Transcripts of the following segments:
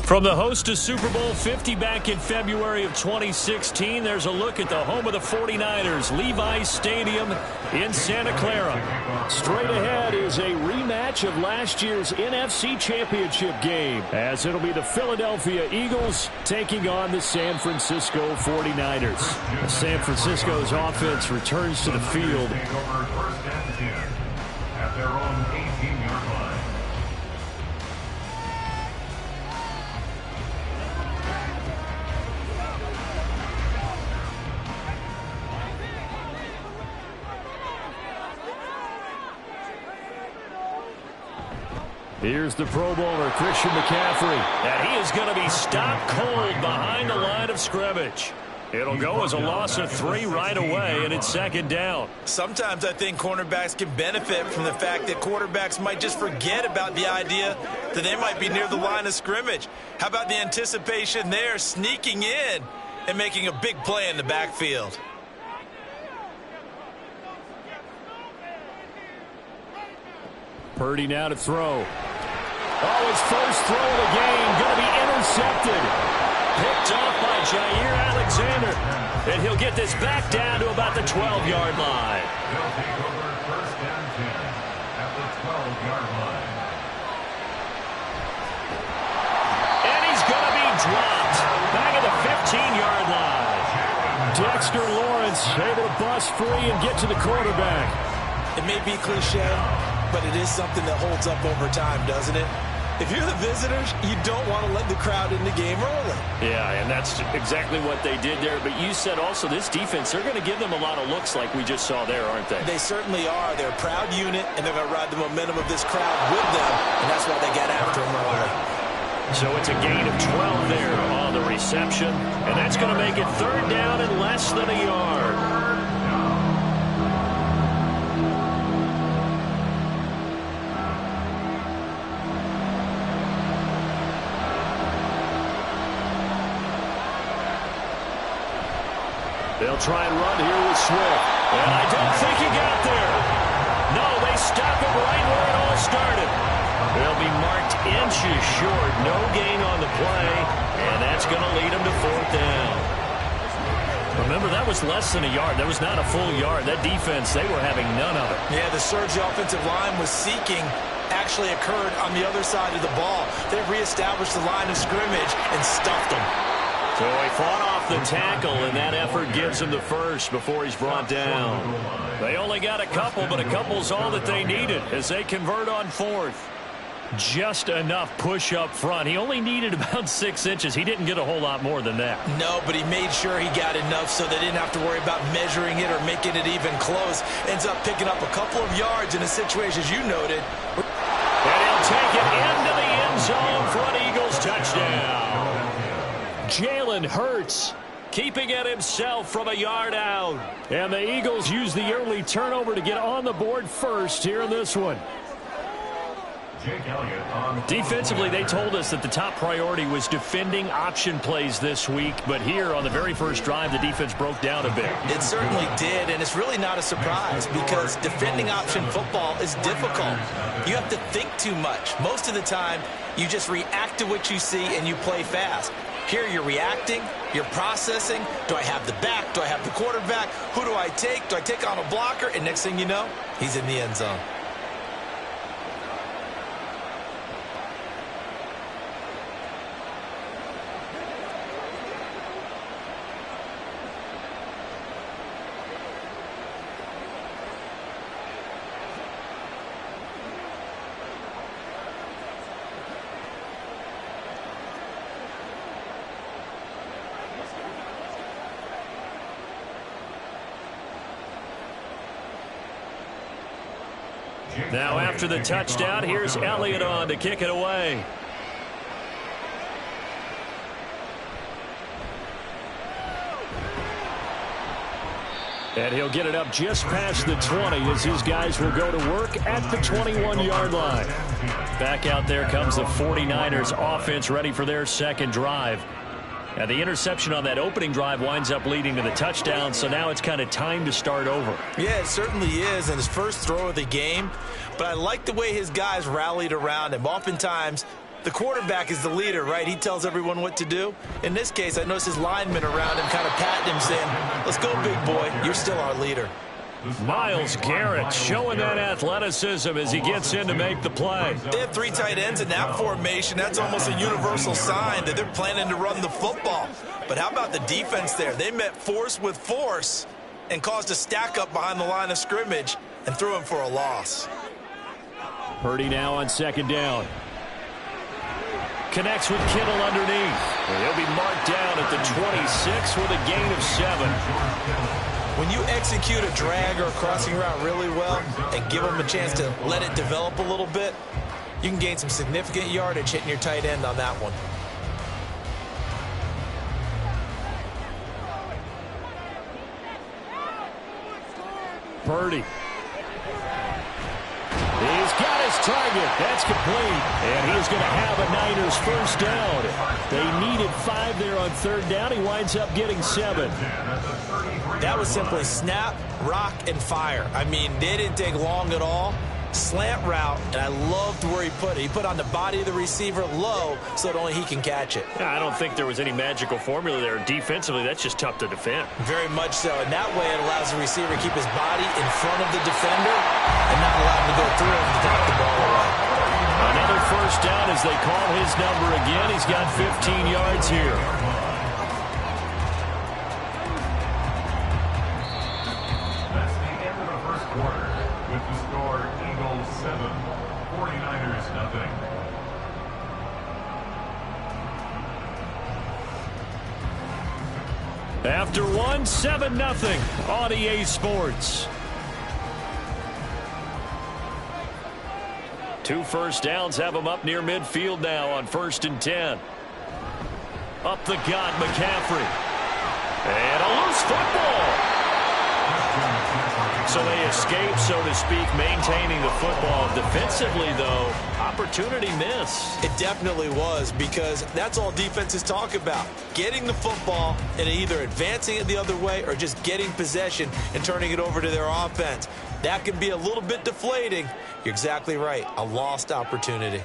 From the host of Super Bowl 50 back in February of 2016, there's a look at the home of the 49ers, Levi's Stadium in Santa Clara. Straight ahead is a rematch of last year's NFC Championship game, as it'll be the Philadelphia Eagles taking on the San Francisco 49ers. San Francisco's offense returns to the field at their own 18-yard line. Here's the Pro Bowler, Christian McCaffrey. And he is going to be stopped cold behind the line of scrimmage. It'll go as a loss of 3 right away, and it's second down. Sometimes I think cornerbacks can benefit from the fact that quarterbacks might just forget about the idea that they might be near the line of scrimmage. How about the anticipation there, sneaking in and making a big play in the backfield? Purdy now to throw. Oh, his first throw of the game, going to be intercepted. Picked off by Jair Alexander. And he'll get this back down to about the 12-yard line. They'll take over first and 10 at the 12-yard line. And he's going to be dropped back at the 15-yard line. Dexter Lawrence able to bust free and get to the quarterback. It may be cliche, but it is something that holds up over time, doesn't it? If you're the visitors, you don't want to let the crowd in the game early. Yeah, and that's exactly what they did there. But you said also this defense, they're going to give them a lot of looks like we just saw there, aren't they? They certainly are. They're a proud unit, and they're going to ride the momentum of this crowd with them, and that's why they got after them early. So it's a gain of 12 there on the reception, and that's going to make it third down and less than a yard. They'll try and run here with Swift. And I don't think he got there. No, they stop him right where it all started. They'll be marked inches short. No gain on the play. And that's going to lead them to fourth down. Remember, that was less than a yard. That was not a full yard. That defense, they were having none of it. Yeah, the surge the offensive line was seeking actually occurred on the other side of the ball. They reestablished the line of scrimmage and stuffed them. So he fought off the tackle, and that effort gives him the first before he's brought down. They only got a couple, but a couple's all that they needed as they convert on fourth. Just enough push up front. He only needed about 6 inches. He didn't get a whole lot more than that. No, but he made sure he got enough so they didn't have to worry about measuring it or making it even close. Ends up picking up a couple of yards in a situation, as you noted. And he'll take it into the end zone for an Eagles touchdown. Jalen Hurts keeping it himself from a yard out. And the Eagles use the early turnover to get on the board first here in this one. Defensively, they told us that the top priority was defending option plays this week. But here on the very first drive, the defense broke down a bit. It certainly did, and it's really not a surprise because defending option football is difficult. You have to think too much. Most of the time, you just react to what you see and you play fast. Here you're reacting, you're processing. Do I have the back? Do I have the quarterback? Who do I take? Do I take on a blocker? And next thing you know, he's in the end zone. Now after the touchdown, here's Elliott on to kick it away. And he'll get it up just past the 20 as his guys will go to work at the 21-yard line. Back out there comes the 49ers offense ready for their second drive. Now the interception on that opening drive winds up leading to the touchdown, so now it's kind of time to start over. Yeah, it certainly is, and his first throw of the game. But I like the way his guys rallied around him. Oftentimes, the quarterback is the leader, right? He tells everyone what to do. In this case, I noticed his linemen around him kind of patting him, saying, let's go, big boy. You're still our leader. Myles Garrett showing that athleticism as he gets in to make the play. They have 3 tight ends in that formation. That's almost a universal sign that they're planning to run the football. But how about the defense there? They met force with force and caused a stack up behind the line of scrimmage and threw him for a loss. Purdy now on second down. Connects with Kittle underneath. He'll be marked down at the 26 with a gain of 7. When you execute a drag or a crossing route really well and give them a chance to let it develop a little bit, you can gain some significant yardage hitting your tight end on that one. Purdy. He's got his target. That's complete. And he's going to have a Niners first down. They needed 5 there on third down. He winds up getting 7. That was simply snap, rock, and fire. I mean, they didn't take long at all. Slant route, and I loved where he put it. He put on the body of the receiver low so that only he can catch it. Yeah, I don't think there was any magical formula there. Defensively, that's just tough to defend. Very much so. And that way it allows the receiver to keep his body in front of the defender and not allow him to go through him to drop the ball away. Another first down as they call his number again. He's got 15 yards here. That's the end of the first quarter with the score Eagles 7, 49ers nothing. After 1, 7-0 on EA Sports. 2 first downs have them up near midfield now on 1st and 10. Up the gut, McCaffrey. And a loose football. So they escape, so to speak, maintaining the football. Defensively, though, opportunity miss. It definitely was, because that's all defenses talk about. Getting the football and either advancing it the other way or just getting possession and turning it over to their offense. That can be a little bit deflating. You're exactly right. A lost opportunity.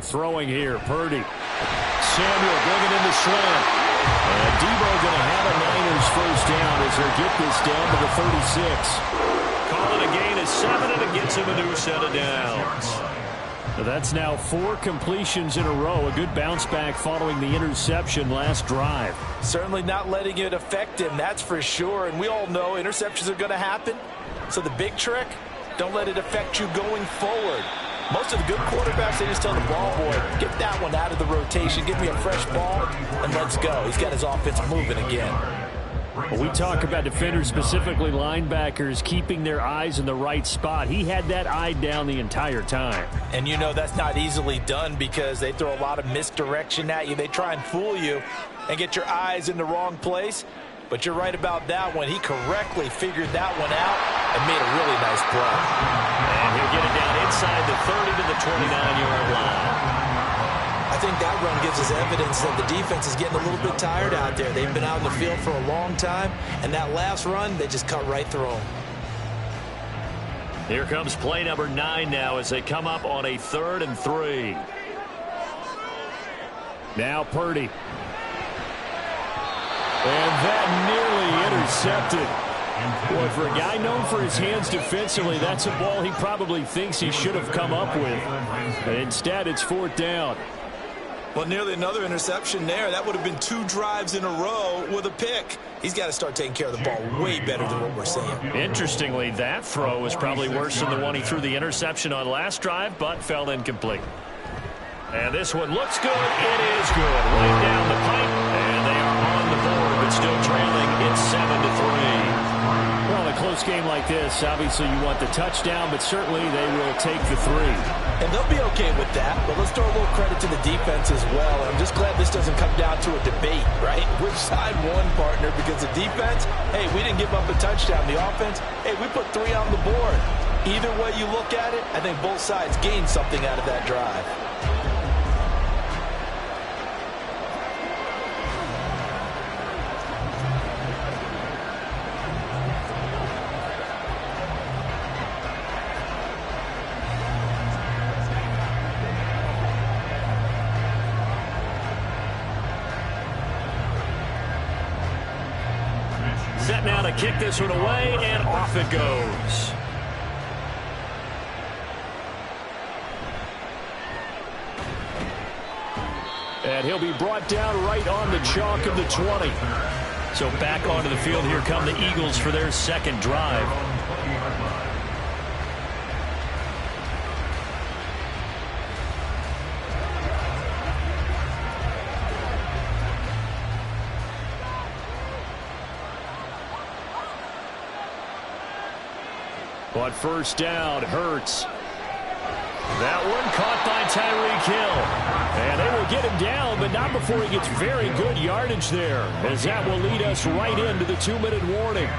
Throwing here, Purdy. Samuel bringing in the slant. And Debo going to have a Niners first down as they get this down to the 36. Call it a gain of 7, and it gets him a new set of downs. So that's now 4 completions in a row. A good bounce back following the interception last drive. Certainly not letting it affect him, that's for sure. And we all know interceptions are going to happen. So the big trick, don't let it affect you going forward. Most of the good quarterbacks, they just tell the ball boy, get that one out of the rotation, give me a fresh ball, and let's go. He's got his offense moving again. Well, we talk about defenders, specifically linebackers, keeping their eyes in the right spot. He had that eye down the entire time. And you know that's not easily done because they throw a lot of misdirection at you. They try and fool you and get your eyes in the wrong place. But you're right about that one. He correctly figured that one out and made a really nice play. And he'll get it down inside the 30 to the 29-yard line. I think that run gives us evidence that the defense is getting a little bit tired out there. They've been out in the field for a long time, and that last run, they just cut right through them. Here comes play number 9 now as they come up on a 3rd and 3. Now Purdy. And that nearly intercepted. Boy, for a guy known for his hands defensively, that's a ball he probably thinks he should have come up with. But instead, it's 4th down. Well, nearly another interception there. That would have been 2 drives in a row with a pick. He's got to start taking care of the ball way better than what we're seeing. Interestingly, that throw was probably worse than the one he threw the interception on last drive, but fell incomplete. And this one looks good. It is good. Right down the pipe, and they are on the board, but still trailing. It's 7-3. Well, in a close game like this, obviously you want the touchdown, but certainly they will take the 3. And they'll be okay with that, but let's throw a little credit to the defense as well. I'm just glad this doesn't come down to a debate, right? Which side won, partner? Because the defense, hey, we didn't give up a touchdown. The offense, hey, we put 3 on the board. Either way you look at it, I think both sides gained something out of that drive. Set now to kick this one away, and off it goes. And he'll be brought down right on the chalk of the 20. So back onto the field, here come the Eagles for their 2nd drive. But first down, Hurts. That one caught by Tyreek Hill. And they will get him down, but not before he gets very good yardage there, as that will lead us right into the 2-minute warning.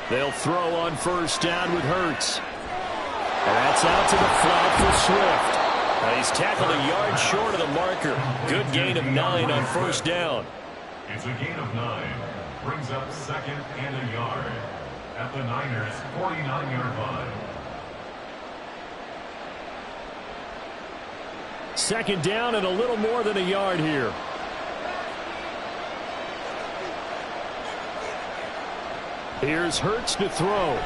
They'll throw on first down with Hurts. And that's out to the flat for Swift. He's tackled a yard short of the marker. Good gain of 9 on first down. It's a gain of 9. Brings up 2nd and a yard at the Niners' 49-yard line. 2nd down and a little more than a yard here. Here's Hurts to throw.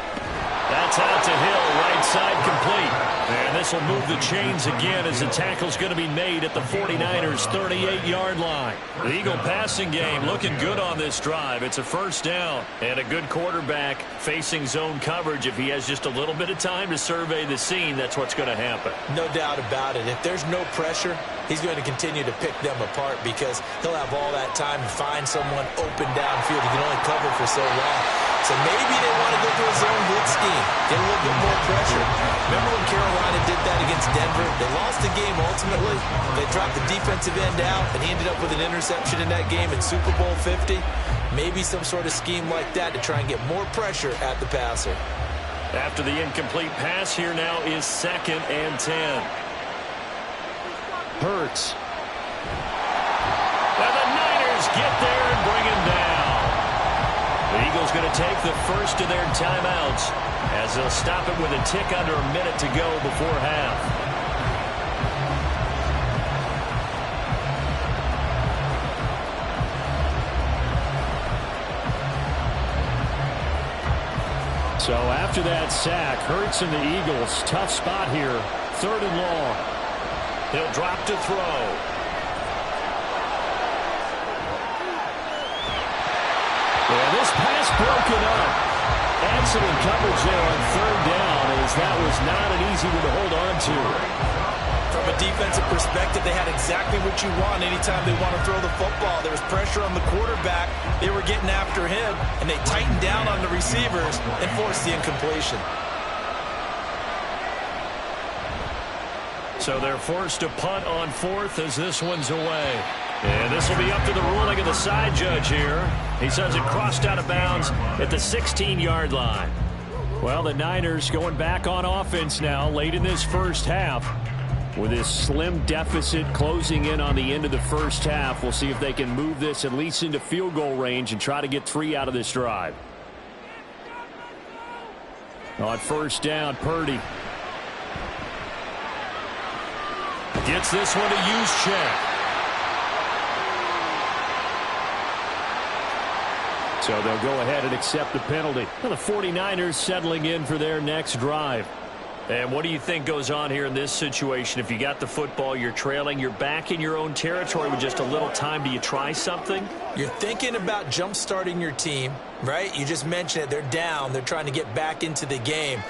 That's out to Hill, right side complete. And this will move the chains again as the tackle's going to be made at the 49ers' 38-yard line. The Eagle passing game looking good on this drive. It's a first down and a good quarterback facing zone coverage. If he has just a little bit of time to survey the scene, that's what's going to happen. No doubt about it. If there's no pressure, he's going to continue to pick them apart because he'll have all that time to find someone open downfield. He can only cover for so long. So maybe they want to go to a zone blitz scheme, get a little bit more pressure. Remember when Carolina did that against Denver? They lost the game ultimately. They dropped the defensive end out, and he ended up with an interception in that game in Super Bowl 50. Maybe some sort of scheme like that to try and get more pressure at the passer. After the incomplete pass, here now is 2nd and 10. Hurts. And the Niners get there and bring him down. The Eagles going to take the first of their timeouts as they'll stop it with a tick under a minute to go before half. So after that sack, Hurts and the Eagles, tough spot here, 3rd and long. He'll drop to throw. Yeah, this pass broken up. Excellent coverage there on 3rd down, as that was not an easy one to hold on to. From a defensive perspective, they had exactly what you want anytime they want to throw the football. There was pressure on the quarterback. They were getting after him, and they tightened down on the receivers and forced the incompletion. So they're forced to punt on 4th as this one's away. And this will be up to the ruling of the side judge here. He says it crossed out of bounds at the 16-yard line. Well, the Niners going back on offense now late in this first half. With this slim deficit closing in on the end of the first half, we'll see if they can move this at least into field goal range and try to get 3 out of this drive. On first down, Purdy. Gets this one to Juszczyk. So they'll go ahead and accept the penalty. Well, the 49ers settling in for their next drive. And what do you think goes on here in this situation? If you got the football, you're trailing, you're back in your own territory with just a little time. Do you try something? You're thinking about jump-starting your team, right? You just mentioned it. They're down. They're trying to get back into the game.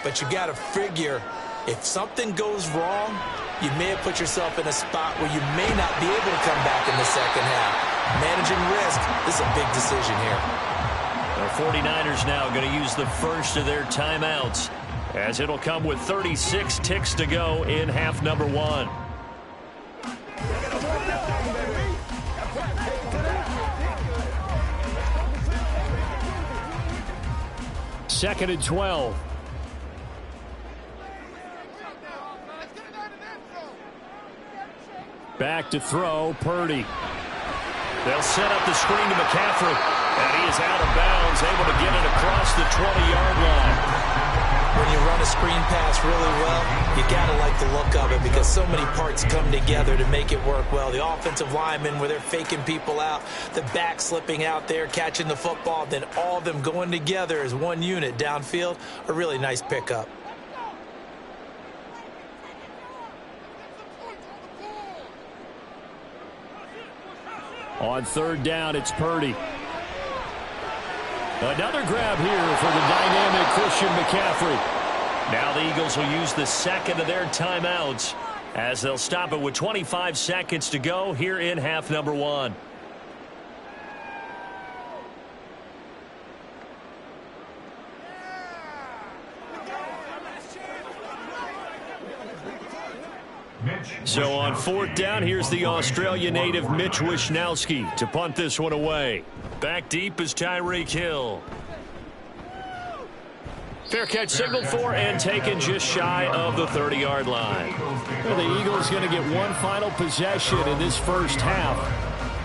But you got to figure if something goes wrong, you may have put yourself in a spot where you may not be able to come back in the second half. Managing risk, this is a big decision here. The 49ers now going to use the first of their timeouts, as it'll come with 36 ticks to go in half number 1. Second and 12. Back to throw, Purdy. They'll set up the screen to McCaffrey, and he is out of bounds, able to get it across the 20-yard line. When you run a screen pass really well, you got to like the look of it because so many parts come together to make it work well. The offensive linemen, where they're faking people out, the back slipping out there, catching the football, then all of them going together as one unit downfield, a really nice pickup. On 3rd down, it's Purdy. Another grab here for the dynamic Christian McCaffrey. Now the Eagles will use the second of their timeouts as they'll stop it with 25 seconds to go here in half number one. So on fourth down, here's the Australia native Mitch Wishnowsky to punt this one away. Back deep is Tyreek Hill. Fair catch signaled for and taken just shy of the 30-yard line. Well, the Eagles going to get one final possession in this first half.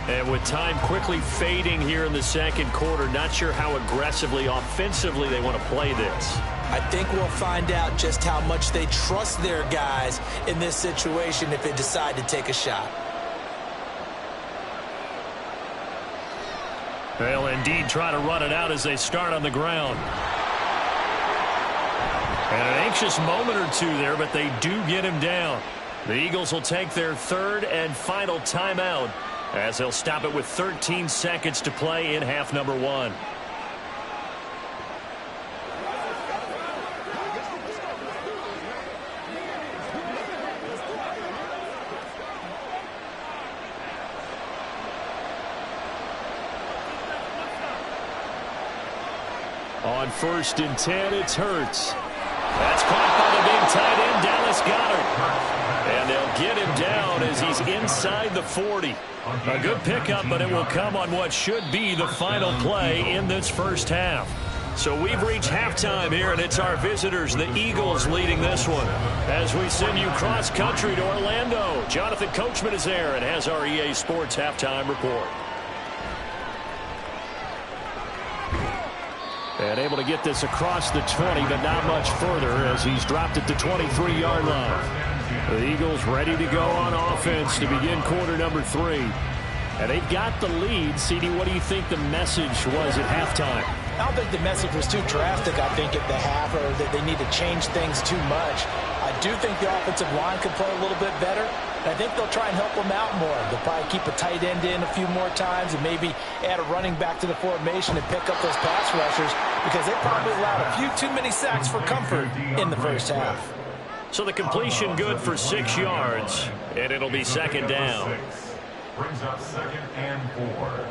And with time quickly fading here in the second quarter, not sure how aggressively, offensively they want to play this. I think we'll find out just how much they trust their guys in this situation if they decide to take a shot. They'll indeed try to run it out as they start on the ground. And an anxious moment or two there, but they do get him down. The Eagles will take their third and final timeout as they'll stop it with 13 seconds to play in half number one. On 1st and 10, it's Hurts. That's caught by the big tight end, Dallas Goedert. And they'll get him down as he's inside the 40. A good pickup, but it will come on what should be the final play in this first half. So we've reached halftime here, and it's our visitors, the Eagles, leading this one. As we send you cross-country to Orlando, Jonathan Coachman is there and has our EA Sports halftime report. And able to get this across the 20, but not much further as he's dropped it to 23-yard line. The Eagles ready to go on offense to begin quarter number 3. And they've got the lead. CD, what do you think the message was at halftime? I don't think the message was too drastic, I think, at the half, or that they need to change things too much. I do think the offensive line could play a little bit better. I think they'll try and help them out more. They'll probably keep a tight end in a few more times and maybe add a running back to the formation and pick up those pass rushers because they probably allowed a few too many sacks for comfort in the first half. So the completion good for 6 yards, and it'll be second down. Brings up 2nd and 4.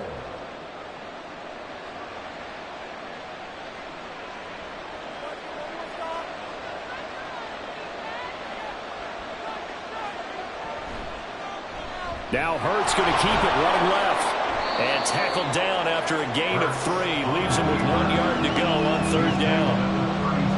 Now Hurts going to keep it running left. And tackled down after a gain of 3. Leaves him with 1 yard to go on 3rd down.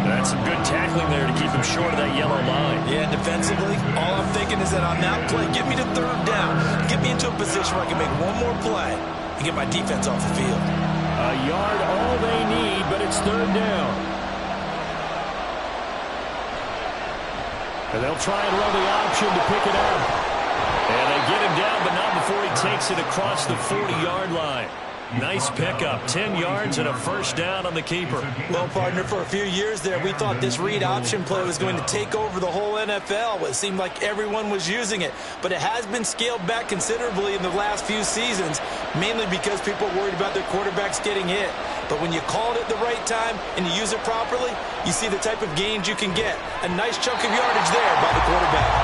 That's some good tackling there to keep him short of that yellow line. Yeah, defensively, all I'm thinking is that on that play, get me to 3rd down. Get me into a position where I can make one more play and get my defense off the field. A yard all they need, but it's 3rd down. And they'll try and run the option to pick it up. And they get him down, but not before he takes it across the 40-yard line. Nice pickup, 10 yards and a first down on the keeper. Well, partner, for a few years there, we thought this read option play was going to take over the whole NFL. It seemed like everyone was using it, but it has been scaled back considerably in the last few seasons, mainly because people are worried about their quarterbacks getting hit. But when you call it at the right time and you use it properly, you see the type of gains you can get. A nice chunk of yardage there by the quarterback.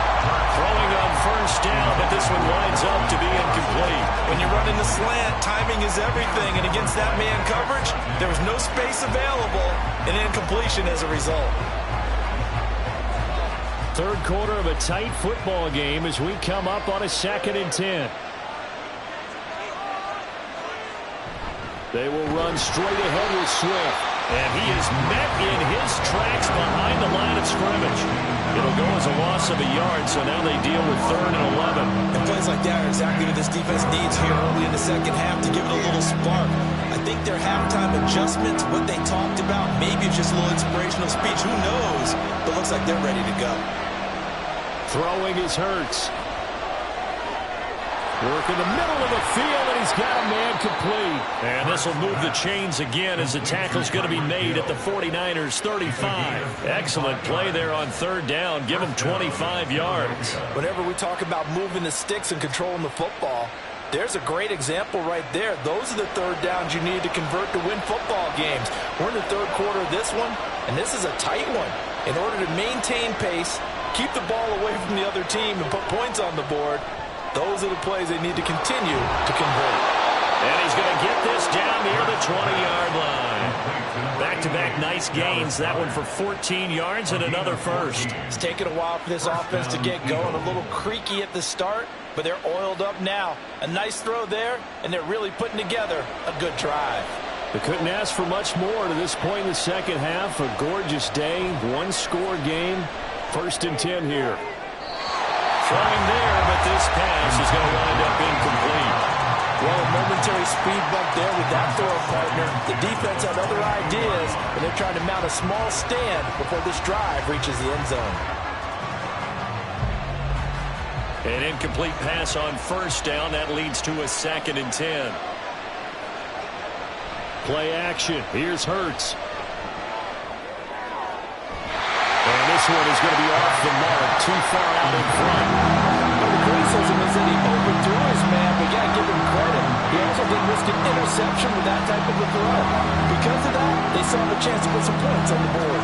Throwing on first down, but this one winds up to be incomplete. When you run in the slant, timing is everything, and against that man coverage, there was no space available, and incompletion as a result. Third quarter of a tight football game as we come up on a 2nd and 10. They will run straight ahead with Swift. And he is met in his tracks behind the line of scrimmage. It'll go as a loss of a yard, so now they deal with 3rd and 11. And plays like that are exactly what this defense needs here early in the second half to give it a little spark. I think their halftime adjustments, what they talked about, maybe it's just a little inspirational speech. Who knows? But it looks like they're ready to go. Throwing is Hurts. Work in the middle of the field, and he's got a man complete. And this will move the chains again as the tackle's going to be made at the 49ers 35. Excellent play there on 3rd down. Give them 25 yards. Whenever we talk about moving the sticks and controlling the football, there's a great example right there. Those are the 3rd downs you need to convert to win football games. We're in the 3rd quarter of this one, and this is a tight one. In order to maintain pace, keep the ball away from the other team and put points on the board. Those are the plays they need to continue to convert. And he's going to get this down near the 20-yard line. Back-to-back nice gains. That one for 14 yards and another first. It's taken a while for this offense to get going. A little creaky at the start, but they're oiled up now. A nice throw there, and they're really putting together a good drive. They couldn't ask for much more to this point in the second half. A gorgeous day, one-score game. 1st and 10 here. Throwing there, but this pass is going to wind up incomplete. Well, a momentary speed bump there with that throw partner. The defense had other ideas, and they're trying to mount a small stand before this drive reaches the end zone. An incomplete pass on 1st down. That leads to a 2nd and 10. Play action. Here's Hurts. And this one is going to be off the mark. Too far out in front. Well, the criticism is that he overthrew his man, but you got to give him credit. He also didn't risk an interception with that type of a throw. Because of that, they saw the chance to put some points on the board.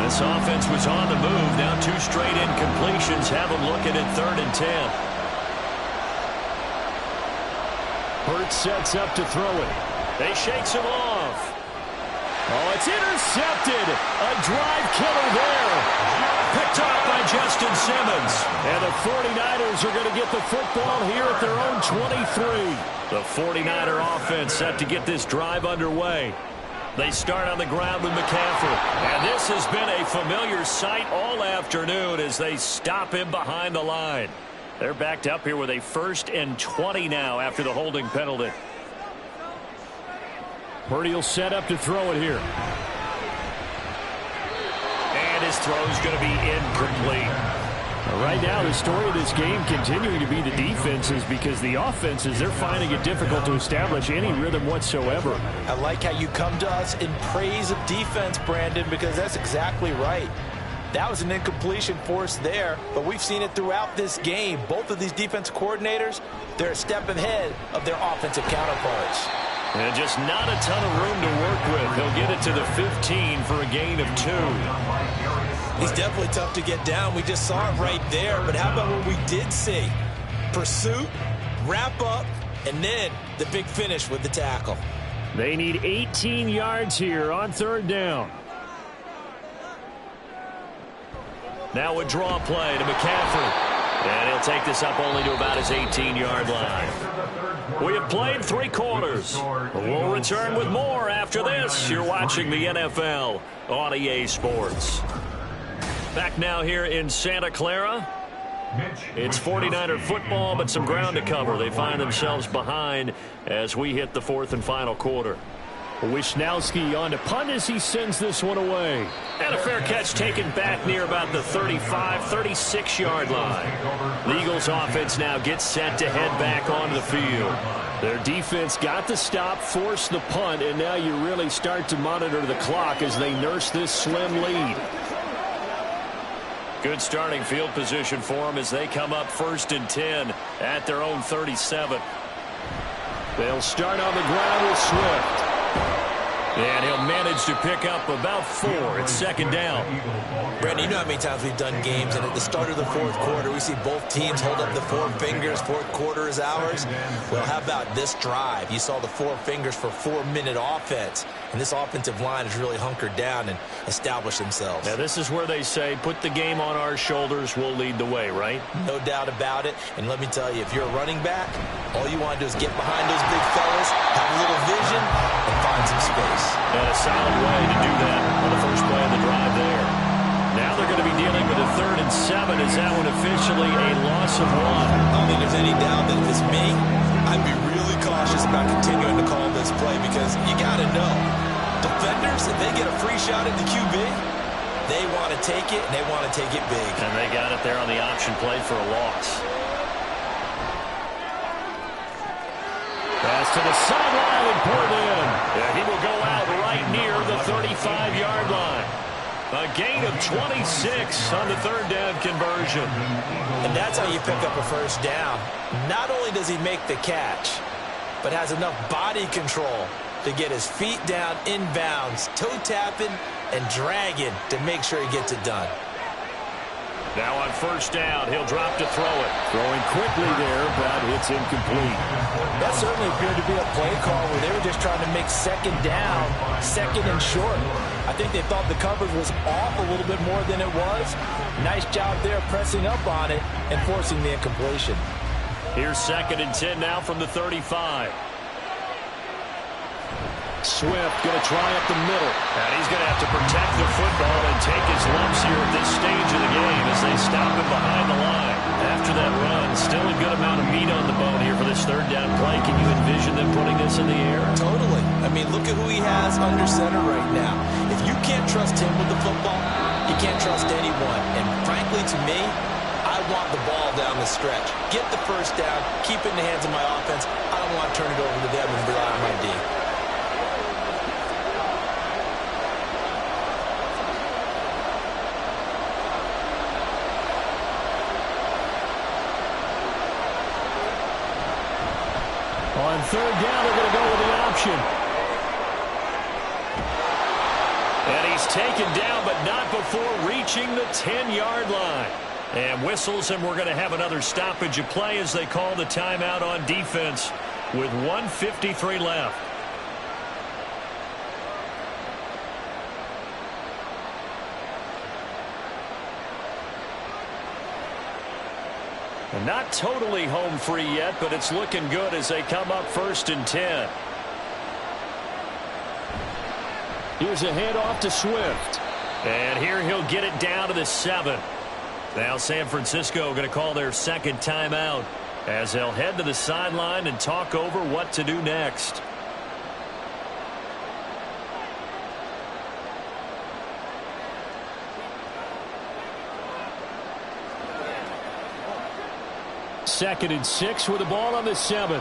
This offense was on the move. Now 2 straight incompletions have them looking at 3rd and 10. Hurts sets up to throw it. They shakes him off. Oh, it's intercepted. A drive killer there. Picked up by Justin Simmons. And the 49ers are going to get the football here at their own 23. The 49er offense set to get this drive underway. They start on the ground with McCaffrey. And this has been a familiar sight all afternoon as they stop him behind the line. They're backed up here with a 1st and 20 now after the holding penalty. Purdy will set up to throw it here. And his throw is going to be incomplete. Right now, the story of this game continuing to be the defenses, because the offenses, they're finding it difficult to establish any rhythm whatsoever. I like how you come to us in praise of defense, Brandon, because that's exactly right. That was an incompletion forced there, but we've seen it throughout this game. Both of these defense coordinators, they're a step ahead of their offensive counterparts. And just not a ton of room to work with. He'll get it to the 15 for a gain of 2. He's definitely tough to get down. We just saw it right there. But how about what we did see? Pursuit, wrap up, and then the big finish with the tackle. They need 18 yards here on 3rd down. Now a draw play to McCaffrey. And he'll take this up only to about his 18-yard line. We have played 3 quarters. We'll return with more after this. You're watching the NFL on EA Sports. Back now here in Santa Clara. It's 49er football, but some ground to cover. They find themselves behind as we hit the 4th and final quarter. Wisnowski on to punt as he sends this one away. And a fair catch taken back near about the 35, 36-yard line. The Eagles offense now gets set to head back onto the field. Their defense got the stop, forced the punt, and now you really start to monitor the clock as they nurse this slim lead. Good starting field position for them as they come up 1st and 10 at their own 37. They'll start on the ground with Swift. And he'll manage to pick up about 4. It's 2nd down. Brandon, you know how many times we've done games, and at the start of the 4th quarter, we see both teams hold up the 4 fingers. 4th quarter is ours. Well, how about this drive? You saw the 4 fingers for 4-minute offense, and this offensive line has really hunkered down and established themselves. Now, this is where they say, put the game on our shoulders, we'll lead the way, right? No doubt about it. And let me tell you, if you're a running back, all you want to do is get behind those big fellas, have a little vision, and find some space. And a solid way to do that on the first play of the drive there. Now they're going to be dealing with a 3rd and 7. Is that one officially a loss of 1? I don't think there's any doubt that if it's me, I'd be really cautious about continuing to call this play, because you got to know, defenders, if they get a free shot at the QB, they want to take it, and they want to take it big. And they got it there on the option play for a loss. Pass to the sideline and pulled in. And he will go out right near the 35-yard line. A gain of 26 on the 3rd down conversion. And that's how you pick up a 1st down. Not only does he make the catch, but has enough body control to get his feet down inbounds, toe tapping and dragging to make sure he gets it done. Now on first down, he'll drop to throw it. Throwing quickly there, but it's incomplete. That certainly appeared to be a play call where they were just trying to make second down, second and short. I think they thought the coverage was off a little bit more than it was. Nice job there pressing up on it and forcing the incompletion. Here's 2nd and 10 now from the 35. Swift going to try up the middle. And he's going to have to protect the football and take his lumps here at this stage of the game as they stop him behind the line. After that run, still a good amount of meat on the bone here for this 3rd down play. Can you envision them putting this in the air? Totally. I mean, look at who he has under center right now. If you can't trust him with the football, you can't trust anyone. And frankly, to me, I want the ball down the stretch. Get the first down, keep it in the hands of my offense. I don't want to turn it over to them and rely on my D. On 3rd down, they're going to go with the option. And he's taken down, but not before reaching the 10-yard line. And whistles, and we're going to have another stoppage of play as they call the timeout on defense with 1:53 left. And not totally home free yet, but it's looking good as they come up 1st and 10. Here's a handoff to Swift. And here he'll get it down to the 7. Now San Francisco going to call their 2nd timeout as they'll head to the sideline and talk over what to do next. Second and 6 with the ball on the 7.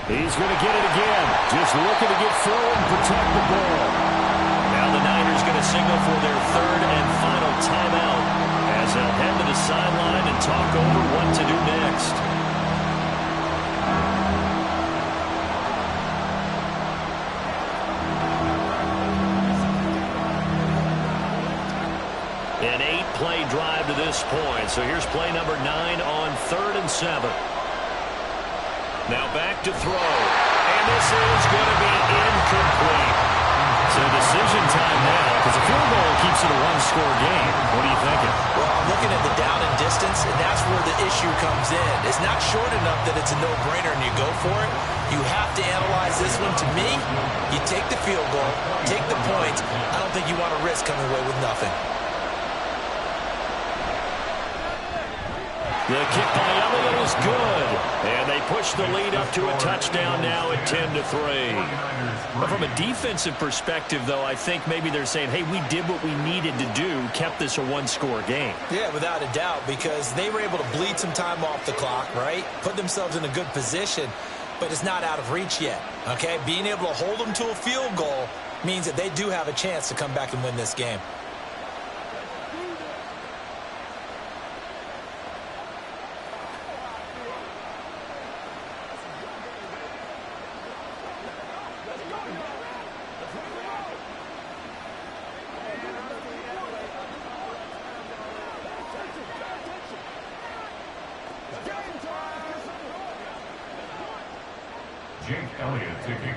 He's going to get it again. Just looking to get forward and protect the ball. Now the Niners going to signal for their 3rd and final timeout as they'll head to the sideline and talk over what to do next. An 8-play drive to this point. So here's play number 9 on 3rd and 7. Now back to throw. And this is going to be incomplete. So decision time now because a field goal keeps it a 1-score game. What are you thinking? Well, I'm looking at the down and distance, and that's where the issue comes in. It's not short enough that it's a no-brainer and you go for it. You have to analyze this one. To me, you take the field goal, take the points. I don't think you want to risk coming away with nothing. The kick by Elliott is good. And they push the lead up to a touchdown now at 10-3. But from a defensive perspective, though, I think maybe they're saying, hey, we did what we needed to do, kept this a 1-score game. Yeah, without a doubt, because they were able to bleed some time off the clock, right? Put themselves in a good position, but it's not out of reach yet, okay? Being able to hold them to a field goal means that they do have a chance to come back and win this game.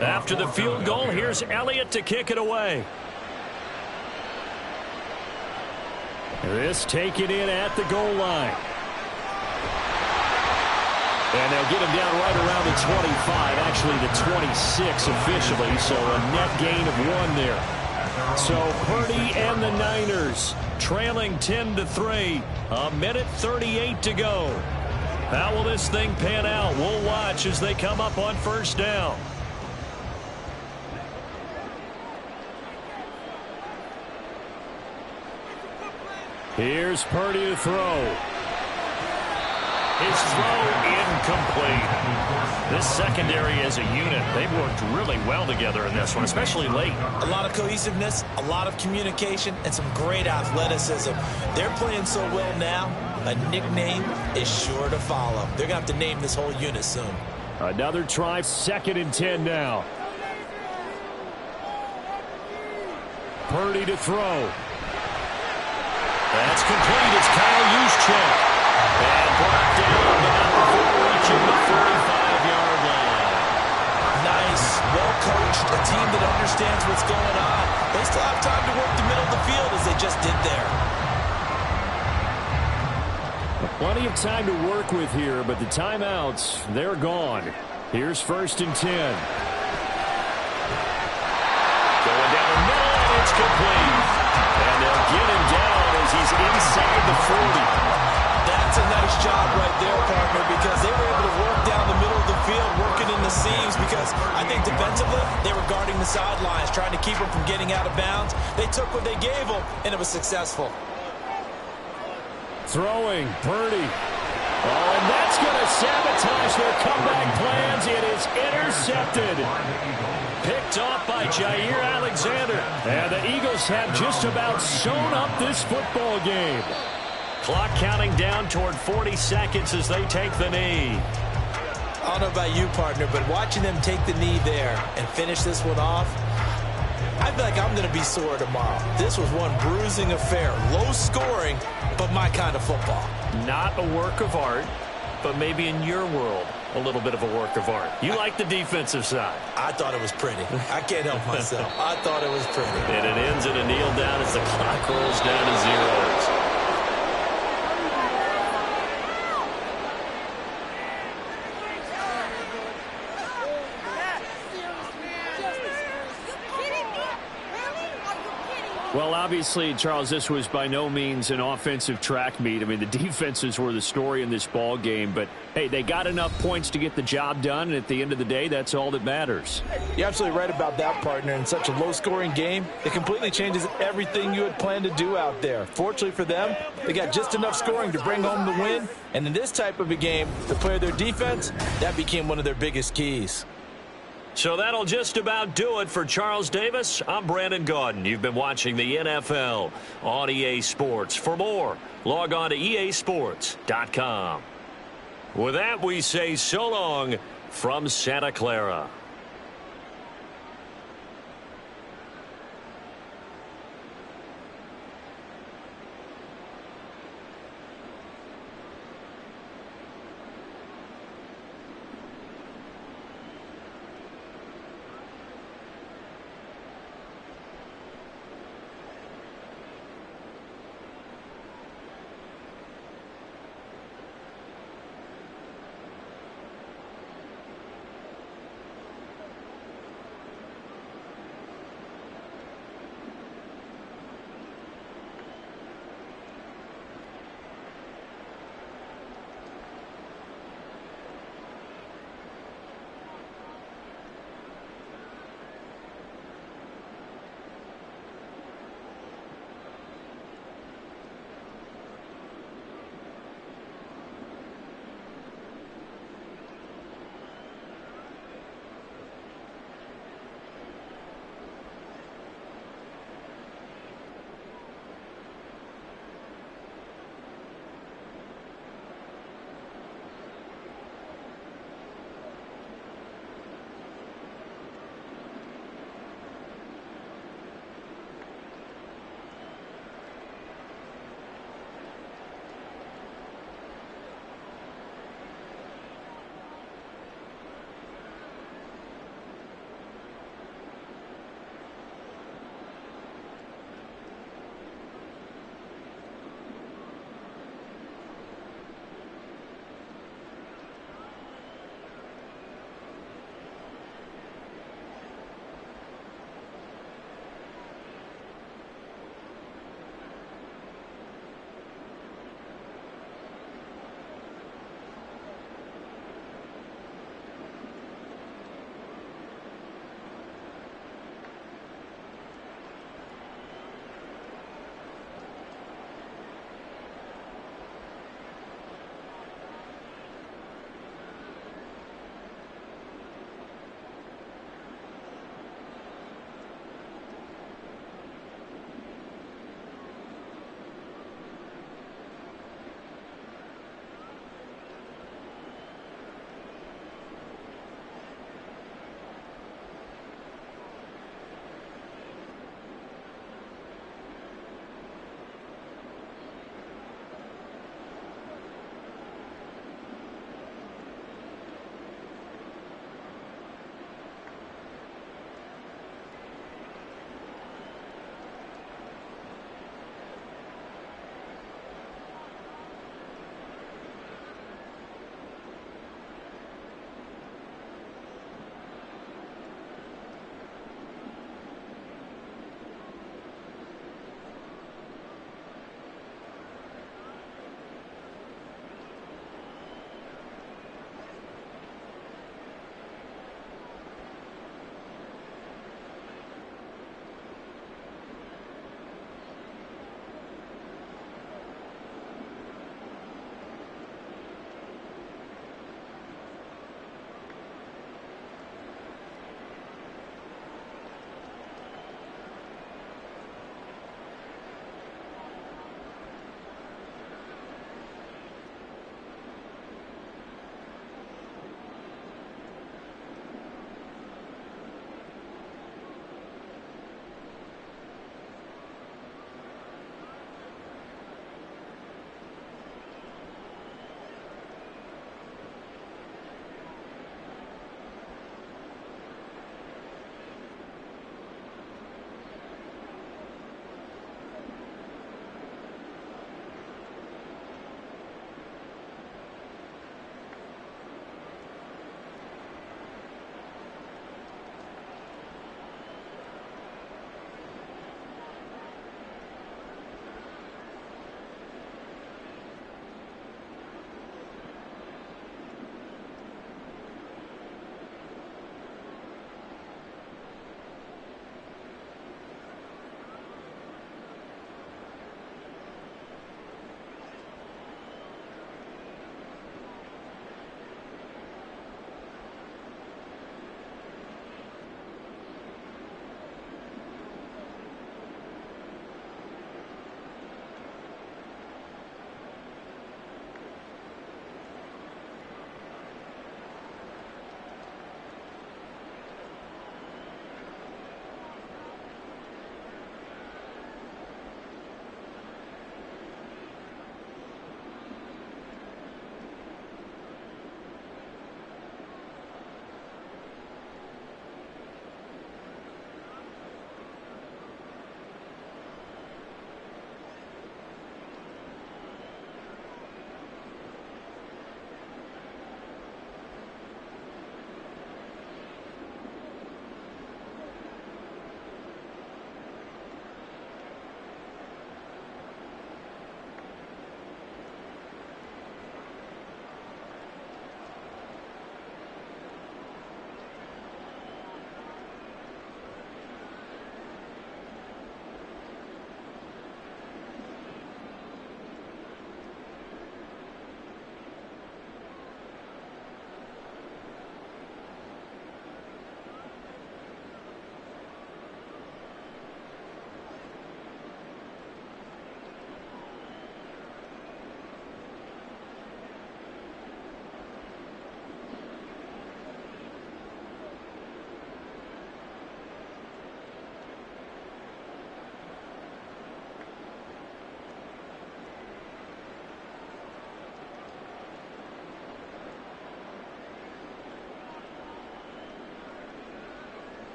After the field goal, here's Elliott to kick it away. This taken in at the goal line. And they'll get him down right around the 25, actually the 26 officially, so a net gain of 1 there. So Purdy and the Niners trailing 10-3, a minute 38 to go. How will this thing pan out? We'll watch as they come up on first down. Here's Purdy to throw. His throw incomplete. This secondary as a unit, they've worked really well together in this one, especially late. A lot of cohesiveness, a lot of communication, and some great athleticism. They're playing so well now, a nickname is sure to follow. They're going to have to name this whole unit soon. Another try, 2nd and 10 now. Purdy to throw. That's complete. It's Kyle Juszczyk. And brought down, but not before reaching the 45-yard line. Nice, well-coached, a team that understands what's going on. They still have time to work the middle of the field as they just did there. Plenty of time to work with here, but the timeouts, they're gone. Here's 1st and 10. Going down the middle, and it's complete. And they'll get him down as he's inside the 40. That's a nice job right there, partner, because they were able to work down the middle of the field, working in the seams, because I think defensively, they were guarding the sidelines, trying to keep them from getting out of bounds. They took what they gave them, and it was successful. Throwing, Purdy. Oh, and that's going to sabotage their comeback plans. It is intercepted. Picked off by Jair Alexander. And the Eagles have just about sewn up this football game. Clock counting down toward 40 seconds as they take the knee. I don't know about you, partner, but watching them take the knee there and finish this one off, I feel like I'm going to be sore tomorrow. This was one bruising affair. Low scoring, but my kind of football. Not a work of art, but maybe in your world, a little bit of a work of art. You like the defensive side. I thought it was pretty. I can't help myself. I thought it was pretty. And it ends in a kneel down as the clock rolls down to zeros. Well, obviously, Charles, this was by no means an offensive track meet. I mean, the defenses were the story in this ball game. But, hey, they got enough points to get the job done. And at the end of the day, that's all that matters. You're absolutely right about that, partner. In such a low-scoring game, it completely changes everything you had planned to do out there. Fortunately for them, they got just enough scoring to bring home the win. And in this type of a game, to play their defense, that became one of their biggest keys. So that'll just about do it for Charles Davis. I'm Brandon Gaudin. You've been watching the NFL on EA Sports. For more, log on to easports.com. With that, we say so long from Santa Clara.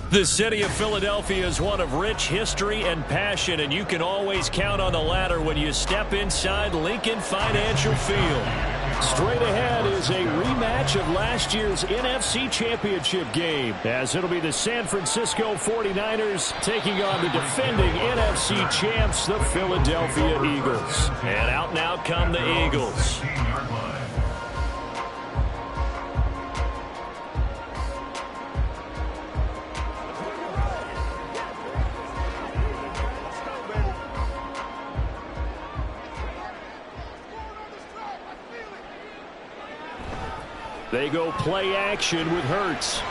The city of Philadelphia is one of rich history and passion, and you can always count on the latter when you step inside Lincoln Financial Field. Straight ahead is a rematch of last year's NFC Championship game, as it'll be the San Francisco 49ers taking on the defending NFC champs, the Philadelphia Eagles. And out now come the Eagles. They go play action with Hurts.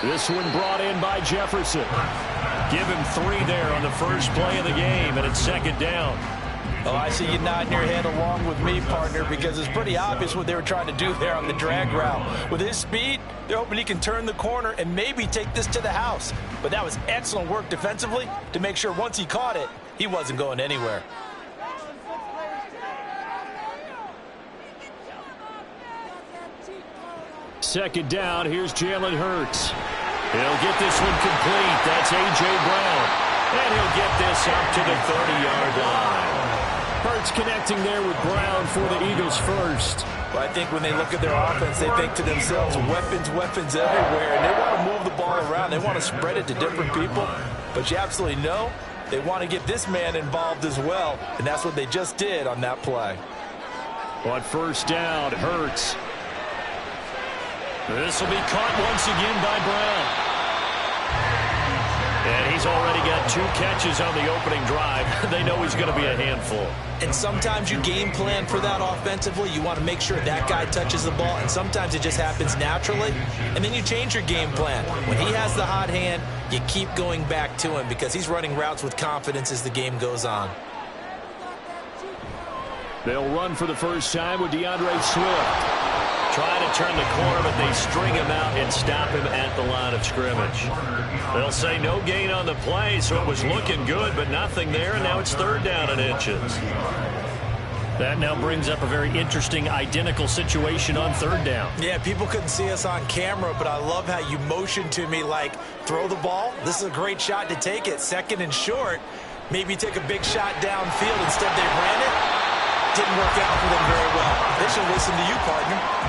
This one brought in by Jefferson. Give him 3 there on the first play of the game, and it's second down. Oh, I see you nodding your head along with me, partner, because it's pretty obvious what they were trying to do there on the drag route. With his speed, they're hoping he can turn the corner and maybe take this to the house. But that was excellent work defensively to make sure once he caught it, he wasn't going anywhere. Second down, here's Jalen Hurts. He'll get this one complete. That's A.J. Brown. And he'll get this up to the 30-yard line. Hurts connecting there with Brown for the Eagles first. Well, I think when they look at their offense, they think to themselves, weapons everywhere, and they want to move the ball around. They want to spread it to different people. But you absolutely know they want to get this man involved as well, and that's what they just did on that play. On first down, Hurts. This will be caught once again by Brown. And he's already got 2 catches on the opening drive. They know he's going to be a handful. And sometimes you game plan for that offensively. You want to make sure that guy touches the ball, and sometimes it just happens naturally. And then you change your game plan. When he has the hot hand, you keep going back to him because he's running routes with confidence as the game goes on. They'll run for the first time with DeAndre Swift. Trying to turn the corner, but they string him out and stop him at the line of scrimmage. They'll say no gain on the play, so it was looking good, but nothing there, and now it's third down and inches. That now brings up a very interesting identical situation on third down. Yeah, people couldn't see us on camera, but I love how you motioned to me like, throw the ball. This is a great shot to take it. Second and short. Maybe take a big shot downfield. Instead, they ran it. Didn't work out for them very well. They should listen to you, partner.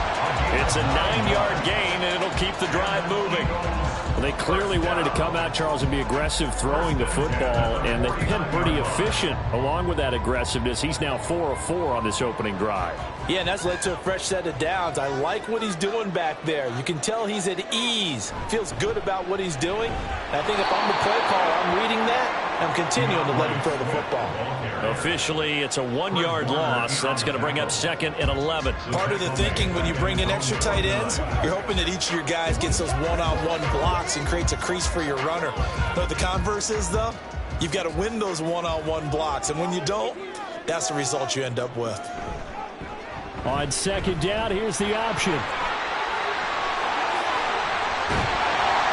It's a 9-yard gain, and it'll keep the drive moving. Well, they clearly wanted to come out, Charles, and be aggressive throwing the football, and they've been pretty efficient along with that aggressiveness. He's now 4 of 4 on this opening drive. Yeah, and that's led to a fresh set of downs. I like what he's doing back there. You can tell he's at ease. Feels good about what he's doing. And I think if I'm the play caller, I'm reading that, and continuing to let him throw the football. Officially, it's a 1-yard loss. That's going to bring up 2nd and 11. Part of the thinking when you bring in extra tight ends, you're hoping that each of your guys gets those one-on-one blocks and creates a crease for your runner. But the converse is, though, you've got to win those one-on-one blocks. And when you don't, that's the result you end up with. On 2nd down, here's the option.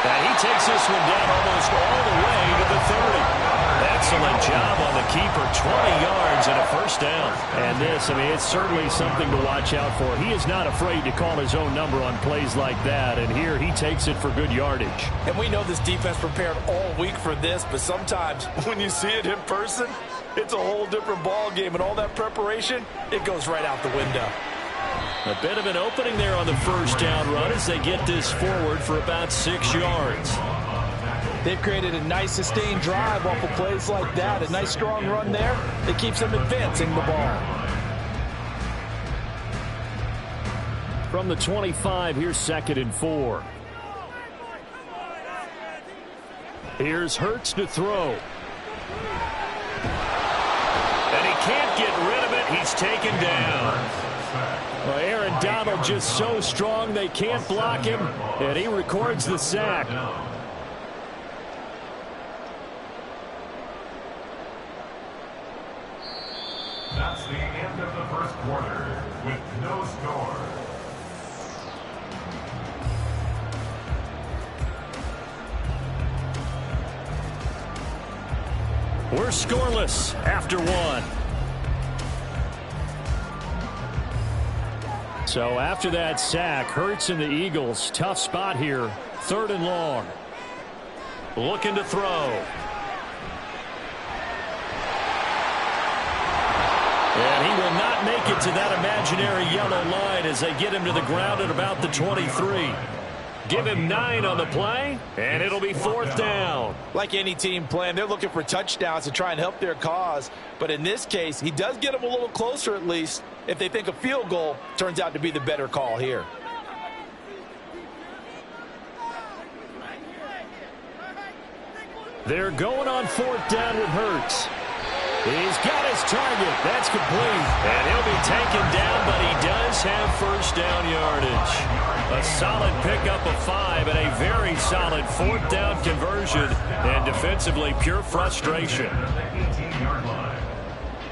And he takes this one down almost all the way to the 30. Excellent job on the keeper. 20 yards and a first down. And this, I mean, it's certainly something to watch out for. He is not afraid to call his own number on plays like that. And here he takes it for good yardage. And we know this defense prepared all week for this, but sometimes when you see it in person, it's a whole different ball game. And all that preparation, it goes right out the window. A bit of an opening there on the first down run as they get this forward for about 6 yards. They've created a nice sustained drive off of plays like that. A nice strong run there that keeps them advancing the ball. From the 25, here's 2nd and 4. Here's Hurts to throw. And he can't get rid of it. He's taken down. Well, Aaron Donald just so strong they can't block him, and he records the sack. That's the end of the first quarter with no score. We're scoreless after 1. So after that sack, Hurts and the Eagles, tough spot here. 3rd and long. Looking to throw. And he will not make it to that imaginary yellow line as they get him to the ground at about the 23. Give him 9 on the play, and it'll be 4th down. Like any team playing, they're looking for touchdowns to try and help their cause. But in this case, he does get them a little closer at least if they think a field goal turns out to be the better call here. They're going on 4th down with Hurts. He's got his target. That's complete. And he'll be taken down, but he does have first down yardage. A solid pickup of 5 and a very solid 4th down conversion. And defensively, pure frustration.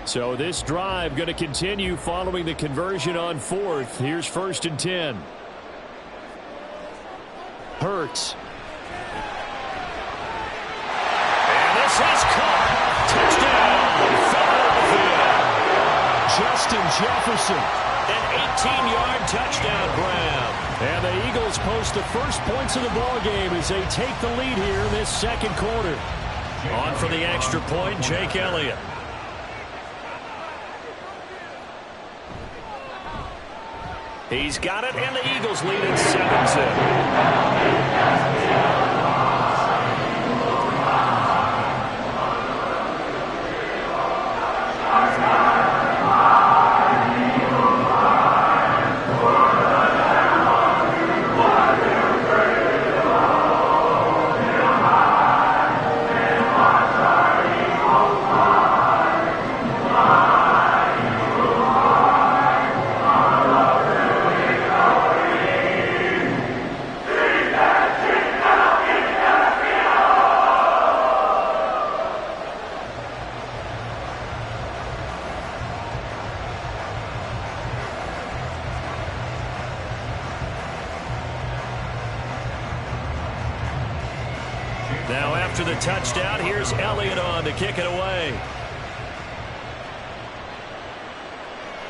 So this drive going to continue following the conversion on 4th. Here's 1st and 10. Hurts. And this is caught. Touchdown. Justin Jefferson. An 18-yard touchdown grab. And the Eagles post the first points of the ball game as they take the lead here in this 2nd quarter. On for the extra point, Jake Elliott. He's got it, and the Eagles lead at 7-0. Now after the touchdown, here's Elliott on to kick it away.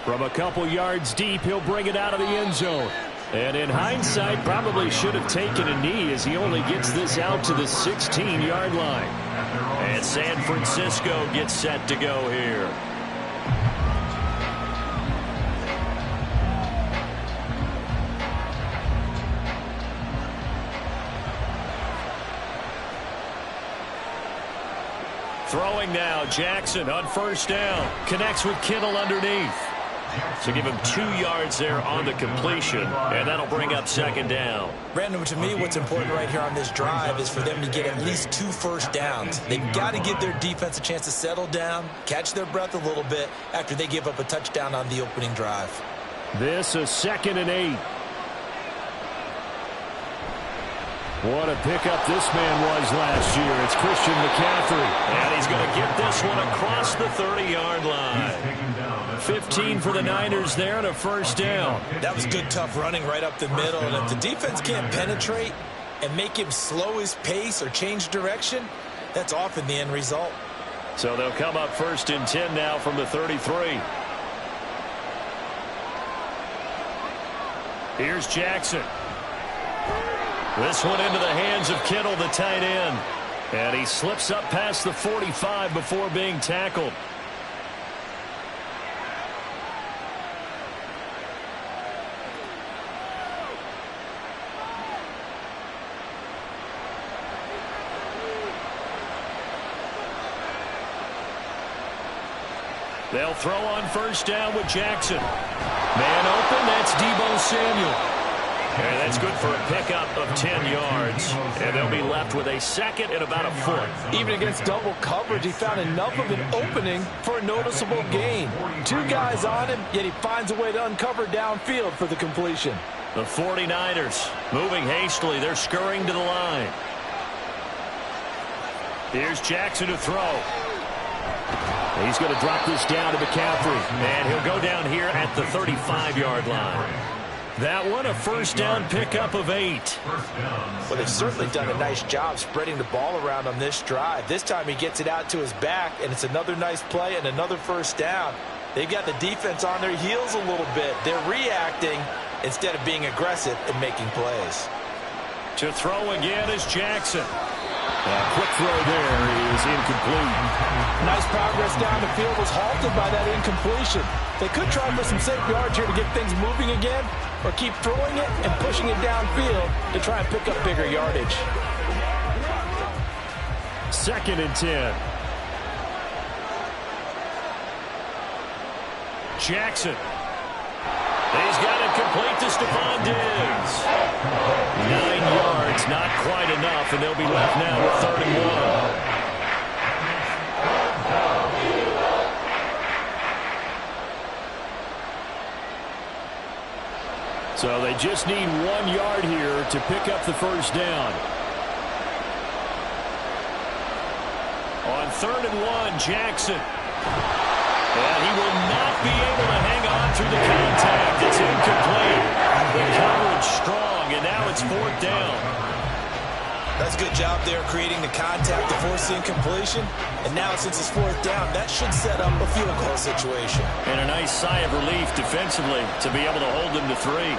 From a couple yards deep, he'll bring it out of the end zone. And in hindsight, probably should have taken a knee as he only gets this out to the 16-yard line. And San Francisco gets set to go here. Throwing now, Jackson on first down. Connects with Kittle underneath. So give him 2 yards there on the completion, and that'll bring up second down. Brandon, to me, what's important right here on this drive is for them to get at least 2 first downs. They've got to give their defense a chance to settle down, catch their breath a little bit after they give up a touchdown on the opening drive. This is 2nd and 8. What a pickup this man was last year. It's Christian McCaffrey. And he's going to get this one across the 30-yard line. 15 for the Niners there and a first down. That was good, tough running right up the middle. And if the defense can't penetrate and make him slow his pace or change direction, that's often the end result. So they'll come up 1st and 10 now from the 33. Here's Jackson. This one into the hands of Kittle, the tight end. And he slips up past the 45 before being tackled. They'll throw on 1st down with Jackson. Man open, that's Deebo Samuel. And that's good for a pickup of 10 yards. And they'll be left with a 2nd and about a foot. Even against double coverage, he found enough of an opening for a noticeable gain. 2 guys on him, yet he finds a way to uncover downfield for the completion. The 49ers moving hastily. They're scurrying to the line. Here's Jackson to throw. He's going to drop this down to McCaffrey. And he'll go down here at the 35-yard line. That one, a first down pickup of 8. Well, they've certainly done a nice job spreading the ball around on this drive. This time he gets it out to his back, and it's another nice play and another first down. They've got the defense on their heels a little bit. They're reacting instead of being aggressive and making plays. To throw again is Jackson. A quick throw there is incomplete. Nice progress down the field was halted by that incompletion. They could try for some safe yards here to get things moving again, or keep throwing it and pushing it downfield to try and pick up bigger yardage. 2nd and 10. Jackson. He's got it complete to Stephon Diggs. 9 yards, not quite enough, and they'll be left now with 3rd and 1. So they just need 1 yard here to pick up the first down. On 3rd and 1, Jackson. And he will not be able to hang on through the contact. It's incomplete. The coverage strong, and now it's 4th down. That's a good job there creating the contact to force the incompletion. And now since it's 4th down, that should set up a field goal situation. And a nice sigh of relief defensively to be able to hold them to 3.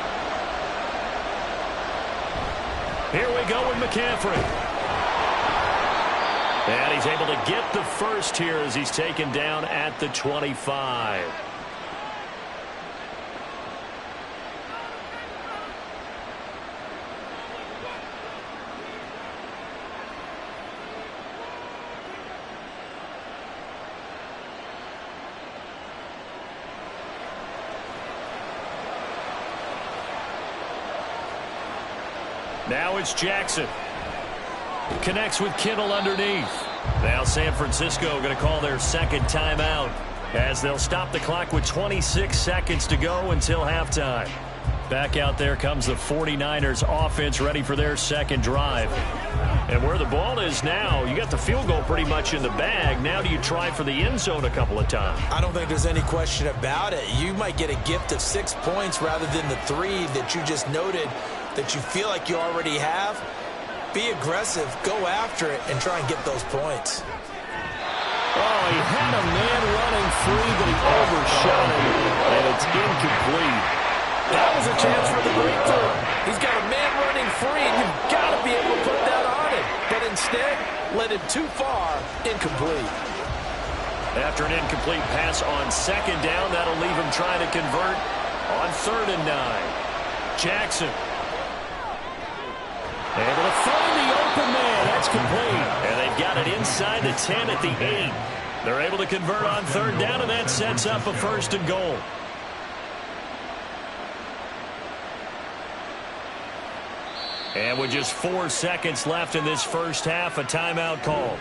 Here we go with McCaffrey. And he's able to get the first here as he's taken down at the 25. Now it's Jackson. Connects with Kittle underneath. Now San Francisco going to call their 2nd timeout as they'll stop the clock with 26 seconds to go until halftime. Back out there comes the 49ers offense ready for their 2nd drive. And where the ball is now, you got the field goal pretty much in the bag. Now do you try for the end zone a couple of times? I don't think there's any question about it. You might get a gift of 6 points rather than the 3 that you just noted that you feel like you already have. Be aggressive, go after it, and try and get those points. Oh, he had a man running free, but he overshot him, and it's incomplete. That was a chance for the breakthrough. He's got a man running free, and you've got to be able to put that on him. But instead, led it too far, incomplete. After an incomplete pass on 2nd down, that'll leave him trying to convert on 3rd and 9. Jackson. Able to find the open man. That's complete. And they've got it inside the 10 at the 8. They're able to convert on 3rd down, and that sets up a 1st and goal. And with just 4 seconds left in this first half, a timeout call.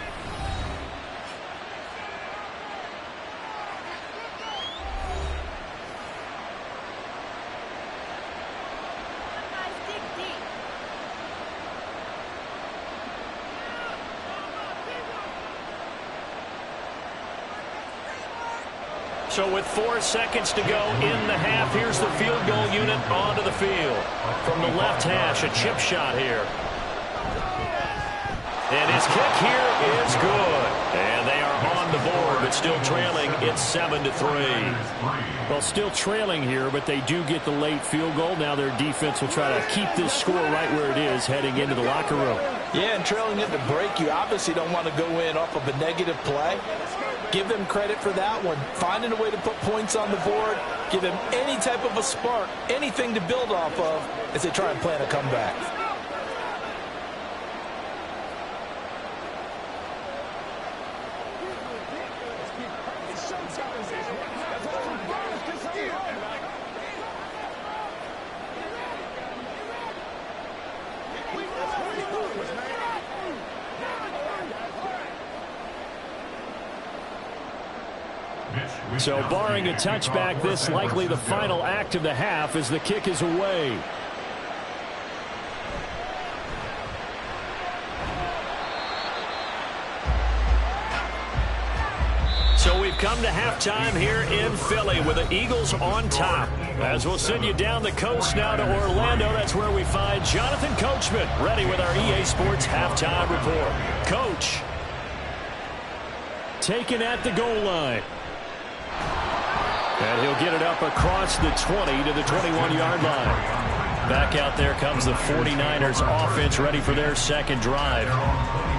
So with 4 seconds to go in the half, here's the field goal unit onto the field. From the left hash, a chip shot here. And his kick here is good. And they are on the board, but still trailing. It's 7-3. Well, still trailing here, but they do get the late field goal. Now their defense will try to keep this score right where it is heading into the locker room. Yeah, and trailing at the break, you obviously don't want to go in off of a negative play. Give them credit for that one. Finding a way to put points on the board. Give them any type of a spark, anything to build off of as they try and plan a comeback. So barring a touchback, this likely the final act of the half as the kick is away. So we've come to halftime here in Philly with the Eagles on top. As we'll send you down the coast now to Orlando, that's where we find Jonathan Coachman ready with our EA Sports halftime report. Coach. Taken at the goal line. And he'll get it up across the 20 to the 21-yard line. Back out there comes the 49ers offense ready for their second drive.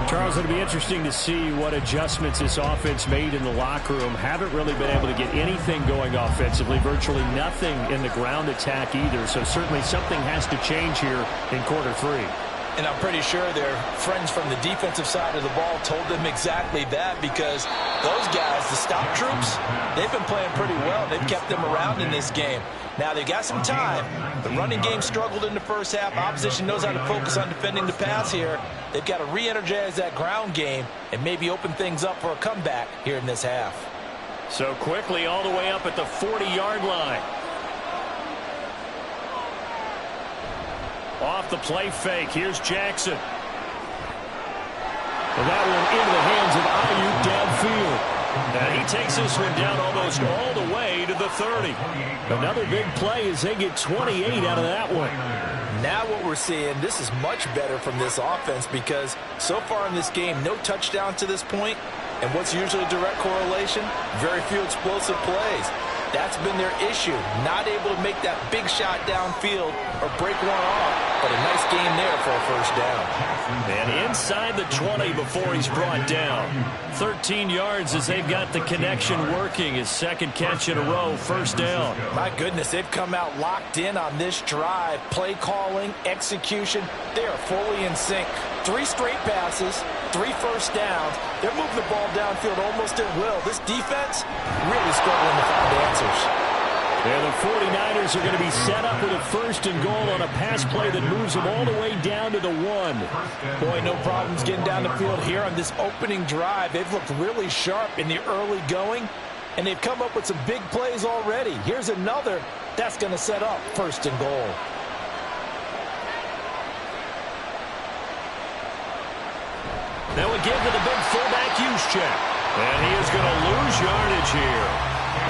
Charles, it'll be interesting to see what adjustments this offense made in the locker room. Haven't really been able to get anything going offensively. Virtually nothing in the ground attack either. So certainly something has to change here in quarter 3. And I'm pretty sure their friends from the defensive side of the ball told them exactly that, because those guys, the stop troops, they've been playing pretty well. They've kept them around in this game. Now, they've got some time. The running game struggled in the first half. Opposition knows how to focus on defending the pass here. They've got to re-energize that ground game and maybe open things up for a comeback here in this half. So quickly all the way up at the 40-yard line. Off the play fake. Here's Jackson. And that one into the hands of Ayuk downfield. And he takes this one down almost all the way to the 30. Another big play as they get 28 out of that one. Now what we're seeing, this is much better from this offense, because so far in this game, no touchdown to this point. And what's usually a direct correlation? Very few explosive plays. That's been their issue. Not able to make that big shot downfield or break one off. But a nice game there for a first down. And inside the 20 before he's brought down. 13 yards as they've got the connection working. His second catch in a row, first down. My goodness, they've come out locked in on this drive. Play calling, execution, they are fully in sync. 3 straight passes, 3 first downs. They're moving the ball downfield almost at will. This defense really struggling to find answers. And the 49ers are going to be set up with a first and goal on a pass play that moves them all the way down to the 1. Boy, no problems getting down the field here on this opening drive. They've looked really sharp in the early going, and they've come up with some big plays already. Here's another that's going to set up first and goal. Now we give to the big fullback Juszczyk. And he is going to lose yardage here.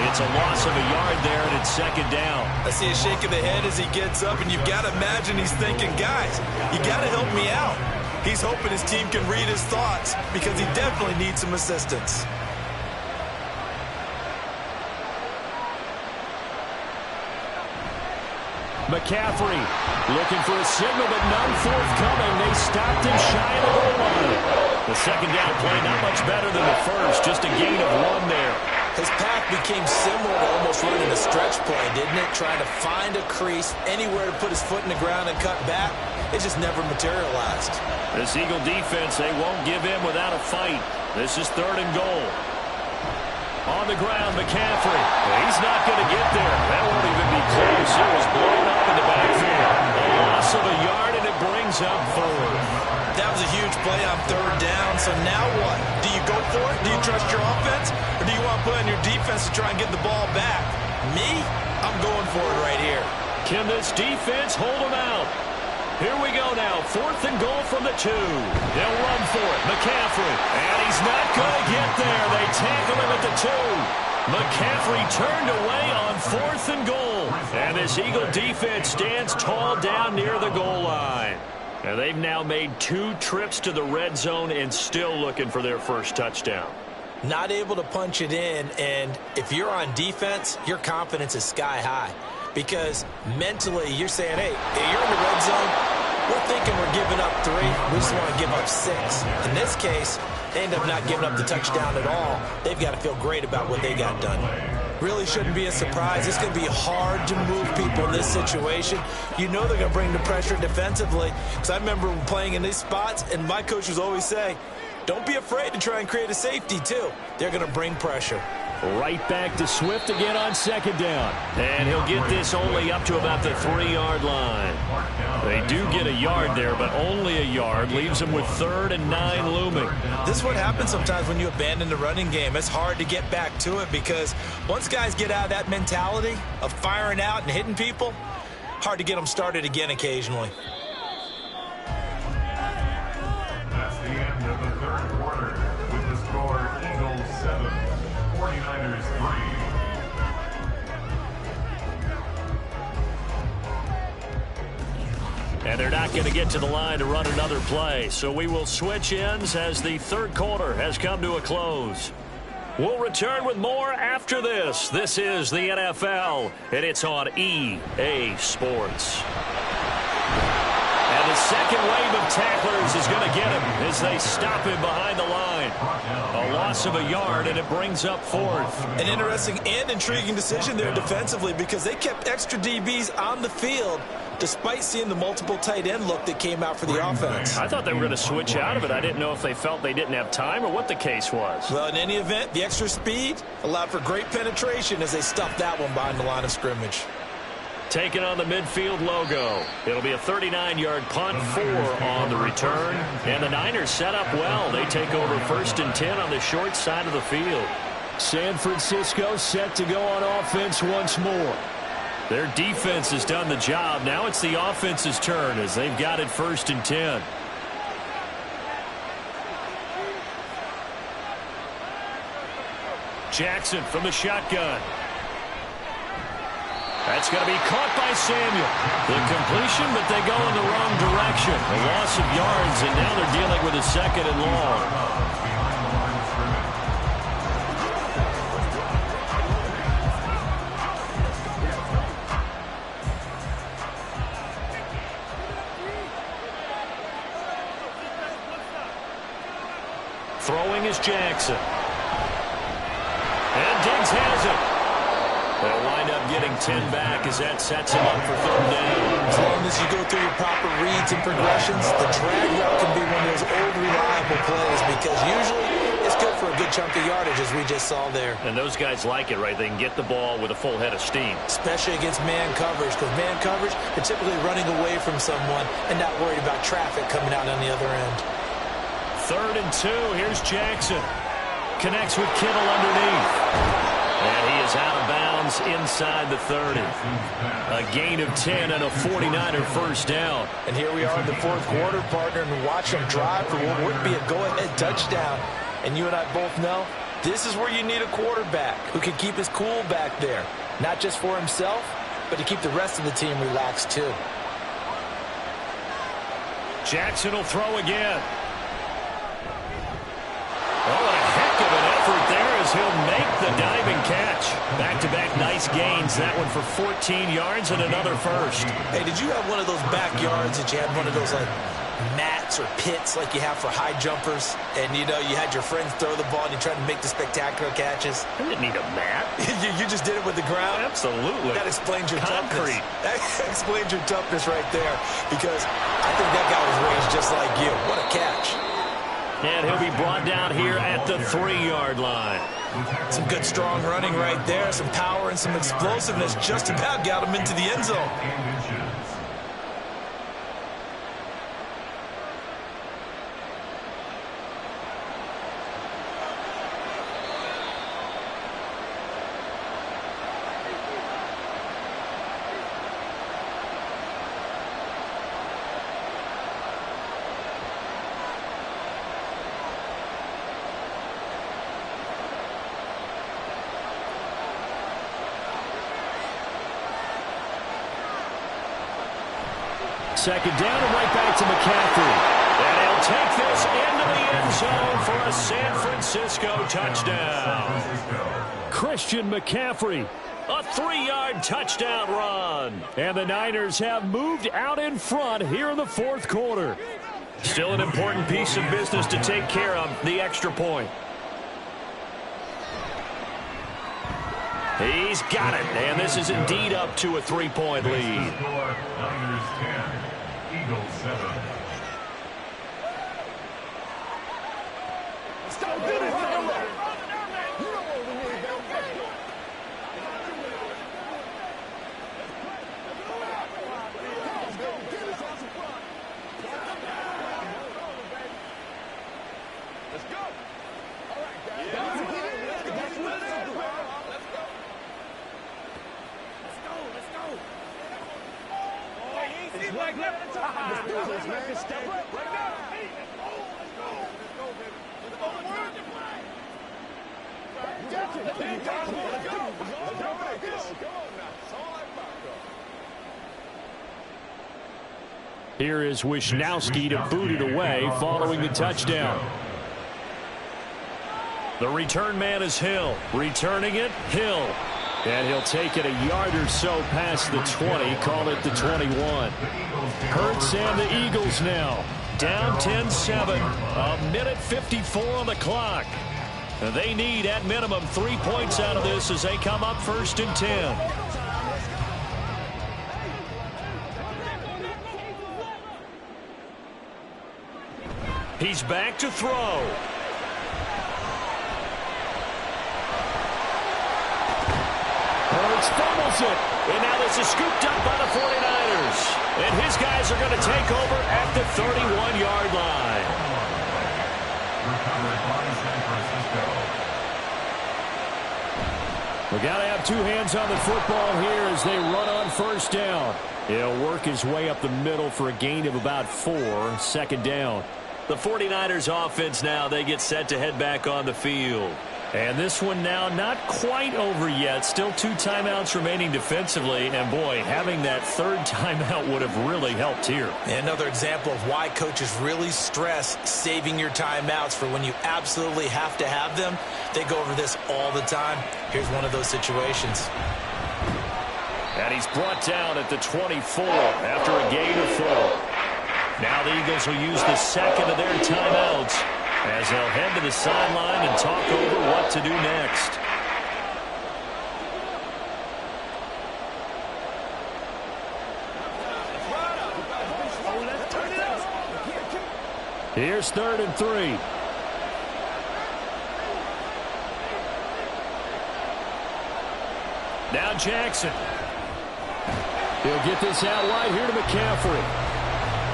It's a loss of a yard there, and it's second down. I see a shake of the head as he gets up, and you've got to imagine he's thinking, guys, you got to help me out. He's hoping his team can read his thoughts because he definitely needs some assistance. McCaffrey looking for a signal, but none forthcoming. They stopped him shy of the goal line. The second down play not much better than the first, just a gain of 1 there. His path became similar to almost running a stretch play, didn't it? Trying to find a crease, anywhere to put his foot in the ground and cut back. It just never materialized. This Eagle defense, they won't give in without a fight. This is 3rd and goal. On the ground, McCaffrey. He's not going to get there. That won't even be close. It was blown up in the backfield. A loss of a yard, and it brings brings up 4th. That was a huge play on 3rd down. So now what? Do you go for it? Do you trust your offense? Or do you want to put on your defense to try and get the ball back? Me? I'm going for it right here. Can this defense hold them out? Here we go now. 4th and goal from the 2. They'll run for it. McCaffrey. And he's not going to get there. They tackle him at the 2. McCaffrey turned away on 4th and goal. And this Eagle defense stands tall down near the goal line. And they've now made 2 trips to the red zone and still looking for their first touchdown. Not able to punch it in, and if you're on defense, your confidence is sky high. Because mentally, you're saying, hey, you're in the red zone, we're thinking we're giving up 3. We just want to give up 6. In this case, they end up not giving up the touchdown at all. They've got to feel great about what they got done. Really shouldn't be a surprise. It's going to be hard to move people in this situation. You know they're going to bring the pressure defensively. Because I remember playing in these spots, and my coaches always say, don't be afraid to try and create a safety, too. They're going to bring pressure. Right back to Swift again on 2nd down. And he'll get this only up to about the 3-yard line. They do get a yard there, but only a yard. Leaves them with 3rd and 9 looming. This is what happens sometimes when you abandon the running game. It's hard to get back to it because once guys get out of that mentality of firing out and hitting people, hard to get them started again occasionally. That's the end of the 3rd quarter with the score Eagles 7, 49ers 3. And they're not going to get to the line to run another play. So we will switch ends as the 3rd quarter has come to a close. We'll return with more after this. This is the NFL, and it's on EA Sports. And the second wave of tacklers is going to get him as they stop him behind the line. A loss of a yard, and it brings up 4th. An interesting and intriguing decision there defensively because they kept extra DBs on the field despite seeing the multiple tight end look that came out for the offense. I thought they were going to switch out of it. I didn't know if they felt they didn't have time or what the case was. Well, in any event, the extra speed allowed for great penetration as they stuffed that one behind the line of scrimmage. Taking on the midfield logo. It'll be a 39-yard punt, 4 on the return. And the Niners set up well. They take over 1st and 10 on the short side of the field. San Francisco set to go on offense once more. Their defense has done the job. Now it's the offense's turn as they've got it 1st and 10. Jackson from the shotgun. That's going to be caught by Samuel. The completion, but they go in the wrong direction. A loss of yards, and now they're dealing with a 2nd and long. Throwing is Jackson. And Diggs has it. They'll wind up getting 10 back as that sets him up for 3rd down. As long as you go through your proper reads and progressions, the drag route can be one of those old reliable plays because usually it's good for a good chunk of yardage as we just saw there. And those guys like it, right? They can get the ball with a full head of steam. Especially against man coverage because man coverage, they're typically running away from someone and not worried about traffic coming out on the other end. 3rd and 2. Here's Jackson. Connects with Kittle underneath. And he is out of bounds inside the 30. A gain of 10 and a 49er 1st down. And here we are in the 4th quarter, partner, and watch them drive for what would be a go-ahead touchdown. And you and I both know this is where you need a quarterback who can keep his cool back there. Not just for himself, but to keep the rest of the team relaxed too. Jackson will throw again. Oh, a heck of an effort there as he'll make the diving catch. Back-to-back nice gains. That one for 14 yards and another 1st. Hey, did you have one of those backyards that you had one of those like mats or pits like you have for high jumpers? And, you know, you had your friends throw the ball and you tried to make the spectacular catches? I didn't need a mat. you just did it with the ground? Absolutely. That explains your concrete. Toughness. That explains your toughness right there because I think that guy was raised just like you. What a catch. And he'll be brought down here at the 3-yard line. Some good strong running right there. Some power and some explosiveness just about got him into the end zone. Second down and right back to McCaffrey. And he'll take this into the end zone for a San Francisco touchdown. Christian McCaffrey, a 3-yard touchdown run. And the Niners have moved out in front here in the fourth quarter. Still an important piece of business to take care of, the extra point. He's got it, and this is indeed up to a 3-point lead. Niners 10, Eagles 7. Here is Wisnowski to boot it away following the touchdown. The return man is Hill. Returning it, Hill. And he'll take it a yard or so past the 20, call it the 21. Hurts and the Eagles now. Down 10-7, a minute 54 on the clock. They need, at minimum, 3 points out of this as they come up 1st and 10. He's back to throw. Hurts fumbles it. And now this is scooped up by the 49ers. And his guys are going to take over at the 31-yard line. Recovered by San Francisco. We got to have 2 hands on the football here as they run on 1st down. He'll work his way up the middle for a gain of about 4, 2nd down. The 49ers offense now, they get set to head back on the field. And this one now not quite over yet. Still 2 timeouts remaining defensively. And, boy, having that 3rd timeout would have really helped here. Another example of why coaches really stress saving your timeouts for when you absolutely have to have them. They go over this all the time. Here's one of those situations. And he's brought down at the 24 after a gain of 4. Now the Eagles will use the 2nd of their timeouts as they'll head to the sideline and talk over what to do next. Here's 3rd and 3. Now Jackson. He'll get this out wide here to McCaffrey.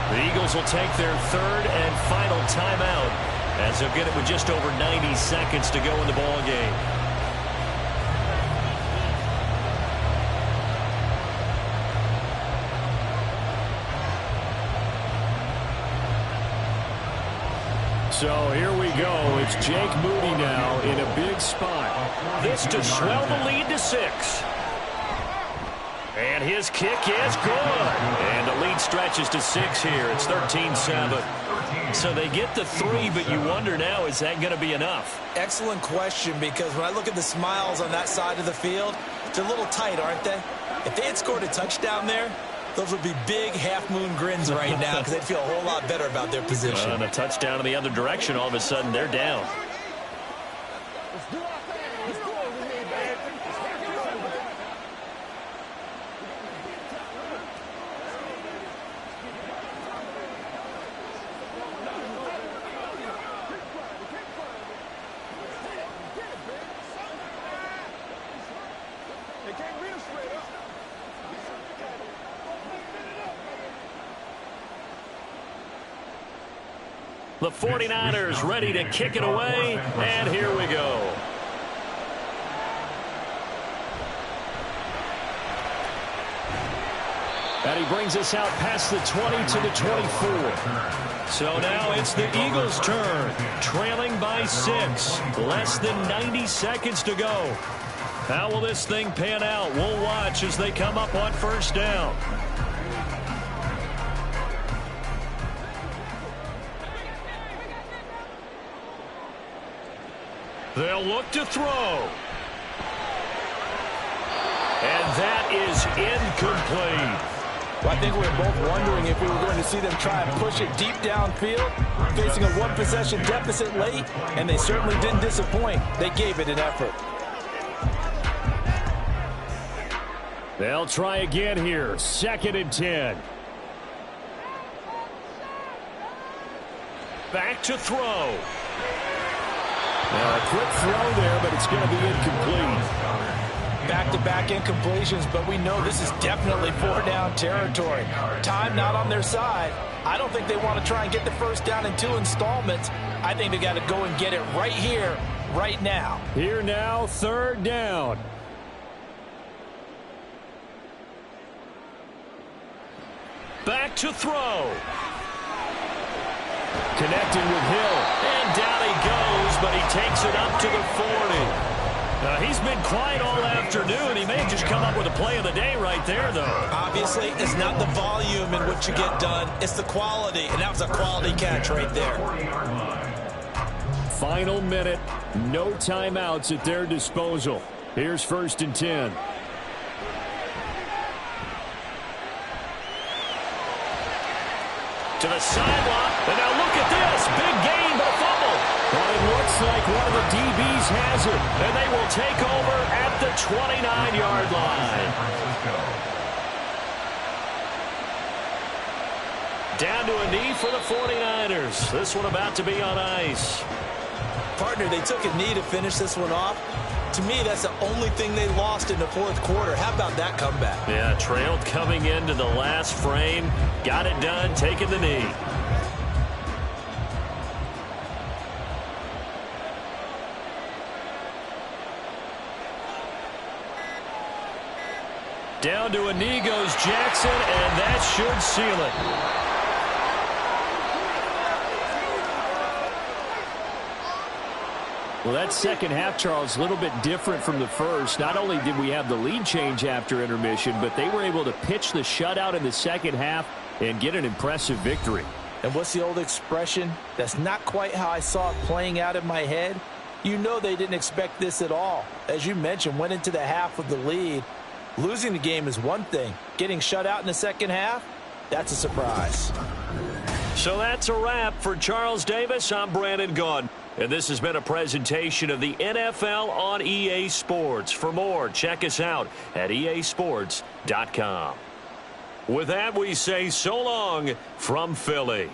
The Eagles will take their 3rd and final timeout as they'll get it with just over 90 seconds to go in the ball game. So here we go. It's Jake Moody now in a big spot. This to swell the lead to 6. And his kick is good. And the lead stretches to 6 here. It's 13-7. So they get the 3, but you wonder now, is that going to be enough? Excellent question, because when I look at the smiles on that side of the field, they're a little tight, aren't they? If they had scored a touchdown there, those would be big half-moon grins right now because they'd feel a whole lot better about their position. And a touchdown in the other direction, all of a sudden they're down. The 49ers ready to kick it away, and here we go. And he brings us out past the 20 to the 24. So now it's the Eagles' turn, trailing by 6. Less than 90 seconds to go. How will this thing pan out? We'll watch as they come up on 1st down. They'll look to throw. And that is incomplete. Well, I think we were both wondering if we were going to see them try and push it deep downfield, facing a one-possession deficit late, and they certainly didn't disappoint. They gave it an effort. They'll try again here. 2nd and 10. Back to throw. Now a quick throw there, but it's going to be incomplete. Back-to-back incompletions, but we know this is definitely 4-down territory. Time not on their side. I don't think they want to try and get the first down in 2 installments. I think they got to go and get it right here, right now. Here now, 3rd down. Back to throw. Connecting with Hill. And down he goes, but he takes it up to the 40. He's been quiet all afternoon. He may have just come up with a play of the day right there, though. Obviously, it's not the volume in which you get done. It's the quality, and that was a quality catch right there. Final minute. No timeouts at their disposal. Here's 1st and 10. To the sideline. And now look at this. Big gain, but a fumble. Well, it looks like one of the DBs has it. And they will take over at the 29-yard line. Down to a knee for the 49ers. This one about to be on ice. Partner, they took a knee to finish this one off. To me, that's the only thing they lost in the 4th quarter. How about that comeback? Yeah, trailed coming into the last frame. Got it done, taking the knee. Down to a knee goes Jackson, and that should seal it. Well, that second half, Charles, a little bit different from the first. Not only did we have the lead change after intermission, but they were able to pitch the shutout in the second half and get an impressive victory. And what's the old expression? That's not quite how I saw it playing out in my head. You know they didn't expect this at all. As you mentioned, went into the half with the lead. Losing the game is one thing. Getting shut out in the second half, that's a surprise. So that's a wrap for Charles Davis. I'm Brandon Gaudin. And this has been a presentation of the NFL on EA Sports. For more, check us out at easports.com. With that, we say so long from Philly.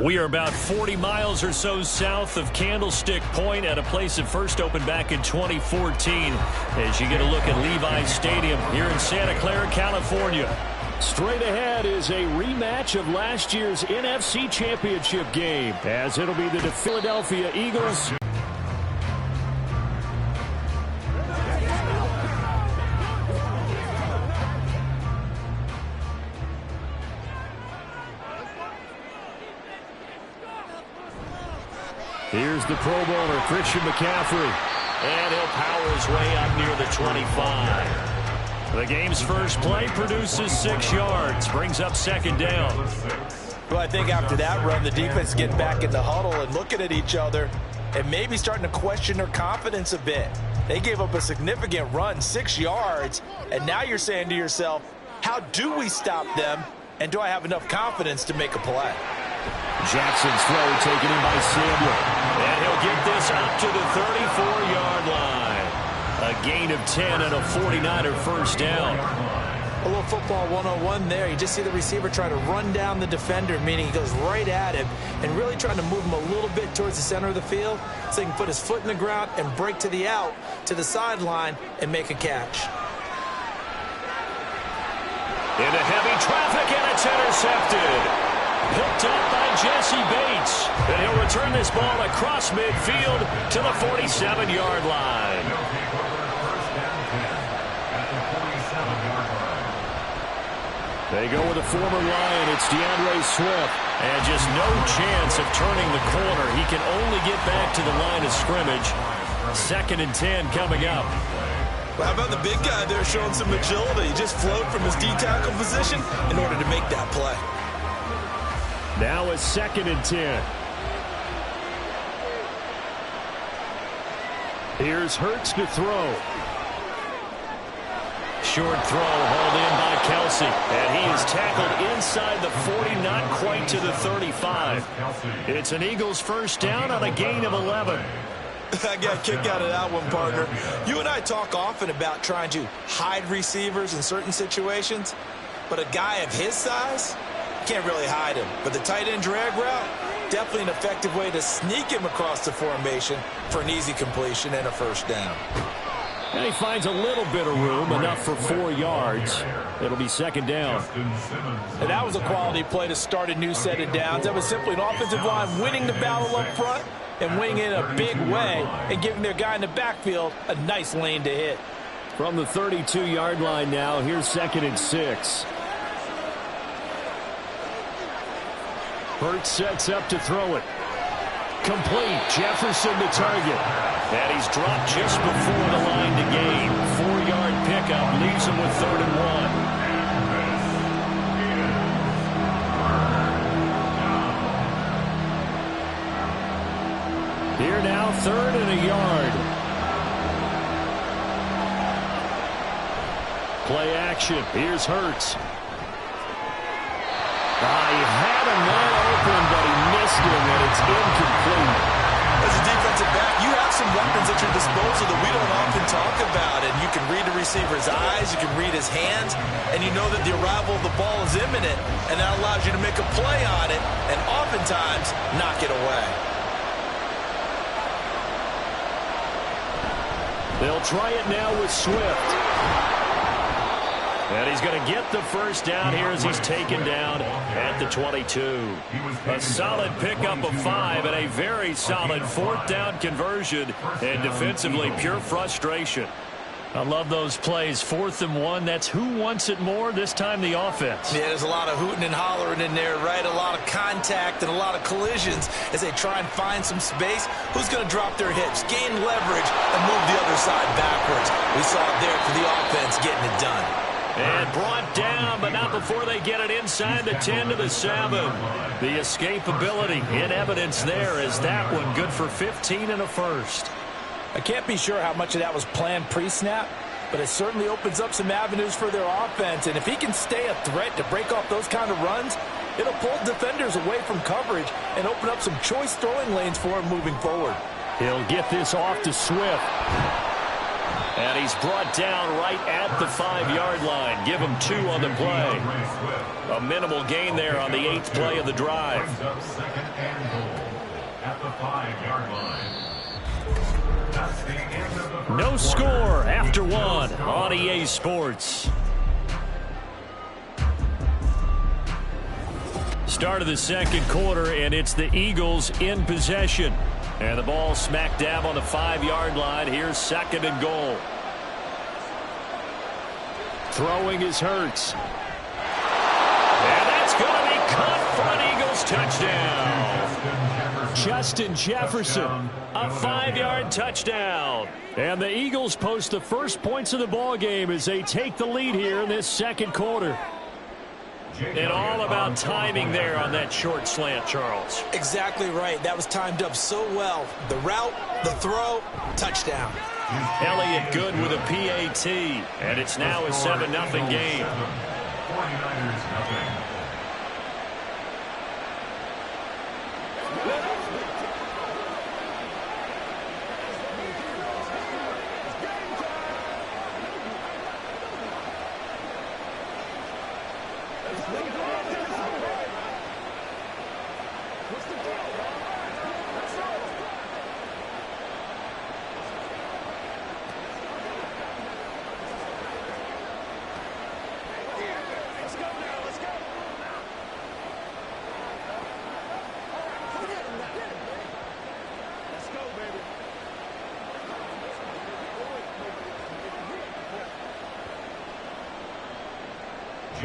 We are about 40 miles or so south of Candlestick Point at a place that first opened back in 2014 as you get a look at Levi Stadium here in Santa Clara, California. Straight ahead is a rematch of last year's NFC Championship game, as it'll be the Philadelphia Eagles. Here's the Pro Bowler, Christian McCaffrey. And he'll power his way up near the 25. The game's first play produces 6 yards, brings up second down. Well, I think after that run, the defense getting back in the huddle and looking at each other and maybe starting to question their confidence a bit. They gave up a significant run, 6 yards, and now you're saying to yourself, how do we stop them, and do I have enough confidence to make a play? Jackson's throw taken in by Samuel. And he'll get this up to the 34-yard line. A gain of 10 and a 49er first down. A little football 101 there. You just see the receiver try to run down the defender, meaning he goes right at him and really trying to move him a little bit towards the center of the field so he can put his foot in the ground and break to the out, to the sideline, and make a catch. Into heavy traffic, and it's intercepted. Picked up by Jesse Bates. And he'll return this ball across midfield to the 47-yard line. They go with a former Lion. It's DeAndre Swift. And just no chance of turning the corner. He can only get back to the line of scrimmage. 2nd and 10 coming up. Well, how about the big guy there showing some agility? He just flowed from his D-tackle position in order to make that play. Now it's 2nd and 10. Here's Hurts to throw. short throw hauled in by Kelsey. And he is tackled inside the 40, not quite to the 35. It's an Eagles first down on a gain of 11. I got a kick out of that one, partner. You and I talk often about trying to hide receivers in certain situations, but a guy of his size, can't really hide him. But the tight end drag route, definitely an effective way to sneak him across the formation for an easy completion and a first down. And he finds a little bit of room, enough for 4 yards. It'll be second down. And that was a quality play to start a new set of downs. That was simply an offensive line winning the battle up front and winning it in a big way and giving their guy in the backfield a nice lane to hit. From the 32-yard line now, here's 2nd and 6. Hurts sets up to throw it. Complete. Jefferson the target. And he's dropped just before the line to gain. 4-yard pickup leaves him with 3rd and 1. Here now, 3rd and a yard. Play action. Here's Hurts. He had a man open, but he missed him, and it's incomplete. As a defensive back, you have some weapons at your disposal that we don't often talk about. And you can read the receiver's eyes, you can read his hands, and you know that the arrival of the ball is imminent, and that allows you to make a play on it and oftentimes knock it away. They'll try it now with Swift. And he's going to get the first down here as he's taken down at the 22. A solid pickup of 5 and a very solid 4th down conversion. And defensively, pure frustration. I love those plays. 4th and 1. That's who wants it more, this time the offense. Yeah, there's a lot of hooting and hollering in there, right? A lot of contact and a lot of collisions as they try and find some space. Who's going to drop their hips, gain leverage, and move the other side backwards? We saw it there for the offense getting it done. And brought down, but not before they get it inside the 10 to the 7. The escapability in evidence there is that one good for 15 and a first. I can't be sure how much of that was planned pre-snap, but it certainly opens up some avenues for their offense. And if he can stay a threat to break off those kind of runs, it'll pull defenders away from coverage and open up some choice throwing lanes for him moving forward. He'll get this off to Swift. And he's brought down right at the 5-yard line. Give him 2 on the play. A minimal gain there on the 8th play of the drive. Second and goal at the 5-yard line. That's the end of the No score after 1 on EA Sports. Start of the second quarter, and it's the Eagles in possession. And the ball smack dab on the 5-yard line. Here's 2nd and goal. Throwing is Hurts. And that's going to be caught for an Eagles touchdown. Justin Jefferson. A 5-yard touchdown. And the Eagles post the first points of the ball game as they take the lead here in this second quarter. And all about timing there on that short slant, Charles. Exactly right. That was timed up so well. The route, the throw, touchdown. Elliott good with a PAT. And it's now a 7-0 game. 49ers nothing.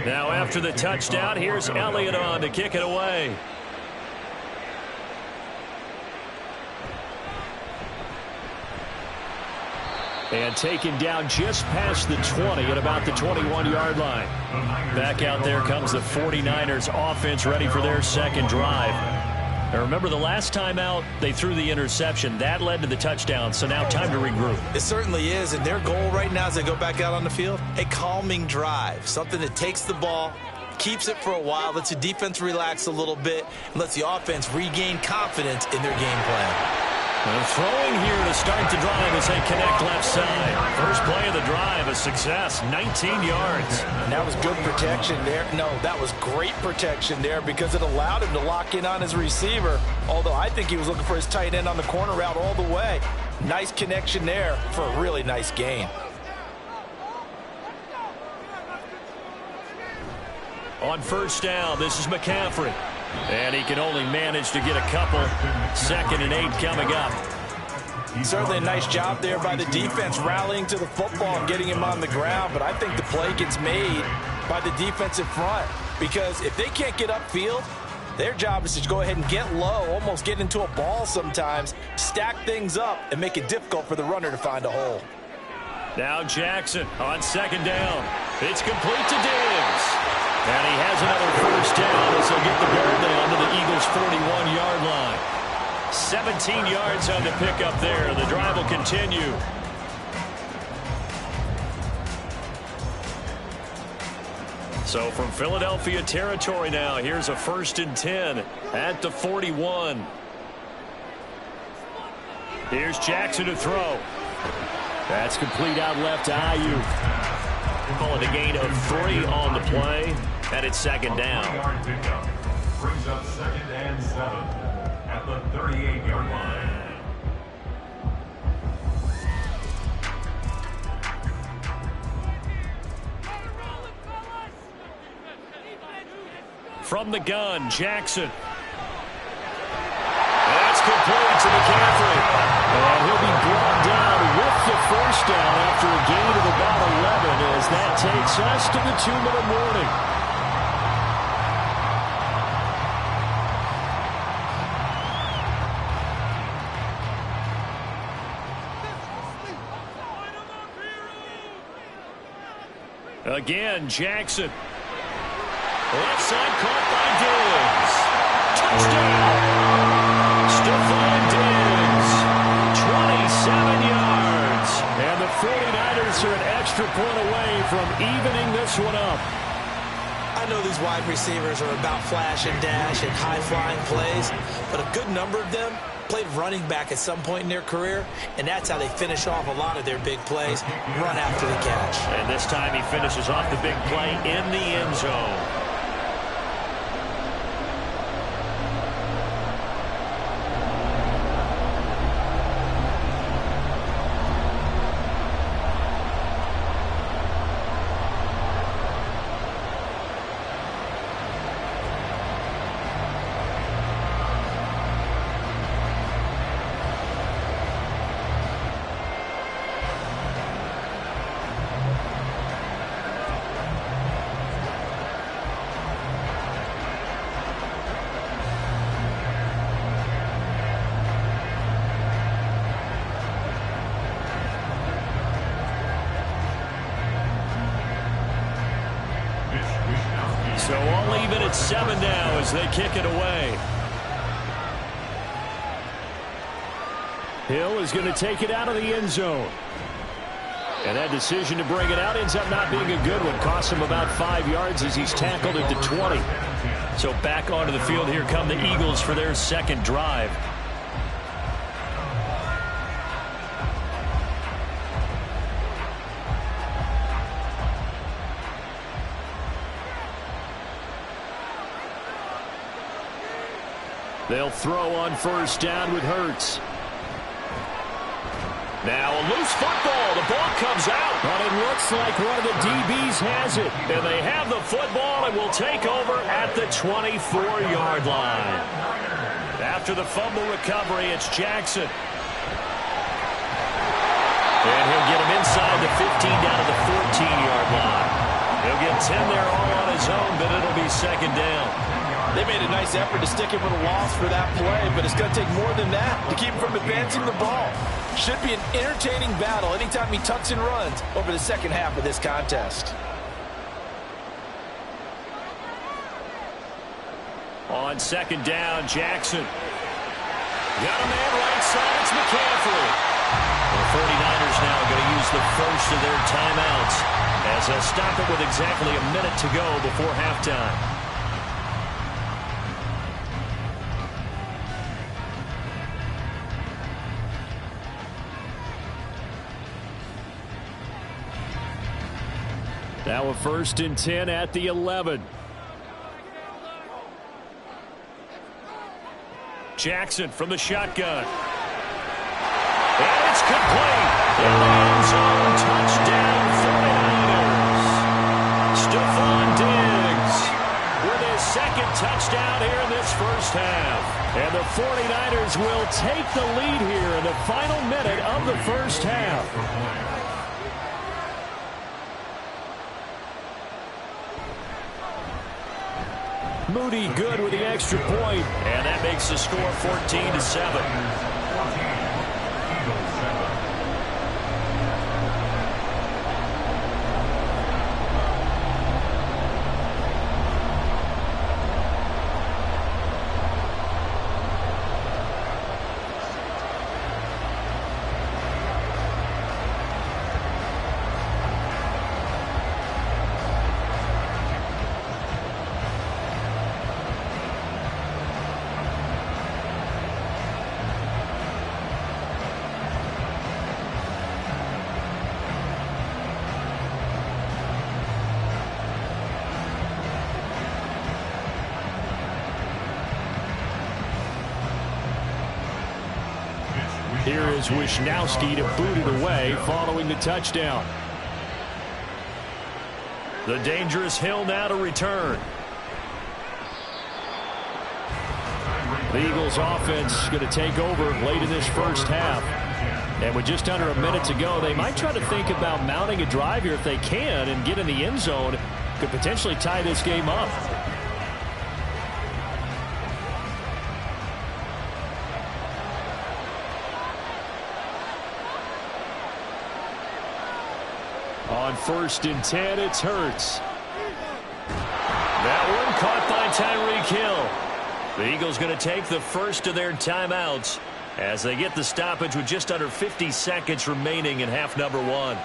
Now after the touchdown, here's Elliott on to kick it away. And taken down just past the 20 at about the 21-yard line. Back out there comes the 49ers offense ready for their second drive. Now remember, the last time out, they threw the interception. That led to the touchdown, so now time to regroup. It certainly is, and their goal right now as they go back out on the field, a calming drive, something that takes the ball, keeps it for a while, lets the defense relax a little bit, and lets the offense regain confidence in their game plan. And throwing here to start the drive as they connect left side. First play of the drive, a success, 19 yards. And that was good protection there. No, that was great protection there because it allowed him to lock in on his receiver, although I think he was looking for his tight end on the corner route all the way. Nice connection there for a really nice gain. On first down, this is McCaffrey. And he can only manage to get a couple. 2nd and 8 coming up. Certainly a nice job there by the defense rallying to the football and getting him on the ground. But I think the play gets made by the defensive front. Because if they can't get upfield, their job is to go ahead and get low, almost get into a ball sometimes, stack things up, and make it difficult for the runner to find a hole. Now Jackson on 2nd down. It's complete to Diggs. And he has another first down as he'll get the ball down to the Eagles' 41-yard line. 17 yards on the pickup there. The drive will continue. So from Philadelphia territory now, here's a 1st and 10 at the 41. Here's Jackson to throw. That's complete out left to Ayuk. Call it a gain of 3 on the play, and it's 2nd down. Brings up 2nd and 7 at the 38-yard line. From the gun, Jackson. That's complete to McCaffrey. And he'll be brought down with the first down after a gain of about 11 as that takes us to the 2-minute warning. Again, Jackson. Left side caught by Diggs. Touchdown! Stephon Diggs. 27 yards. And the 49ers are an extra point away from evening this one up. I know these wide receivers are about flash and dash and high-flying plays, but a good number of them played running back at some point in their career, and that's how they finish off a lot of their big plays, run after the catch. And this time he finishes off the big play in the end zone. So all even at 7 now as they kick it away. Hill is going to take it out of the end zone. And that decision to bring it out ends up not being a good one. Costs him about 5 yards as he's tackled at the 20. So back onto the field, here come the Eagles for their 2nd drive. They'll throw on first down with Hurts. Now a loose football. The ball comes out. But it looks like one of the DBs has it. And they have the football and will take over at the 24-yard line. After the fumble recovery, it's Jackson. And he'll get him inside the 15 down to the 14-yard line. He'll get 10 there all on his own, but it'll be 2nd down. They made a nice effort to stick him with a loss for that play, but it's going to take more than that to keep him from advancing the ball. Should be an entertaining battle anytime he tucks and runs over the second half of this contest. On second down, Jackson. Got a man right side. It's McCaffrey. The 49ers now going to use the first of their timeouts as they'll stop it with exactly a minute to go before halftime. Now a 1st and 10 at the 11. Jackson from the shotgun. And it's complete. In the end zone, touchdown 49ers. Stephon Diggs with his second touchdown here in this first half. And the 49ers will take the lead here in the final minute of the first half. Moody good with the extra point, and that makes the score 14-7. Here is Wisnowski to boot it away following the touchdown. The dangerous Hill now to return. The Eagles offense going to take over late in this first half. And with just under a minute to go, they might try to think about mounting a drive here if they can and get in the end zone. Could potentially tie this game up. On 1st and 10, it's Hurts. That one caught by Tyreek Hill. The Eagles going to take the first of their timeouts as they get the stoppage with just under 50 seconds remaining in half number 1.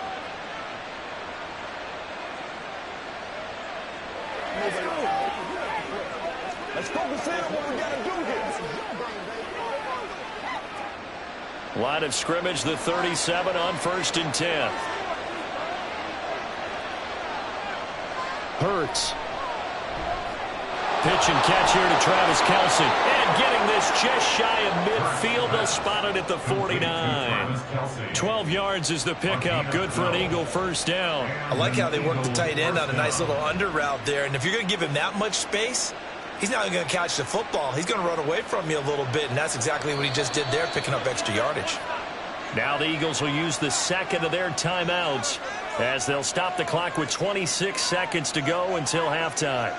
Let's focus in on what we got to do here. Line of scrimmage, the 37 on 1st and 10. Hurts. Pitch and catch here to Travis Kelce. And getting this just shy of midfield. They'll spot it at the 49. 12 yards is the pickup. Good for an Eagle first down. I like how they work the tight end on a nice little under route there. And if you're going to give him that much space, he's not going to catch the football. He's going to run away from you a little bit. And that's exactly what he just did there, picking up extra yardage. Now the Eagles will use the second of their timeouts as they'll stop the clock with 26 seconds to go until halftime.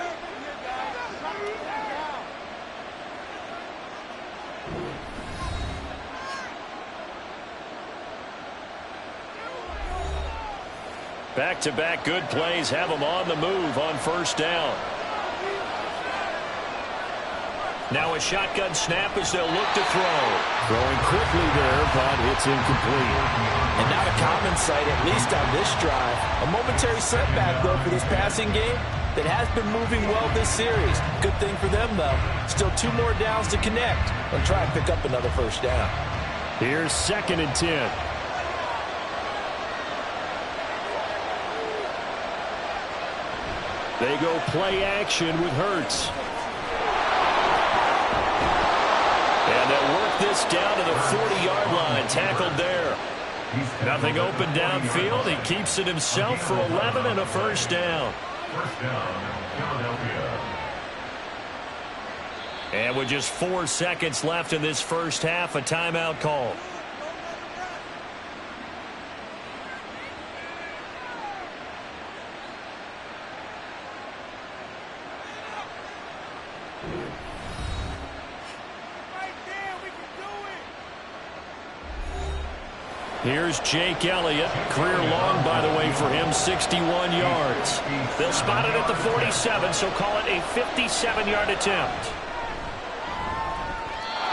Back-to-back good plays have them on the move on first down. Now a shotgun snap as they'll look to throw. Throwing quickly there, but it's incomplete. And not a common sight, at least on this drive. A momentary setback, though, for this passing game that has been moving well this series. Good thing for them, though. Still 2 more downs to connect and try and pick up another first down. Here's 2nd and 10. They go play action with Hurts. And they'll work this down to the 40-yard line. Tackled there. Nothing open downfield. He keeps it himself for 11 and a first down. First down, Philadelphia. And with just 4 seconds left in this first half, a timeout call. Here's Jake Elliott. Career long, by the way, for him, 61 yards. They'll spot it at the 47, so call it a 57-yard attempt.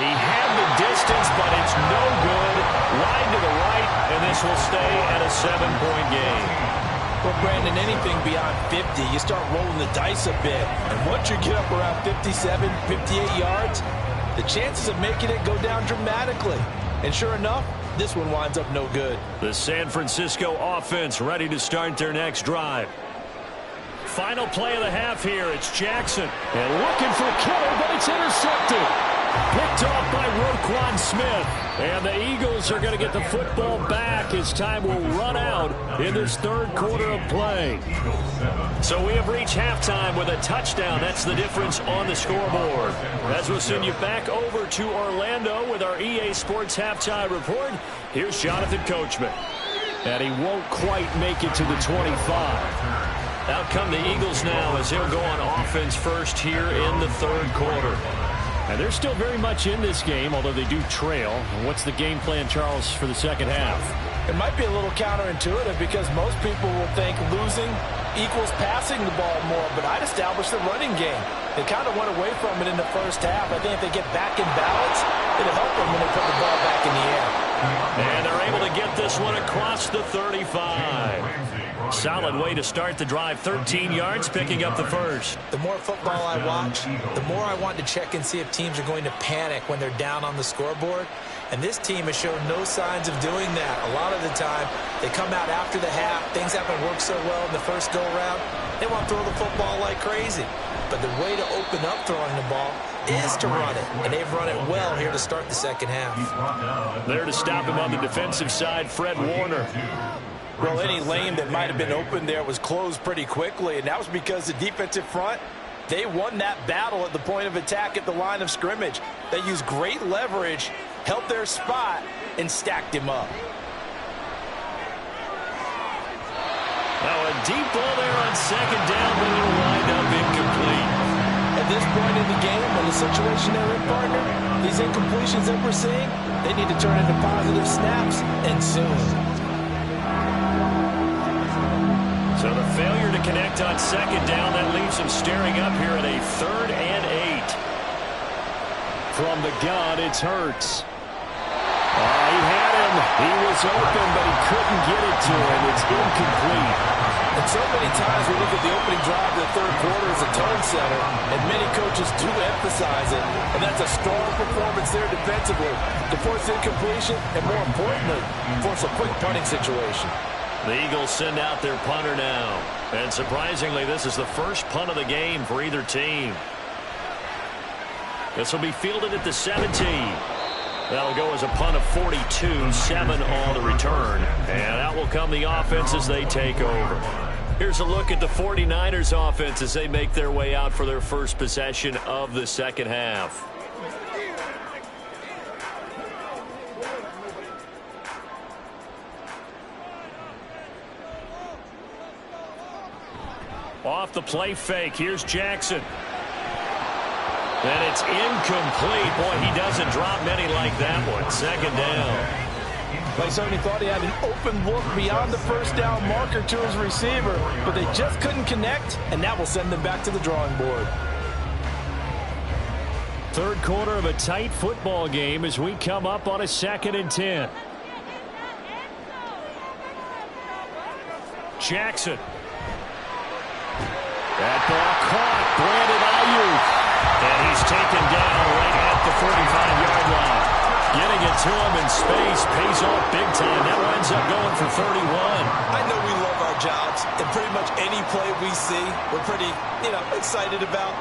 He had the distance, but it's no good. Wide to the right, and this will stay at a 7-point game. Well, Brandon, anything beyond 50, you start rolling the dice a bit. And once you get up around 57, 58 yards, the chances of making it go down dramatically. And sure enough, this one winds up no good. The San Francisco offense ready to start their next drive. Final play of the half here. It's Jackson. And looking for Kittle, but it's intercepted. Picked off by Roquan Smith. And the Eagles are going to get the football back as time will run out in this third quarter of play. So we have reached halftime with a touchdown. That's the difference on the scoreboard. As we'll send you back over to Orlando with our EA Sports Halftime Report, here's Jonathan Coachman. And he won't quite make it to the 25. Out come the Eagles now as he'll go on offense first here in the third quarter. And they're still very much in this game, although they do trail. What's the game plan, Charles, for the second half? It might be a little counterintuitive because most people will think losing equals passing the ball more, but I'd establish the running game. They kind of went away from it in the first half. I think if they get back in balance, it'll help them when they put the ball back in the air. And they're able to get this one across the 35. Solid way to start the drive. 13 yards, picking up the first. The more football I watch, the more I want to check and see if teams are going to panic when they're down on the scoreboard. And this team has shown no signs of doing that. A lot of the time, they come out after the half. Things haven't worked so well in the first go-around. They want to throw the football like crazy. But the way to open up throwing the ball is to run it. And they've run it well here to start the second half. There to stop him on the defensive side, Fred Warner. Well, any lane that might have been open there was closed pretty quickly, and that was because the defensive front, they won that battle at the point of attack at the line of scrimmage. They used great leverage, held their spot, and stacked him up. Now a deep ball there on second down, but it'll wind up incomplete. At this point in the game, in the situation they're in, partner, these incompletions that we're seeing, they need to turn into positive snaps, and soon. So the failure to connect on second down, that leaves him staring up here at a 3rd and 8. From the gun, it's Hurts. He had him. He was open, but he couldn't get it to him. It's incomplete. And so many times we look at the opening drive of the third quarter as a tone setter, and many coaches do emphasize it, and that's a strong performance there defensively to force incompletion and, more importantly, force a quick punting situation. The Eagles send out their punter now. And surprisingly, this is the first punt of the game for either team. This will be fielded at the 17. That'll go as a punt of 42, 7 on the return. And out will come the offense as they take over. Here's a look at the 49ers offense as they make their way out for their first possession of the second half. Off the play fake. Here's Jackson. And it's incomplete. Boy, he doesn't drop many like that one. Second down. They certainly thought he had an open look beyond the first down marker to his receiver, but they just couldn't connect, and that will send them back to the drawing board. Third quarter of a tight football game as we come up on a 2nd and 10. Jackson. That ball caught. Brandon Ayuk. And he's taken down right at the 45-yard line. Getting it to him in space pays off big time. That winds up going for 31. I know we love our jobs, and pretty much any play we see, we're pretty, excited about.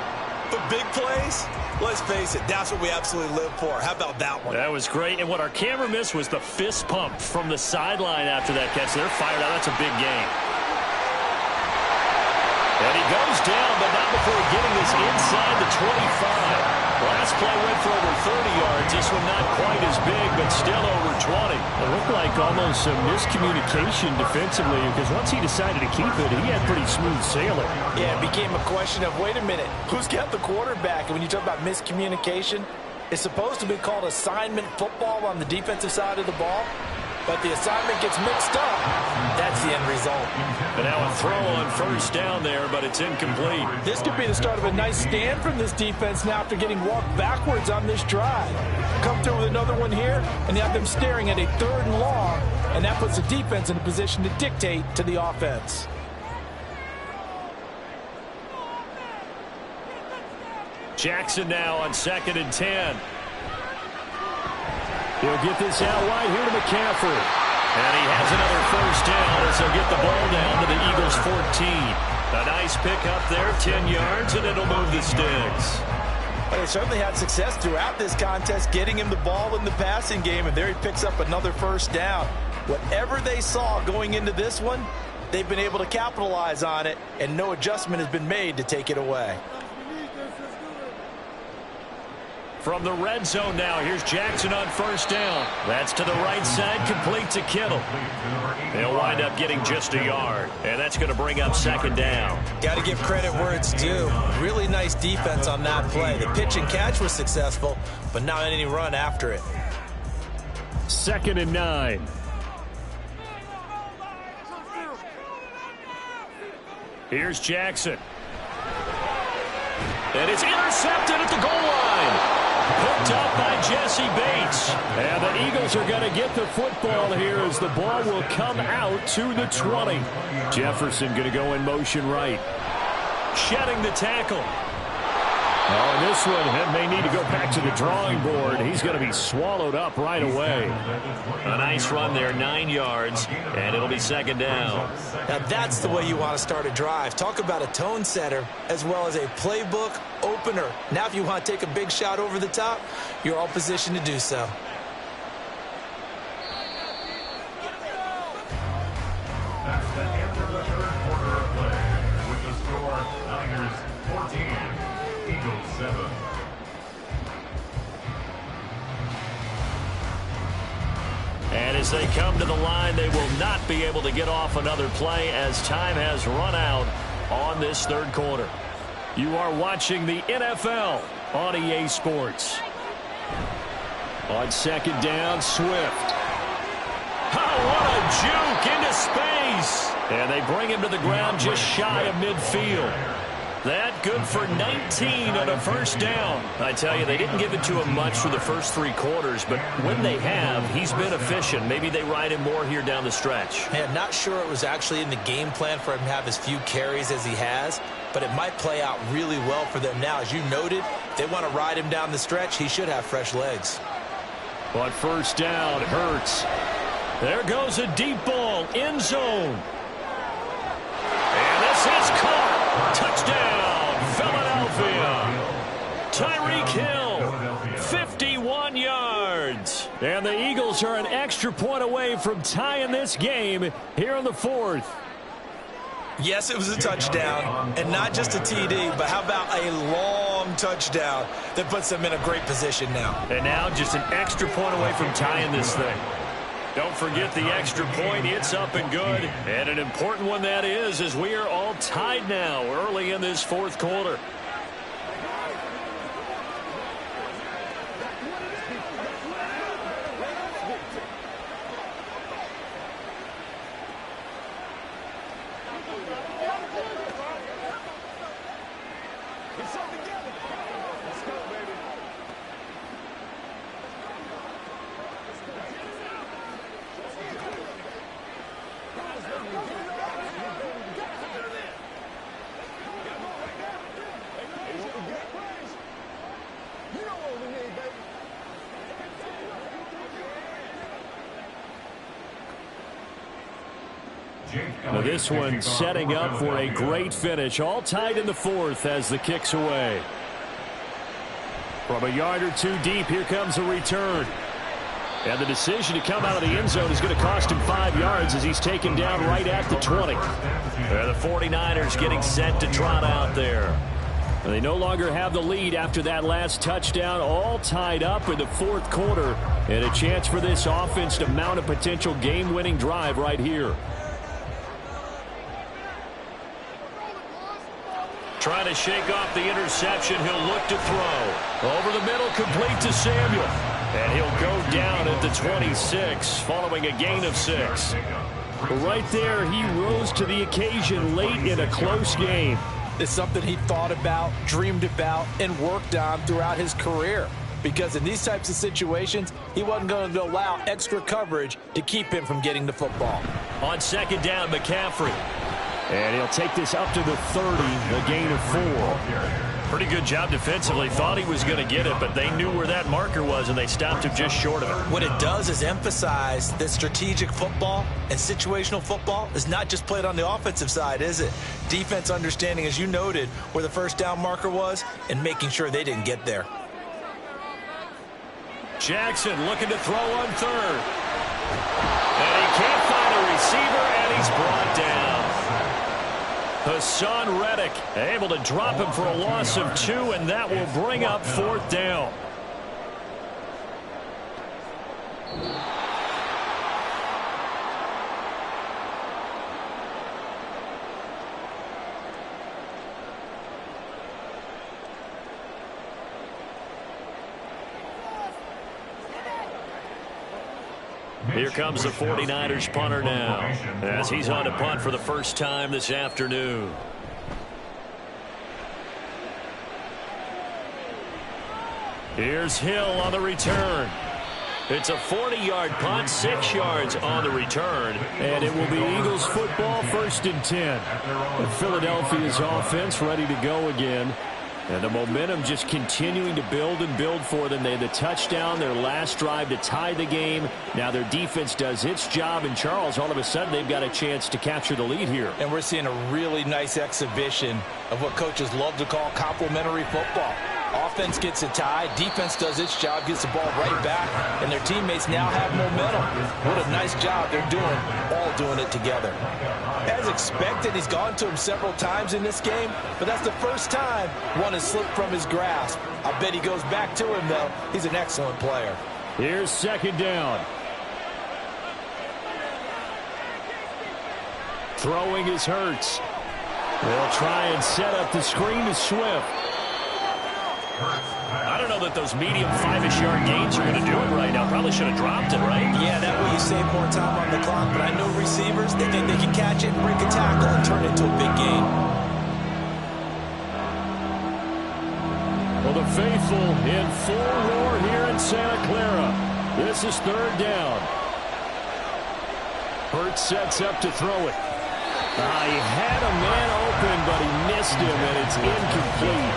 But big plays, let's face it, that's what we absolutely live for. How about that one? That was great. And what our camera missed was the fist pump from the sideline after that catch. They're fired out. That's a big game. And he goes down, but not before getting this inside the 25. Last play went for over 30 yards. This one not quite as big, but still over 20. It looked like almost some miscommunication defensively because once he decided to keep it, he had pretty smooth sailing. Yeah, it became a question of, wait a minute, who's got the quarterback? And when you talk about miscommunication, it's supposed to be called assignment football on the defensive side of the ball. but the assignment gets mixed up. That's the end result. And now a throw on first down there, but it's incomplete. This could be the start of a nice stand from this defense now after getting walked backwards on this drive. Come through with another one here, and you have them staring at a 3rd and long, and that puts the defense in a position to dictate to the offense. Jackson now on 2nd and 10. He'll get this out wide here to McCaffrey. And he has another first down as they'll get the ball down to the Eagles' 14. A nice pickup there, 10 yards, and it'll move the sticks. Well, they certainly had success throughout this contest, getting him the ball in the passing game, and there he picks up another first down. Whatever they saw going into this one, they've been able to capitalize on it, and no adjustment has been made to take it away. From the red zone now, here's Jackson on first down. That's to the right side, complete to Kittle. They'll wind up getting just a yard, and that's going to bring up 2nd down. Got to give credit where it's due. Really nice defense on that play. The pitch and catch was successful, but not any run after it. 2nd and 9. Here's Jackson. And it's intercepted at the goal line. Picked up by Jesse Bates. And the Eagles are going to get the football here as the ball will come out to the 20. Jefferson going to go in motion right. Shedding the tackle. Oh, and this one may need to go back to the drawing board. He's going to be swallowed up right away. A nice run there, 9 yards, and it'll be 2nd down. Now that's the way you want to start a drive. Talk about a tone setter as well as a playbook opener. Now if you want to take a big shot over the top, you're all positioned to do so. That's the end of the 3rd quarter of play. With the score, Niners 14, Eagles 7. And as they come to the line, they will not be able to get off another play as time has run out on this 3rd quarter. You are watching the NFL on EA Sports. On 2nd down, Swift. Oh, what a juke into space. And they bring him to the ground just shy of midfield. That good for 19 on a first down. I tell you, they didn't give it to him much for the first 3 quarters, but when they have, he's been efficient. Maybe they ride him more here down the stretch. Yeah, not sure it was actually in the game plan for him to have as few carries as he has, but it might play out really well for them now. As you noted, if they want to ride him down the stretch, he should have fresh legs. On first down, Hurts. There goes a deep ball, end zone. And this is caught. Touchdown, Philadelphia. Tyreek Hill, 51 yards. And the Eagles are an extra point away from tying this game here in the 4th. Yes, it was a touchdown, and not just a TD, but how about a long touchdown that puts them in a great position now. And now just an extra point away from tying this thing. Don't forget the extra point. It's up and good. And an important one that is, as we are all tied now early in this 4th quarter. Now this one setting up for a great finish. All tied in the 4th as the kick's away. From a yard or 2 deep, here comes a return. And the decision to come out of the end zone is going to cost him 5 yards as he's taken down right at the 20. The 49ers getting set to trot out there. And they no longer have the lead after that last touchdown. All tied up in the 4th quarter. And a chance for this offense to mount a potential game-winning drive right here. Trying to shake off the interception. He'll look to throw. Over the middle, complete to Samuel. And he'll go down at the 26 following a gain of 6. Right there, he rose to the occasion late in a close game. It's something he thought about, dreamed about, and worked on throughout his career. Because in these types of situations, he wasn't going to allow extra coverage to keep him from getting the football. On second down, McCaffrey. And he'll take this up to the 30, a gain of 4. Pretty good job defensively. Thought he was going to get it, but they knew where that marker was, and they stopped him just short of it. What it does is emphasize that strategic football and situational football is not just played on the offensive side, is it? Defense understanding, as you noted, where the first down marker was and making sure they didn't get there. Jackson looking to throw on third. And he can't find a receiver, and he's brought down. Hassan Reddick able to drop him for a loss of 2, and that will bring up 4th down. Here comes the 49ers punter now, as he's on to punt for the first time this afternoon. Here's Hill on the return. It's a 40-yard punt, 6 yards on the return. And it will be Eagles football, 1st and 10. And Philadelphia's offense ready to go again. And the momentum just continuing to build and build for them. They had the touchdown, their last drive to tie the game. Now their defense does its job. And Charles, all of a sudden, they've got a chance to capture the lead here. And we're seeing a really nice exhibition of what coaches love to call complementary football. Offense gets a tie, defense does its job, gets the ball right back, and their teammates now have momentum. What a nice job they're doing, all doing it together. As expected, he's gone to him several times in this game, but that's the first time one has slipped from his grasp. I bet he goes back to him, though. He's an excellent player. Here's 2nd down. Throwing is Hurts. They'll try and set up the screen to Swift. I don't know that those medium 5-ish yard gains are going to do it right now. Probably should have dropped it, right? Yeah, that way you save more time on the clock. But I know receivers, they think they can catch it and break a tackle and turn it into a big gain. Well, the faithful in full roar here in Santa Clara. This is 3rd down. Hurts sets up to throw it. He had a man open, but he missed him, and it's incomplete.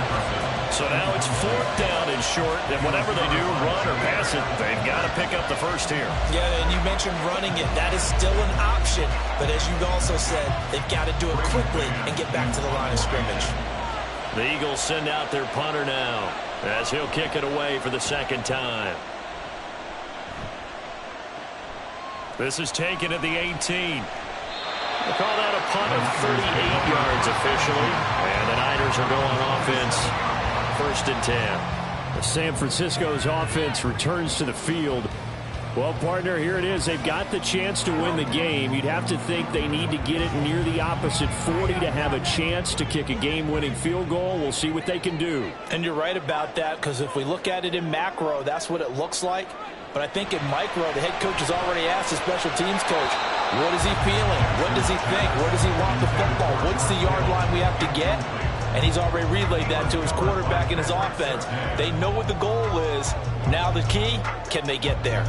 So now it's 4th down and short, and whatever they do, run or pass it, they've got to pick up the first here. Yeah, and you mentioned running it. That is still an option, but as you also said, they've got to do it quickly and get back to the line of scrimmage. The Eagles send out their punter now, as he'll kick it away for the 2nd time. This is taken at the 18. They call that a punt of 38 yards officially, and the Niners are going offense. 1st and 10. San Francisco's offense returns to the field. Well, partner, here it is. They've got the chance to win the game. You'd have to think they need to get it near the opposite 40 to have a chance to kick a game-winning field goal. We'll see what they can do. And you're right about that, because if we look at it in macro, that's what it looks like. But I think in micro, the head coach has already asked the special teams coach, what is he feeling? What does he think? Where does he want the football? What's the yard line we have to get? And he's already relayed that to his quarterback and his offense. They know what the goal is. Now the key, can they get there?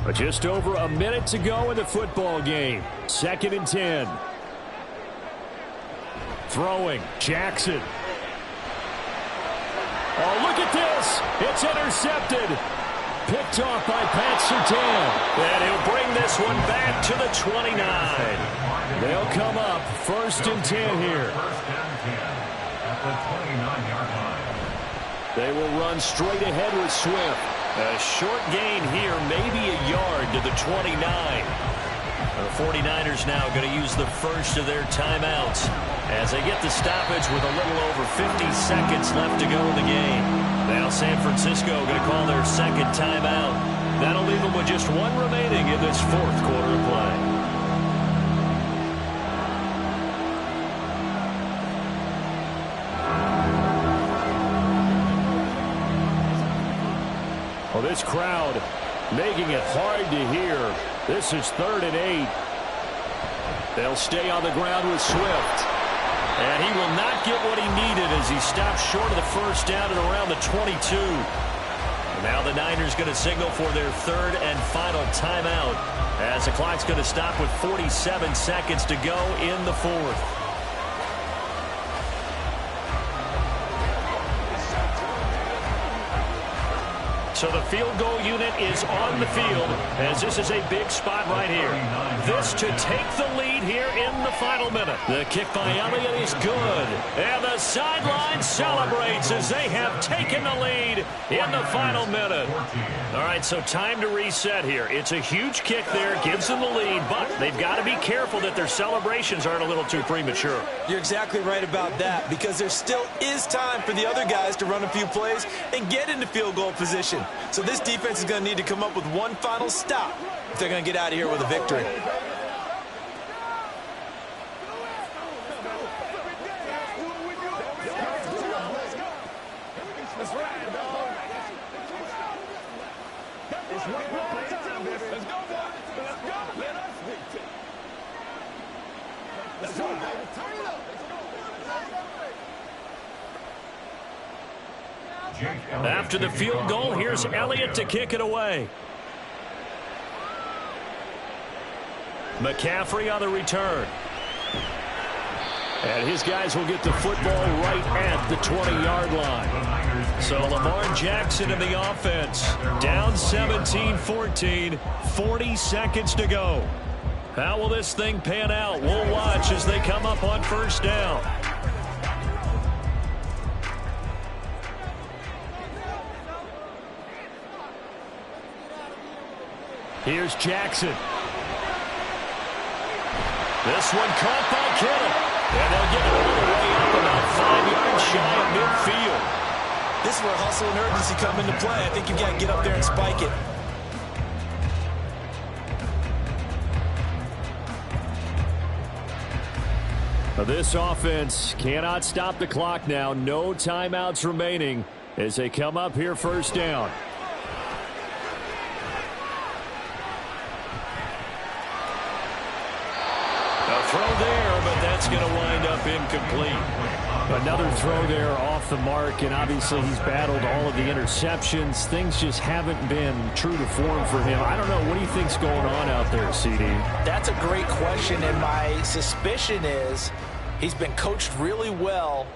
But just over a minute to go in the football game. 2nd and 10. Throwing, Jackson. Oh, look at this. It's intercepted. Picked off by Pat Surtain. And he'll bring this one back to the 29. They'll come up 1st and 10 here. They will run straight ahead with Swift. A short gain here, maybe a yard to the 29. The 49ers now going to use the first of their timeouts as they get the stoppage with a little over 50 seconds left to go in the game. Now San Francisco going to call their 2nd timeout. That'll leave them with just one remaining in this 4th quarter of play. Well, this crowd making it hard to hear. This is 3rd and 8. They'll stay on the ground with Swift. And he will not get what he needed as he stops short of the first down at around the 22. Now the Niners going to signal for their 3rd and final timeout as the clock's going to stop with 47 seconds to go in the 4th. So the field goal unit is on the field as this is a big spot right here. This to take the lead here in the final minute. The kick by Elliott is good. And the sideline celebrates as they have taken the lead in the final minute. All right, so time to reset here. It's a huge kick there, gives them the lead, but they've got to be careful that their celebrations aren't a little too premature. You're exactly right about that because there still is time for the other guys to run a few plays and get into field goal position. So this defense is going to need to come up with one final stop if they're going to get out of here with a victory. After the field goal, here's Elliott to kick it away. McCaffrey on the return. And his guys will get the football right at the 20-yard line. So Lamar Jackson in the offense. Down 17-14, 40 seconds to go. How will this thing pan out? We'll watch as they come up on first down. Here's Jackson. This one caught by Kittle. And they'll get it all the way up about 5 yards shy of midfield. This is where hustle and urgency come into play. I think you've got to get up there and spike it. This offense cannot stop the clock now. No timeouts remaining as they come up here first down. Throw there, but that's going to wind up incomplete. Another throw there off the mark, and obviously he's battled all of the interceptions. Things just haven't been true to form for him. I don't know. What do you think's going on out there, CD? That's a great question, and my suspicion is he's been coached really well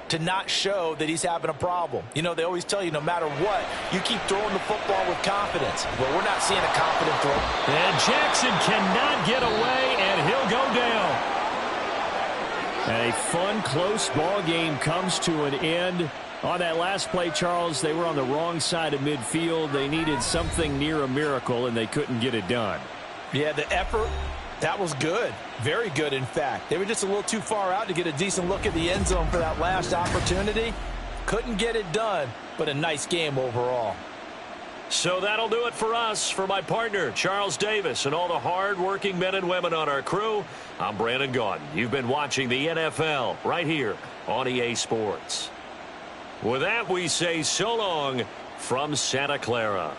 to not show that he's having a problem. You know, they always tell you no matter what, you keep throwing the football with confidence. Well, we're not seeing a confident throw. And Jackson cannot get away, and he'll go down. And a fun, close ball game comes to an end. On that last play, Charles, they were on the wrong side of midfield. They needed something near a miracle, and they couldn't get it done. Yeah, the effort, that was good. Very good, in fact. They were just a little too far out to get a decent look at the end zone for that last opportunity. Couldn't get it done, but a nice game overall. So that'll do it for us. For my partner, Charles Davis, and all the hard-working men and women on our crew, I'm Brandon Gaudin. You've been watching the NFL right here on EA Sports. With that, we say so long from Santa Clara.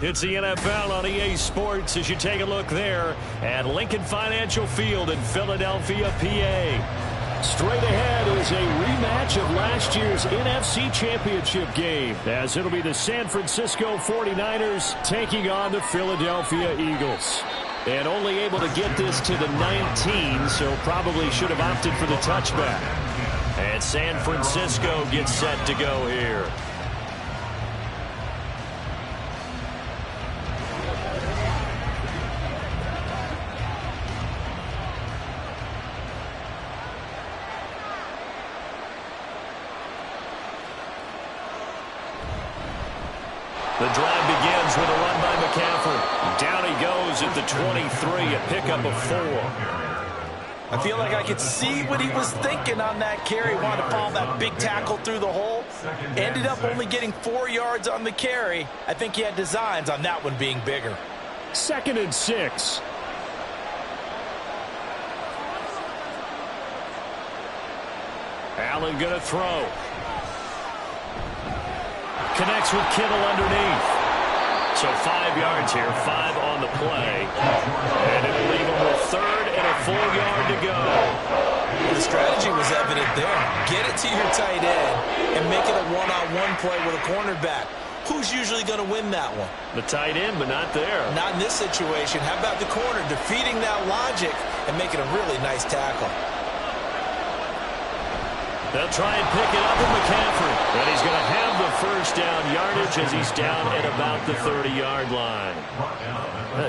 It's the NFL on EA Sports as you take a look there at Lincoln Financial Field in Philadelphia, PA. Straight ahead is a rematch of last year's NFC Championship game, as it'll be the San Francisco 49ers taking on the Philadelphia Eagles. And only able to get this to the 19, so probably should have opted for the touchback. And San Francisco gets set to go here. The drive begins with a run by McCaffrey. Down he goes at the 23, a pickup of 4. I feel like I could see what he was thinking on that carry. Wanted to follow that big tackle through the hole. Ended up only getting 4 yards on the carry. I think he had designs on that one being bigger. 2nd and 6. Allen going to throw. Connects with Kittle underneath. So 5 yards here, 5 on the play. And it'll leave him with 3rd and a full yard to go. The strategy was evident there. Get it to your tight end and make it a one-on-one play with a cornerback. Who's usually going to win that one? The tight end, but not there. Not in this situation. How about the corner defeating that logic and making a really nice tackle? They'll try and pick it up with McCaffrey. And he's going to have the first down yardage as he's down at about the 30-yard line.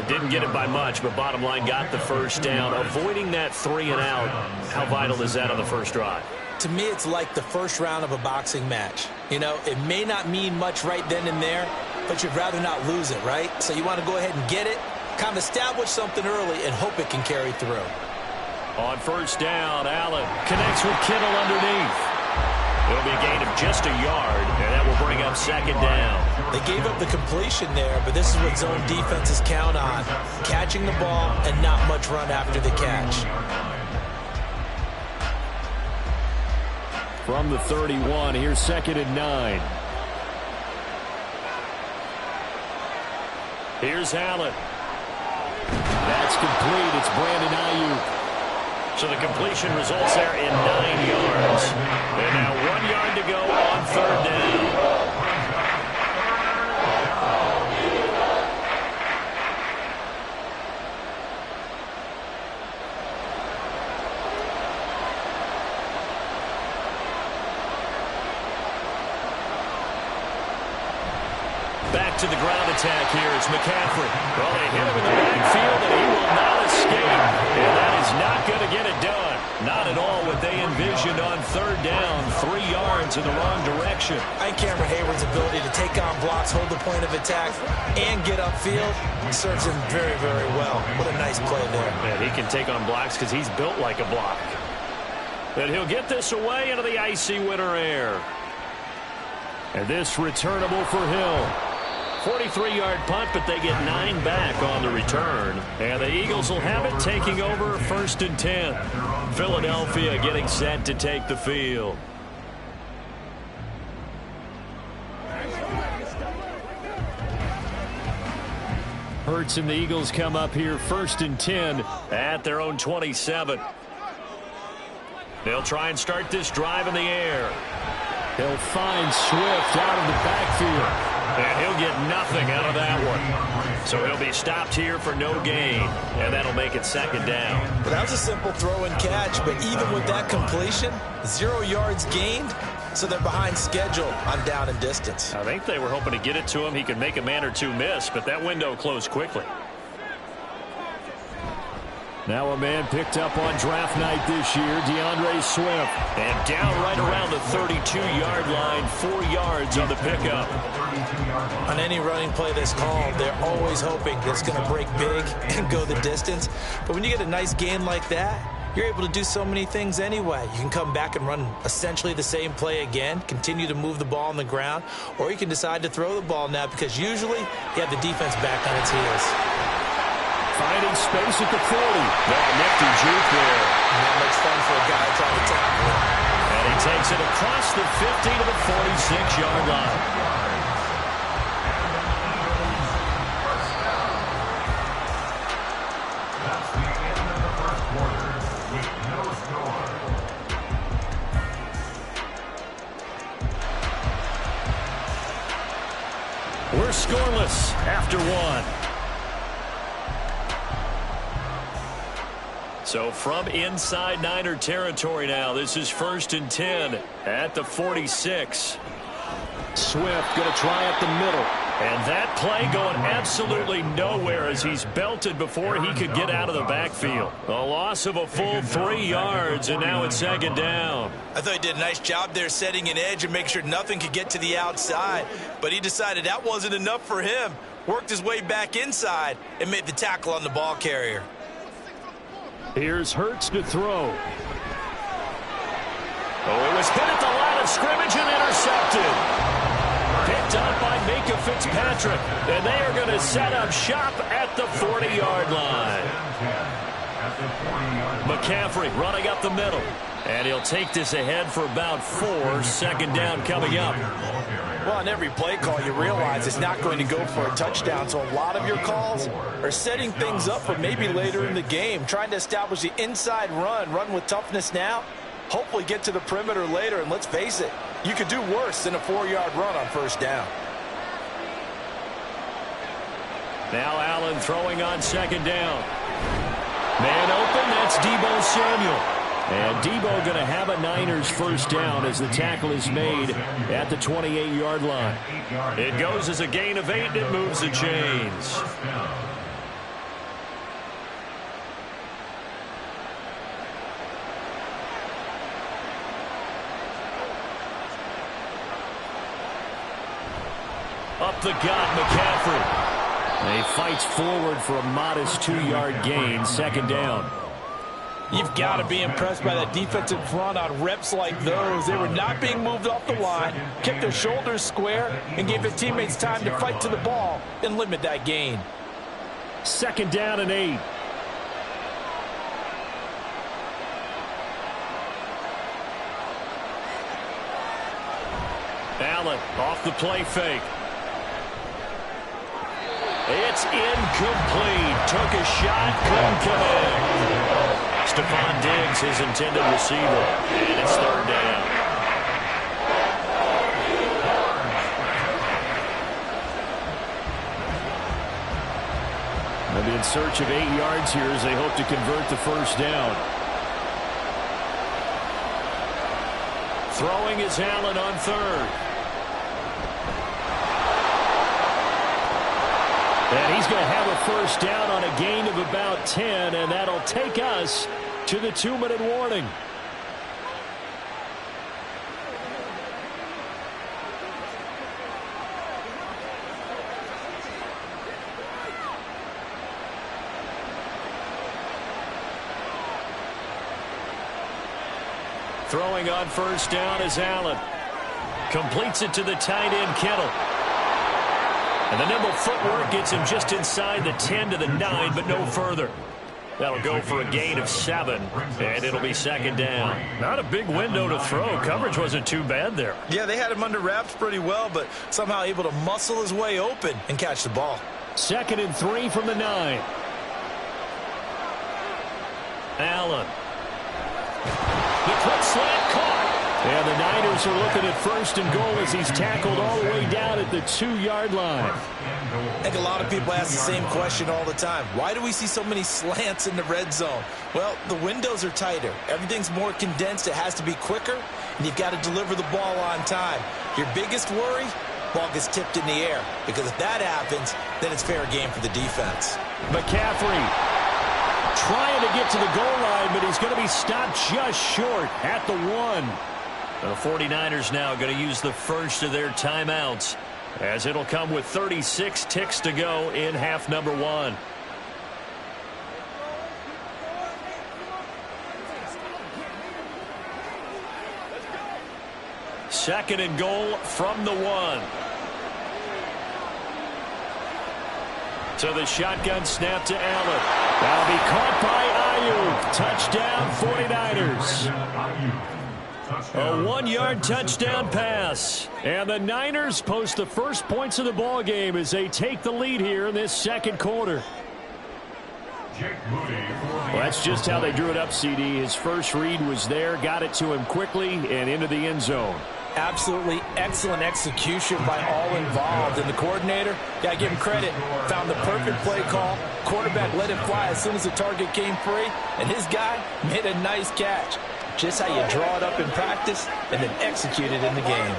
Didn't get it by much, but bottom line got the first down. Avoiding that 3 and out, how vital is that on the first drive? To me, it's like the first round of a boxing match. You know, it may not mean much right then and there, but you'd rather not lose it, right? So you want to go ahead and get it, kind of establish something early, and hope it can carry through. On first down, Allen connects with Kittle underneath. It'll be a gain of just a yard, and that will bring up 2nd down. They gave up the completion there, but this is what zone defenses count on. Catching the ball and not much run after the catch. From the 31, here's 2nd and 9. Here's Allen. That's complete. It's Brandon Ayuk. So the completion results there in 9 yards. And now 1 yard to go on 3rd down. Back to the ground attack here is McCaffrey. Well, they hit him in the backfield, and he will not escape. And that is not going to get it done. Not at all what they envisioned on 3rd down. 3 yards in the wrong direction. I think Cameron Hayward's ability to take on blocks, hold the point of attack, and get upfield serves him very, very well. What a nice play there. And he can take on blocks because he's built like a block. And he'll get this away into the icy winter air. And this returnable for Hill. 43-yard punt, but they get 9 back on the return. And the Eagles will have it, taking over 1st and 10. Philadelphia getting set to take the field. Hurts and the Eagles come up here 1st and 10 at their own 27. They'll try and start this drive in the air. They'll find Swift out of the backfield. And he'll get nothing out of that one. So he'll be stopped here for no gain. And that'll make it 2nd down. Well, that was a simple throw and catch, but even with that completion, 0 yards gained, so they're behind schedule on down and distance. I think they were hoping to get it to him. He could make a man or two miss, but that window closed quickly. Now a man picked up on draft night this year, DeAndre Swift. And down right around the 32-yard line, 4 yards on the pickup. On any running play that's called, they're always hoping that it's going to break big and go the distance. But when you get a nice gain like that, you're able to do so many things anyway. You can come back and run essentially the same play again, continue to move the ball on the ground, or you can decide to throw the ball now because usually you have the defense back on its heels. Finding space at the 40. That nifty juke there. Not much fun for a guy trying to tackle it. And he takes it across the 50 to the 46-yard line. scoreless after one. So from inside Niner territory now, this is 1st and 10 at the 46. Swift going to try up the middle. And that play going absolutely nowhere as he's belted before he could get out of the backfield. A loss of a full 3 yards, and now it's 2nd down. I thought he did a nice job there setting an edge and making sure nothing could get to the outside. But he decided that wasn't enough for him. Worked his way back inside and made the tackle on the ball carrier. Here's Hurts to throw. Oh, it was hit at the line of scrimmage and intercepted. Picked up by Minkah Fitzpatrick. And they are going to set up shop at the 40-yard line. McCaffrey running up the middle. And he'll take this ahead for about 4. 2nd down coming up. Well, on every play call, you realize it's not going to go for a touchdown. So a lot of your calls are setting things up for maybe later in the game, trying to establish the inside run with toughness now, hopefully get to the perimeter later. And let's face it, you could do worse than a 4-yard run on 1st down. Now Allen throwing on 2nd down. Man open, that's Deebo Samuel. And Deebo going to have a Niners 1st down as the tackle is made at the 28-yard line. It goes as a gain of 8, and it moves the chains. Up the gut, McCaffrey. And he fights forward for a modest 2-yard gain, 2nd down. You've got to be impressed by that defensive front on reps like those. They were not being moved off the line, kept their shoulders square, and gave their teammates time to fight to the ball and limit that gain. 2nd down and 8. Allen off the play fake. It's incomplete. Took a shot, couldn't connect. Stephon Diggs, his intended receiver. And it's 3rd down. They'll be in search of 8 yards here as they hope to convert the 1st down. Throwing is Allen on 3rd. And he's going to have a 1st down on a gain of about 10, and that'll take us to the 2-minute warning. Throwing on 1st down is Allen. Completes it to the tight end, Kittle. And the nimble footwork gets him just inside the 10 to the 9, but no further. That'll go for a gain of 7, and it'll be 2nd down. Not a big window to throw. Coverage wasn't too bad there. Yeah, they had him under wraps pretty well, but somehow able to muscle his way open and catch the ball. 2nd and 3 from the 9. Allen. The quick slant caught. And the Niners are looking at 1st and goal as he's tackled all the way down at the 2-yard line. I think a lot of people ask the same question all the time. Why do we see so many slants in the red zone? Well, the windows are tighter. Everything's more condensed. It has to be quicker, and you've got to deliver the ball on time. Your biggest worry? Ball gets tipped in the air, because if that happens, then it's fair game for the defense. McCaffrey trying to get to the goal line, but he's going to be stopped just short at the 1. The 49ers now going to use the first of their timeouts, as it'll come with 36 ticks to go in half number 1. Second and goal from the 1. So the shotgun snap to Allen. That'll be caught by Ayuk. Touchdown 49ers. A 1-yard touchdown pass. And the Niners post the first points of the ball game as they take the lead here in this 2nd quarter. Well, that's just how they drew it up, CD. His first read was there, got it to him quickly and into the end zone. Absolutely excellent execution by all involved. And the coordinator, got to give him credit, found the perfect play call. Quarterback let it fly as soon as the target came free, and his guy made a nice catch. Just how you draw it up in practice and then execute it in the game.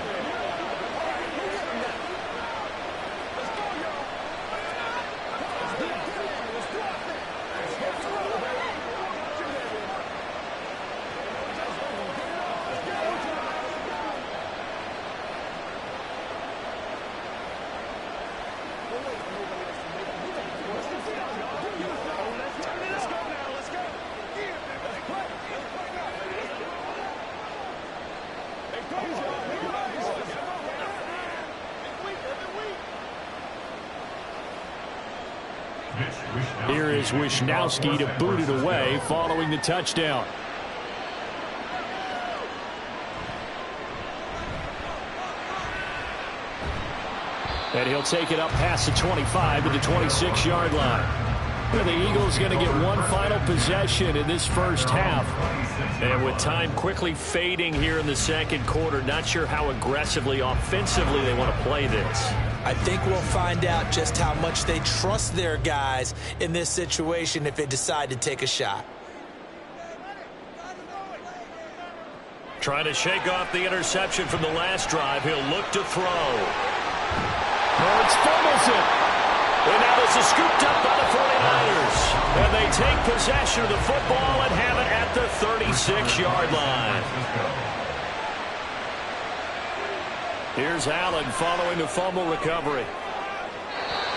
Here is Wishnowski to boot it away following the touchdown. And he'll take it up past the 25 to the 26-yard line. And the Eagles going to get one final possession in this first half. And with time quickly fading here in the second quarter, not sure how aggressively, offensively they want to play this. I think we'll find out just how much they trust their guys in this situation if they decide to take a shot. Trying to shake off the interception from the last drive. He'll look to throw. Hurts fumbles it. And now this is scooped up by the 49ers. And they take possession of the football and have it at the 36-yard line. Here's Allen following the fumble recovery.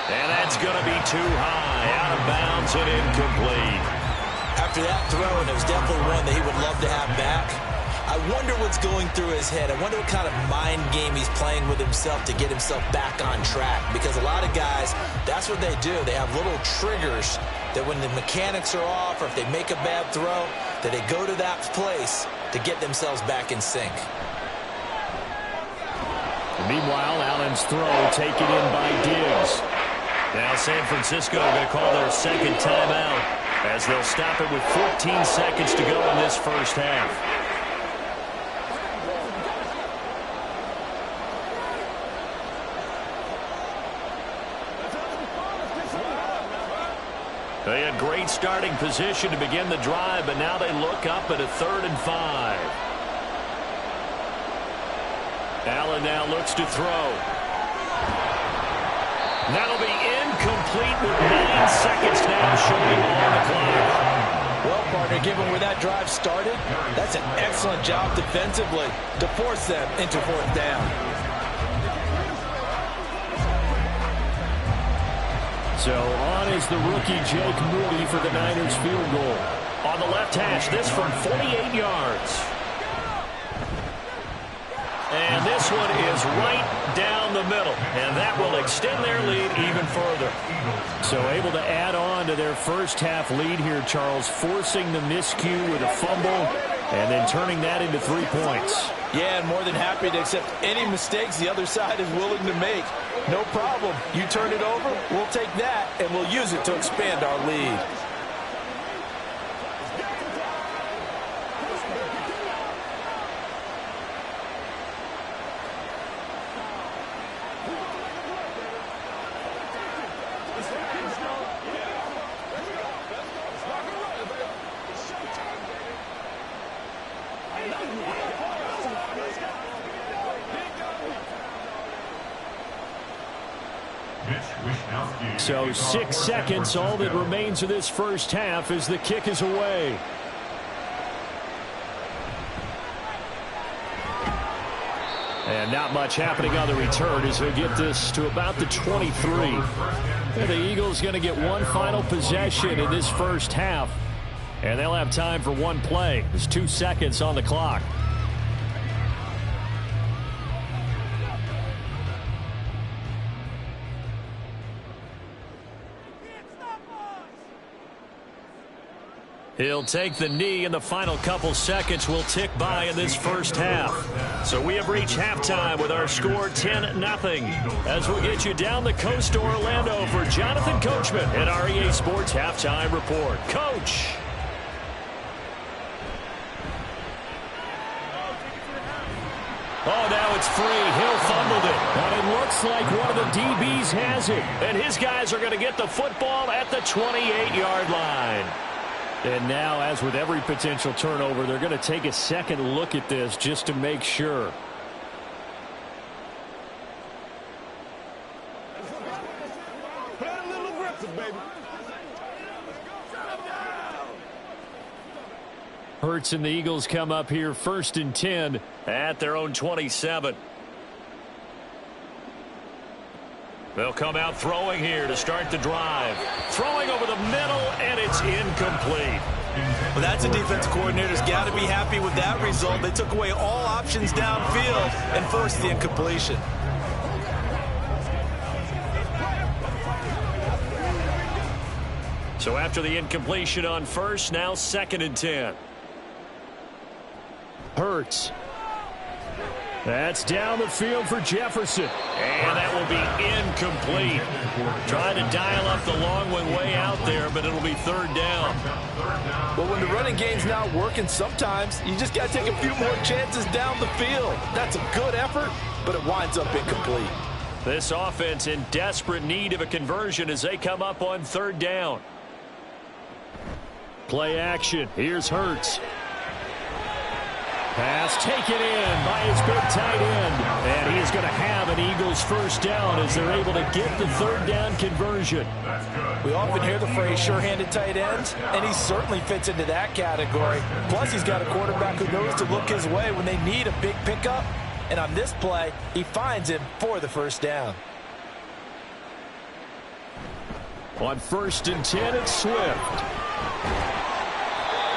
And that's going to be too high. Out of bounds and incomplete. After that throw, and it was definitely one that he would love to have back, I wonder what's going through his head. I wonder what kind of mind game he's playing with himself to get himself back on track. Because a lot of guys, that's what they do. They have little triggers that when the mechanics are off or if they make a bad throw, that they go to that place to get themselves back in sync. Meanwhile, Allen's throw taken in by Diggs. Now San Francisco going to call their second timeout as they'll stop it with 14 seconds to go in this first half. They had great starting position to begin the drive, but now they look up at a 3rd and 5. Allen now looks to throw. That'll be incomplete with 9 seconds now showing on the clock. Well, partner, given where that drive started, that's an excellent job defensively to force them into 4th down. So on is the rookie Jake Moody for the Niners field goal. On the left hash, this from 48 yards. And this one is right down the middle. And that will extend their lead even further. So able to add on to their first half lead here, Charles, forcing the miscue with a fumble and then turning that into 3 points. Yeah, and more than happy to accept any mistakes the other side is willing to make. No problem. You turn it over, we'll take that, and we'll use it to expand our lead. So 6 seconds, all that remains of this first half as the kick is away. And not much happening on the return as he'll get this to about the 23. And the Eagles going to get one final possession in this first half. And they'll have time for one play. There's 2 seconds on the clock. He'll take the knee, and the final couple seconds will tick by in this first half. So we have reached halftime with our score 10-0. As we'll get you down the coast to Orlando for Jonathan Coachman at our EA Sports Halftime Report. Coach. Oh, now It's free. Hill fumbled it. And it looks like one of the DBs has it. And his guys are going to get the football at the 28-yard line. And now, as with every potential turnover, they're going to take a second look at this just to make sure. Hurts and the Eagles come up here 1st and 10 at their own 27. They'll come out throwing here to start the drive. Throwing over the middle, and it's incomplete. Well, that's a defense coordinator's got to be happy with that result. They took away all options downfield and forced the incompletion. So after the incompletion on first, now 2nd and 10. Hurts. That's down the field for Jefferson. And that will be incomplete. Trying to dial up the long one way out there, but it'll be 3rd down. Well, when the running game's not working, sometimes you just got to take a few more chances down the field. That's a good effort, but it winds up incomplete. This offense in desperate need of a conversion as they come up on 3rd down. Play action. Here's Hurts. Pass taken in by his big tight end. And he is going to have an Eagles 1st down as they're able to get the 3rd down conversion. We often hear the phrase sure-handed tight ends, and he certainly fits into that category. Plus, he's got a quarterback who knows to look his way when they need a big pickup. And on this play, he finds him for the 1st down. On 1st and 10, it's Swift.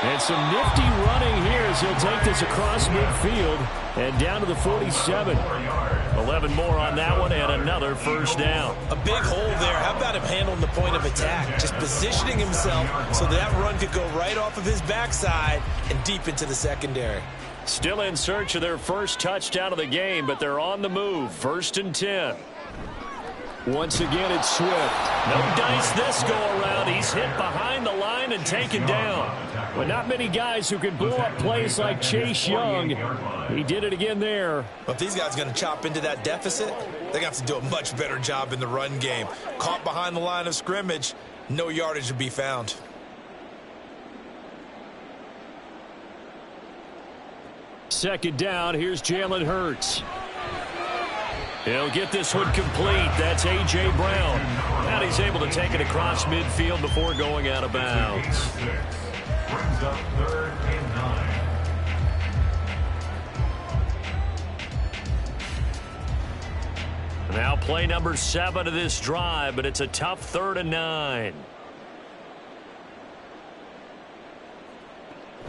And some nifty running here as he'll take this across midfield and down to the 47. 11 more on that one and another 1st down. A big hole there. How about him handling the point of attack? Just positioning himself so that run could go right off of his backside and deep into the secondary. Still in search of their first touchdown of the game, but they're on the move. 1st and 10. Once again, it's Swift. No dice this go-around. He's hit behind the line and taken down. But not many guys who can blow up plays like Chase Young. He did it again there. But if these guys are going to chop into that deficit, they got to do a much better job in the run game. Caught behind the line of scrimmage, no yardage to be found. Second down, here's Jalen Hurts. He'll get this one complete. That's A.J. Brown. And he's able to take it across midfield before going out of bounds. Brings up 3rd and 9. Now play number 7 of this drive, but it's a tough 3rd and 9.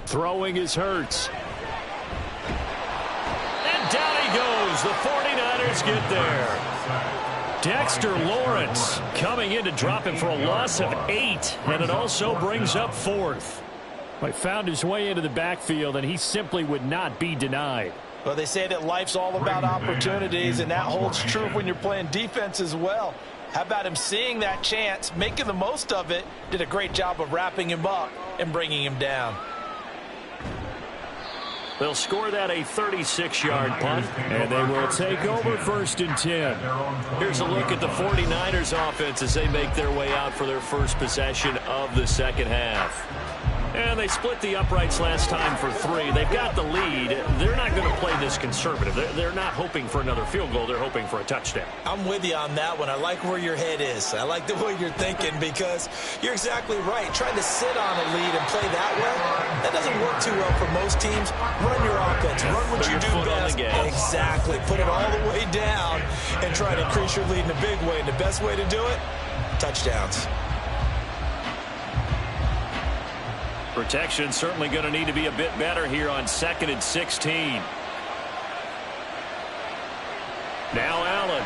Throwing is Hurts. And down he goes. The 49ers get there. Dexter Lawrence coming in to drop him for a loss of 8, and it also brings up 4th. He found his way into the backfield, and he simply would not be denied. Well, they say that life's all about opportunities, and that holds true when you're playing defense as well. How about him seeing that chance, making the most of it, did a great job of wrapping him up and bringing him down. They'll score that a 36-yard punt, and they will take over 1st and 10. Here's a look at the 49ers offense as they make their way out for their first possession of the second half. And they split the uprights last time for 3. They've got the lead. They're not going to play this conservative. They're not hoping for another field goal. They're hoping for a touchdown. I'm with you on that one. I like where your head is. I like the way you're thinking because you're exactly right. Trying to sit on a lead and play that way, that doesn't work too well for most teams. Run your offense. Run what you do best. Exactly. Put it all the way down and try to increase your lead in a big way. And the best way to do it, touchdowns. Protection certainly going to need to be a bit better here on 2nd and 16. Now Allen.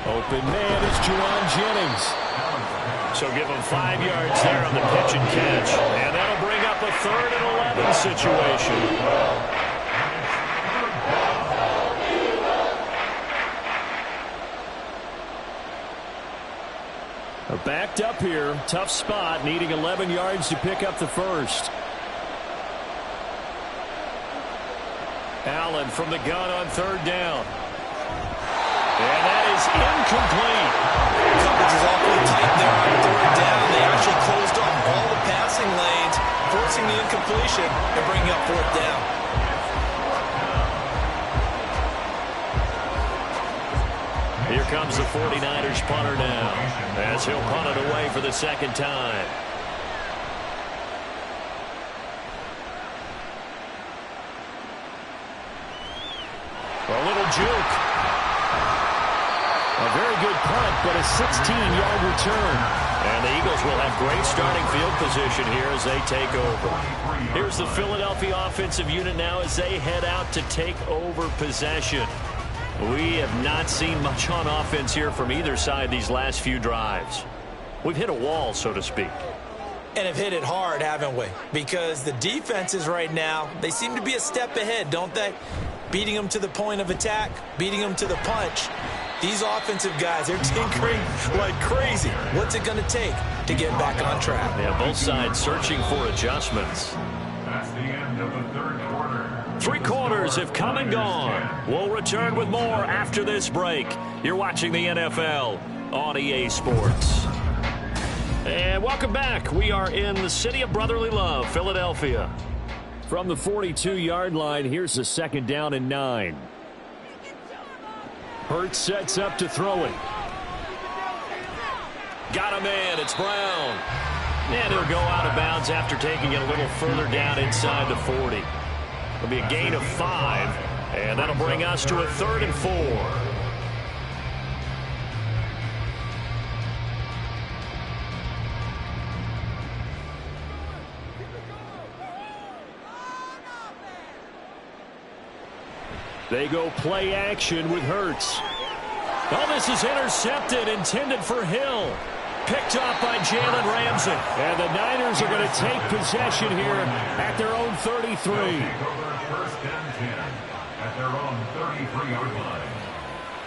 Open man is Juwan Jennings. So give him 5 yards there on the pitch and catch. And that'll bring up a 3rd and 11 situation. Backed up here. Tough spot. Needing 11 yards to pick up the first. Allen from the gun on third down. And that is incomplete. Coverage is awfully tight there on third down. They actually closed off all the passing lanes, forcing the incompletion and bringing up fourth down. Here comes the 49ers punter now, as he'll punt it away for the second time. A little juke. A very good punt, but a 16-yard return. And the Eagles will have great starting field position here as they take over. Here's the Philadelphia offensive unit now as they head out to take over possession. We have not seen much on offense here from either side these last few drives. We've hit a wall, so to speak. And have hit it hard, haven't we? Because the defenses right now, they seem to be a step ahead, don't they? Beating them to the point of attack, beating them to the punch. These offensive guys, they're tinkering like crazy. What's it going to take to get back on track? Yeah, both sides searching for adjustments. That's the end of the third quarter. 3 quarters have come and gone. We'll return with more after this break. You're watching the NFL on EA Sports. And welcome back. We are in the city of brotherly love, Philadelphia. From the 42-yard line, here's the second down and 9. Hurts sets up to throw it. Got a man. It's Brown. And he'll go out of bounds after taking it a little further down inside the 40. It'll be a gain of 5, and that'll bring us to a 3rd and 4. They go play action with Hurts. Oh, this is intercepted, intended for Hill. Picked off by Jalen Ramsey. And the Niners are going to take possession here at their own 33. First and 10 at their own 33-yard line.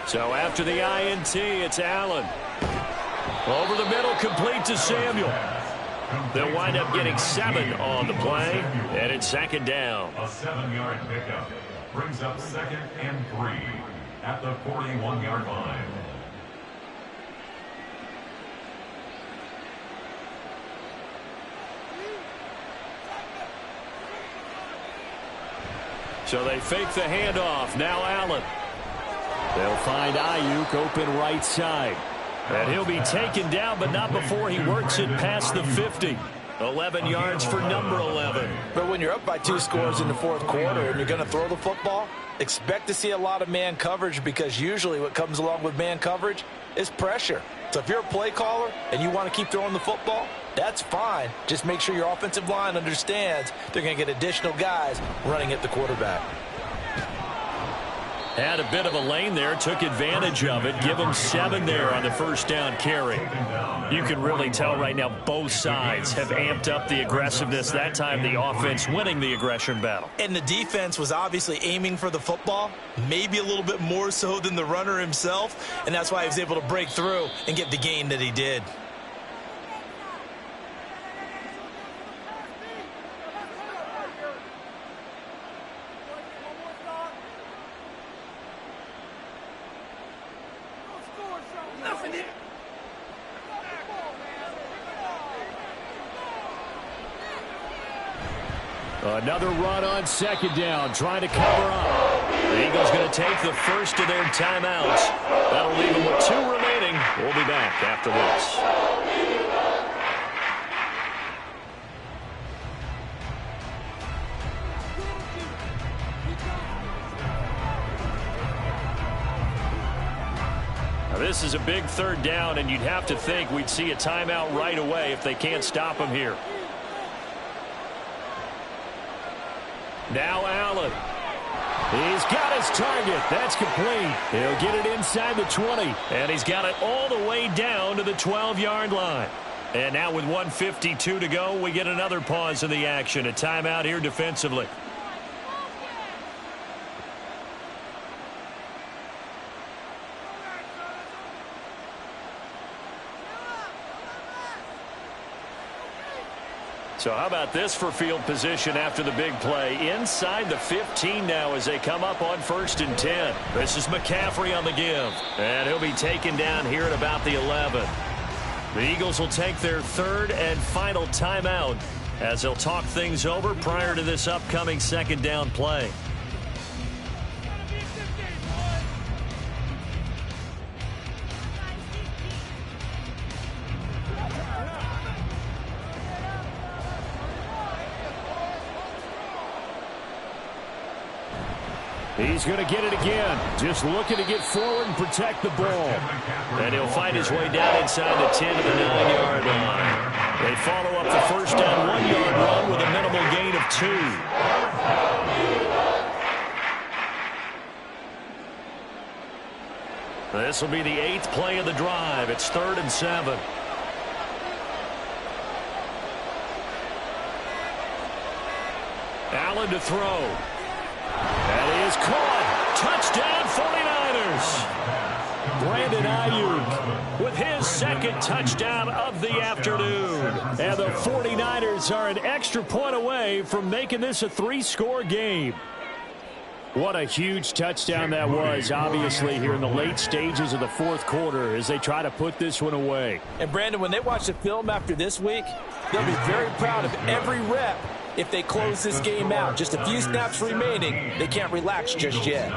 So after the INT, it's Allen. Over the middle, complete to Samuel. They'll wind up getting 7 on the play, and it's second down. A 7-yard pickup brings up 2nd and 3 at the 41-yard line. So they fake the handoff. Now Allen. They'll find Ayuk open right side. And he'll be taken down, but not before he works it past the 50. 11 yards for number 11. But when you're up by 2 scores in the fourth quarter and you're going to throw the football, expect to see a lot of man coverage, because usually what comes along with man coverage is pressure. So if you're a play caller and you want to keep throwing the football, that's fine. Just make sure your offensive line understands they're going to get additional guys running at the quarterback. Had a bit of a lane there, took advantage of it. Give them 7 there on the first down carry. You can really tell right now both sides have amped up the aggressiveness. That time the offense winning the aggression battle. And the defense was obviously aiming for the football, maybe a little bit more so than the runner himself, and that's why he was able to break through and get the gain that he did. Another run on second down, trying to cover up. The Eagles going to take the first of their timeouts. That'll leave them with 2 remaining. We'll be back after this. Now this is a big 3rd down, and you'd have to think we'd see a timeout right away if they can't stop him here. Now Allen. He's got his target. That's complete. He'll get it inside the 20. And he's got it all the way down to the 12-yard line. And now with 1:52 to go, we get another pause in the action. A timeout here defensively. So how about this for field position after the big play? Inside the 15 now as they come up on 1st and 10. This is McCaffrey on the give. And he'll be taken down here at about the 11. The Eagles will take their 3rd and final timeout as they'll talk things over prior to this upcoming 2nd down play. He's going to get it again. Just looking to get forward and protect the ball. And he'll find his way down inside the 10 to the 9-yard line. They follow up the first down 1-yard run with a minimal gain of 2. This will be the 8th play of the drive. It's 3rd and 7. Allen to throw. And he is caught. Touchdown 49ers. Brandon Ayuk with his 2nd touchdown of the afternoon. And the 49ers are an extra point away from making this a 3-score game. What a huge touchdown that was, obviously, here in the late stages of the 4th quarter as they try to put this one away. And, Brandon, when they watch the film after this week, they'll be very proud of every rep. If they close this game out, just a few snaps remaining, they can't relax just yet.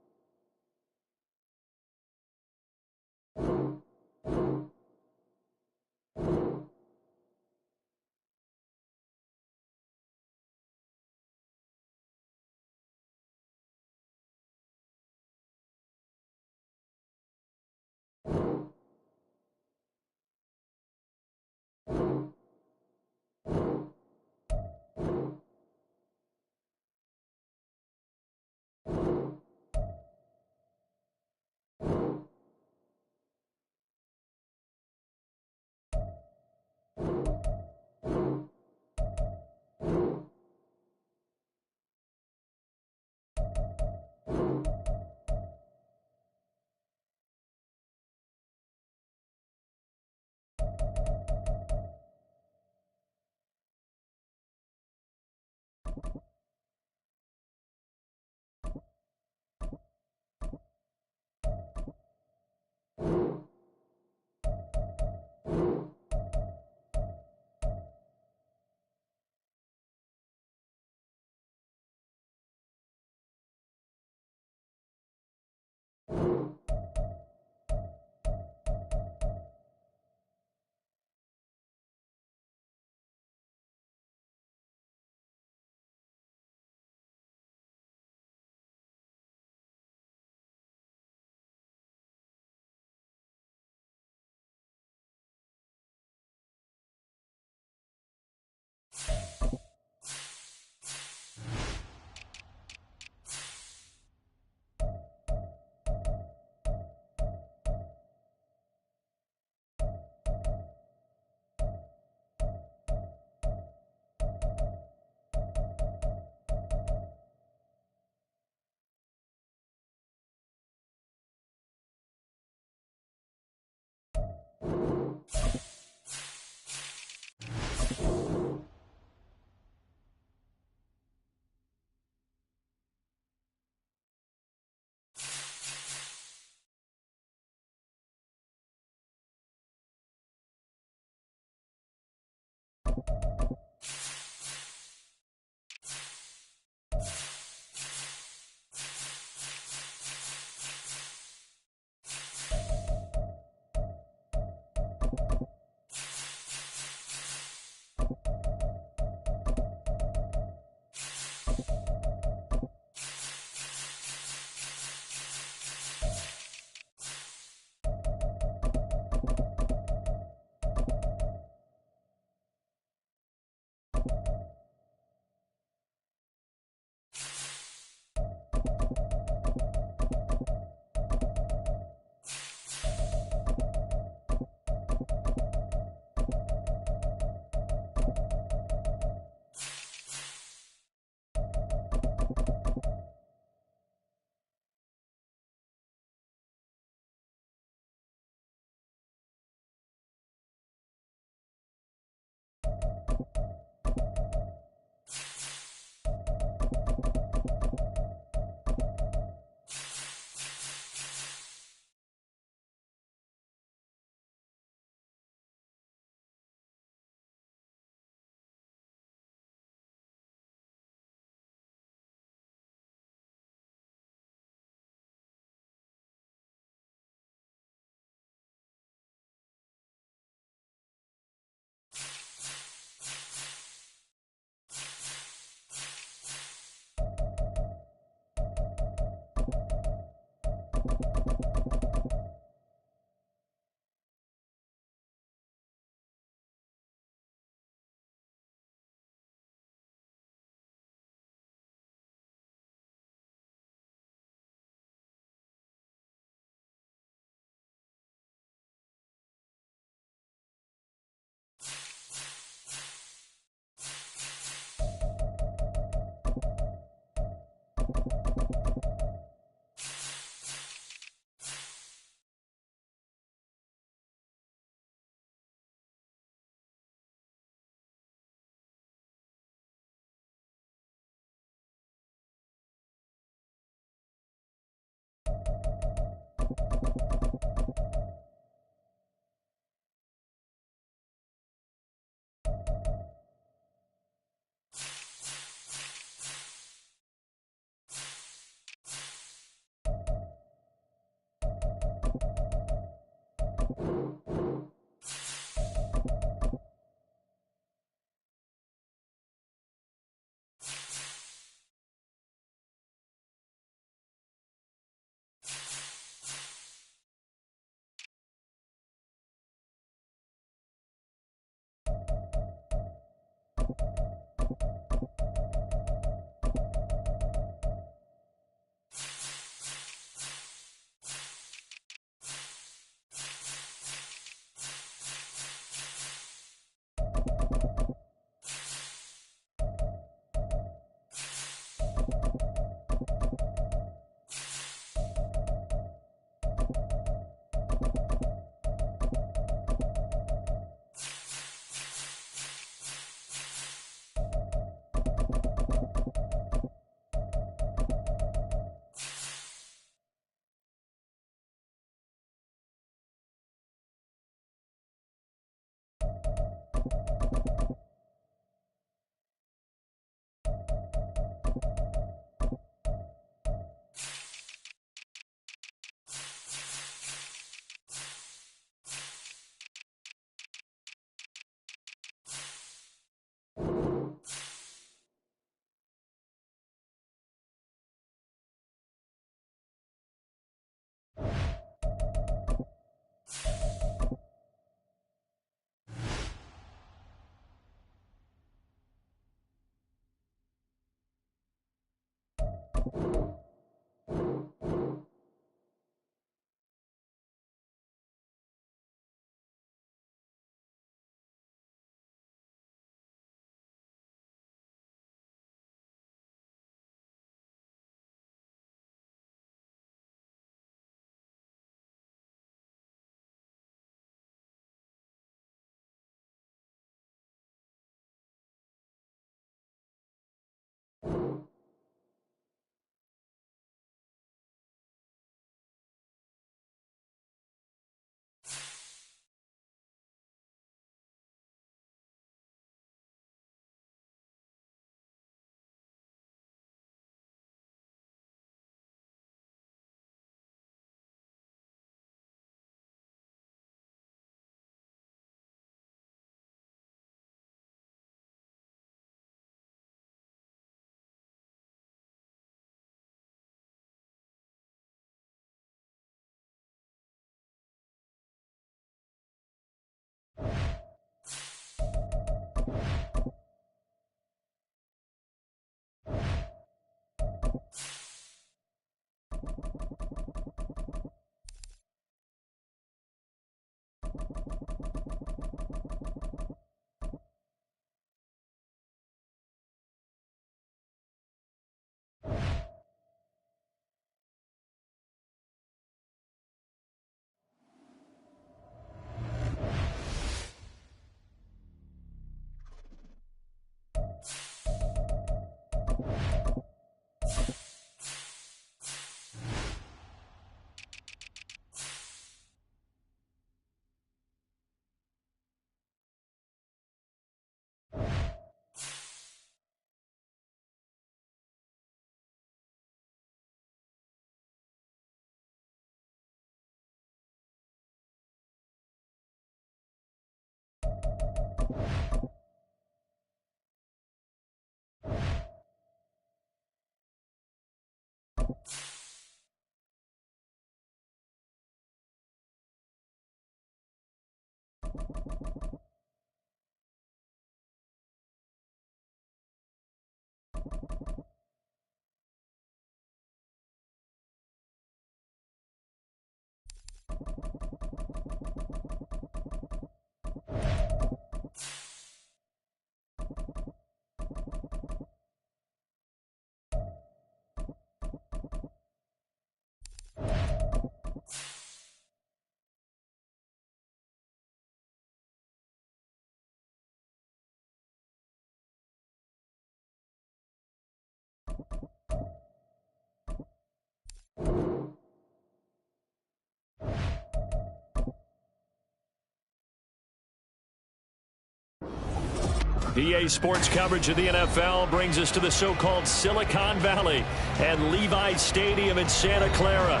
EA Sports coverage of the NFL brings us to the so-called Silicon Valley and Levi's Stadium in Santa Clara.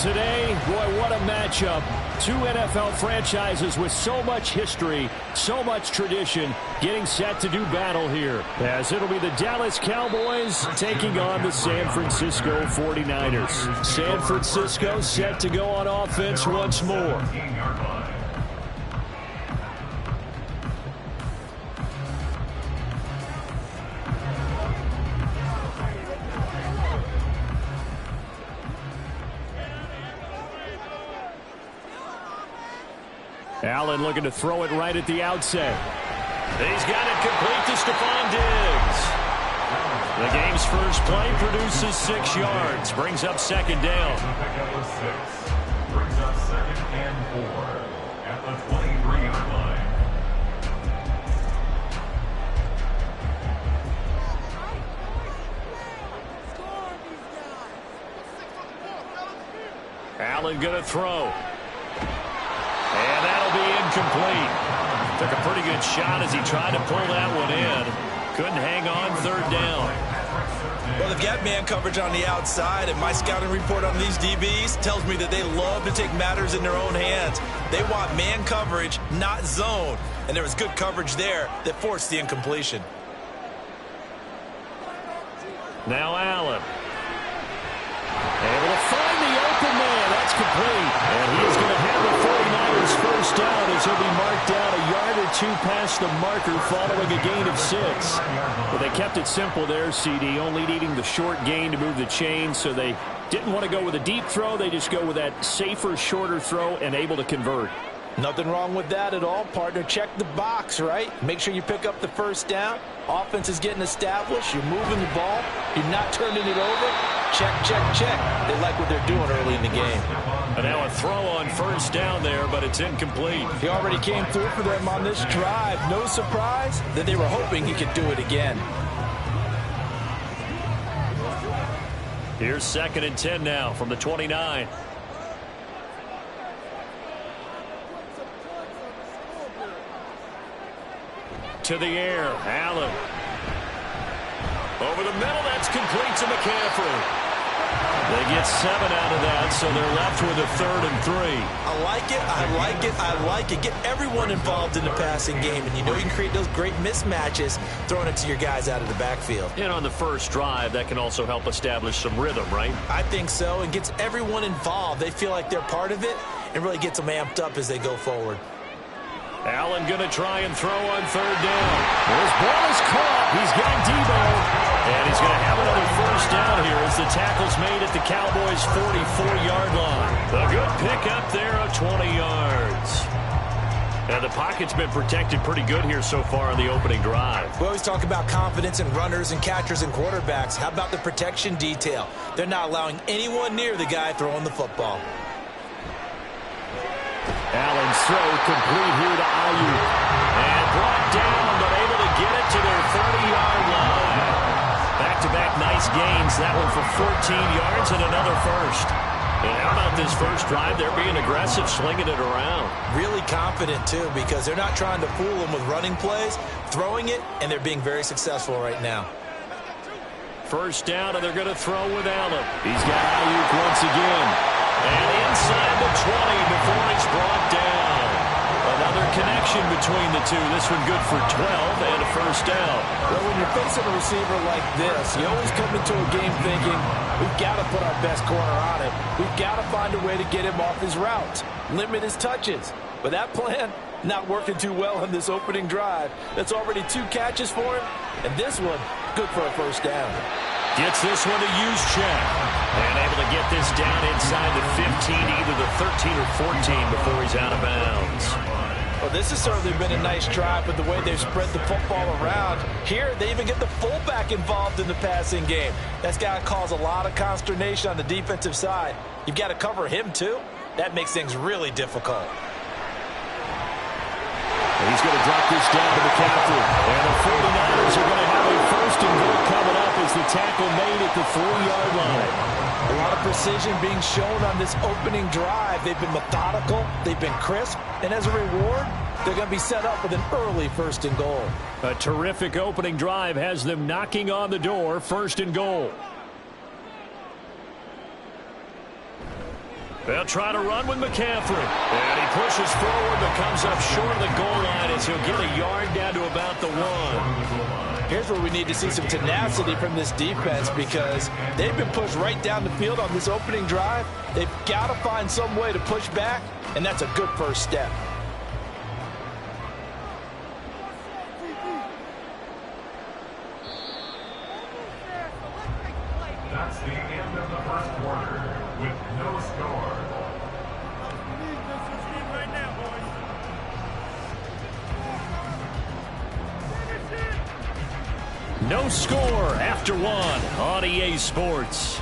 Today, boy, what a matchup. Two NFL franchises with so much history, so much tradition, getting set to do battle here. As it'll be the Dallas Cowboys taking on the San Francisco 49ers. San Francisco set to go on offense once more. Allen looking to throw it right at the outset. He's got it complete to Stephon Diggs. The game's first play produces 6 yards. Brings up second down. Brings up second and 4 at the 23-yard line. Allen going to throw. And that'll be incomplete. Took a pretty good shot as he tried to pull that one in. Couldn't hang on, third down. Well, they've got man coverage on the outside, and my scouting report on these DBs tells me that they love to take matters in their own hands. They want man coverage, not zone. And there was good coverage there that forced the incompletion. Now Allen. Able to find the open man. That's complete. And he is going to have the 49ers first down as he'll be marked down a yard or two past the marker following a gain of 6. Well, they kept it simple there, CD, only needing the short gain to move the chain, so they didn't want to go with a deep throw. They just go with that safer, shorter throw and able to convert. Nothing wrong with that at all, partner. Check the box, right? Make sure you pick up the first down. Offense is getting established. You're moving the ball. You're not turning it over. Check, check, check. They like what they're doing early in the game. And now a throw on first down there, but it's incomplete. He already came through for them on this drive. No surprise that they were hoping he could do it again. Here's second and 10 now from the 29. To the air, Allen. Over the middle, that's complete to McCaffrey. They get 7 out of that, so they're left with a 3rd and 3. I like it, I like it, I like it. Get everyone involved in the passing game, and you know you can create those great mismatches throwing it to your guys out of the backfield. And on the first drive, that can also help establish some rhythm, right? I think so, and gets everyone involved. They feel like they're part of it and really gets them amped up as they go forward. Allen going to try and throw on third down. His ball is caught. He's got Debo. And he's going to have another first down here as the tackle's made at the Cowboys' 44-yard line. A good pickup there of 20 yards. And the pocket's been protected pretty good here so far on the opening drive. We always talk about confidence in runners and catchers and quarterbacks. How about the protection detail? They're not allowing anyone near the guy throwing the football. Allen's throw complete here to Ayuk. And brought down, but able to get it to their 30-yard line. Back-to-back nice gains. That one for 14 yards and another first. And how about this first drive? They're being aggressive, slinging it around. Really confident, too, because they're not trying to fool them with running plays, throwing it, and they're being very successful right now. First down, and they're going to throw with Allen. He's got Ayuk once again. And inside the 20 before he's brought down. Another connection between the two. This one good for 12 and a first down. Well, when you're facing a receiver like this, you always come into a game thinking, we've got to put our best corner on it. We've got to find a way to get him off his routes, limit his touches. But that plan not working too well on this opening drive. That's already 2 catches for him, and this one, good for a first down. Gets this one to Juszczyk. And able to get this down inside the 15, either the 13 or 14 before he's out of bounds. Well, this has certainly been a nice drive with the way they've spread the football around. Here, they even get the fullback involved in the passing game. That's got to cause a lot of consternation on the defensive side. You've got to cover him, too. That makes things really difficult. He's going to drop this down to McCaffrey. And the 49ers are going to have a first and goal coming up as the tackle made at the 4-yard line. A lot of precision being shown on this opening drive. They've been methodical, they've been crisp, and as a reward, they're going to be set up with an early first and goal. A terrific opening drive has them knocking on the door, first and goal. They'll try to run with McCaffrey. And he pushes forward but comes up short of the goal line as he'll get a yard down to about the 1. Here's where we need to see some tenacity from this defense because they've been pushed right down the field on this opening drive. They've got to find some way to push back, and that's a good first step. That's the end of the first quarter with no score. No score after 1 on EA Sports.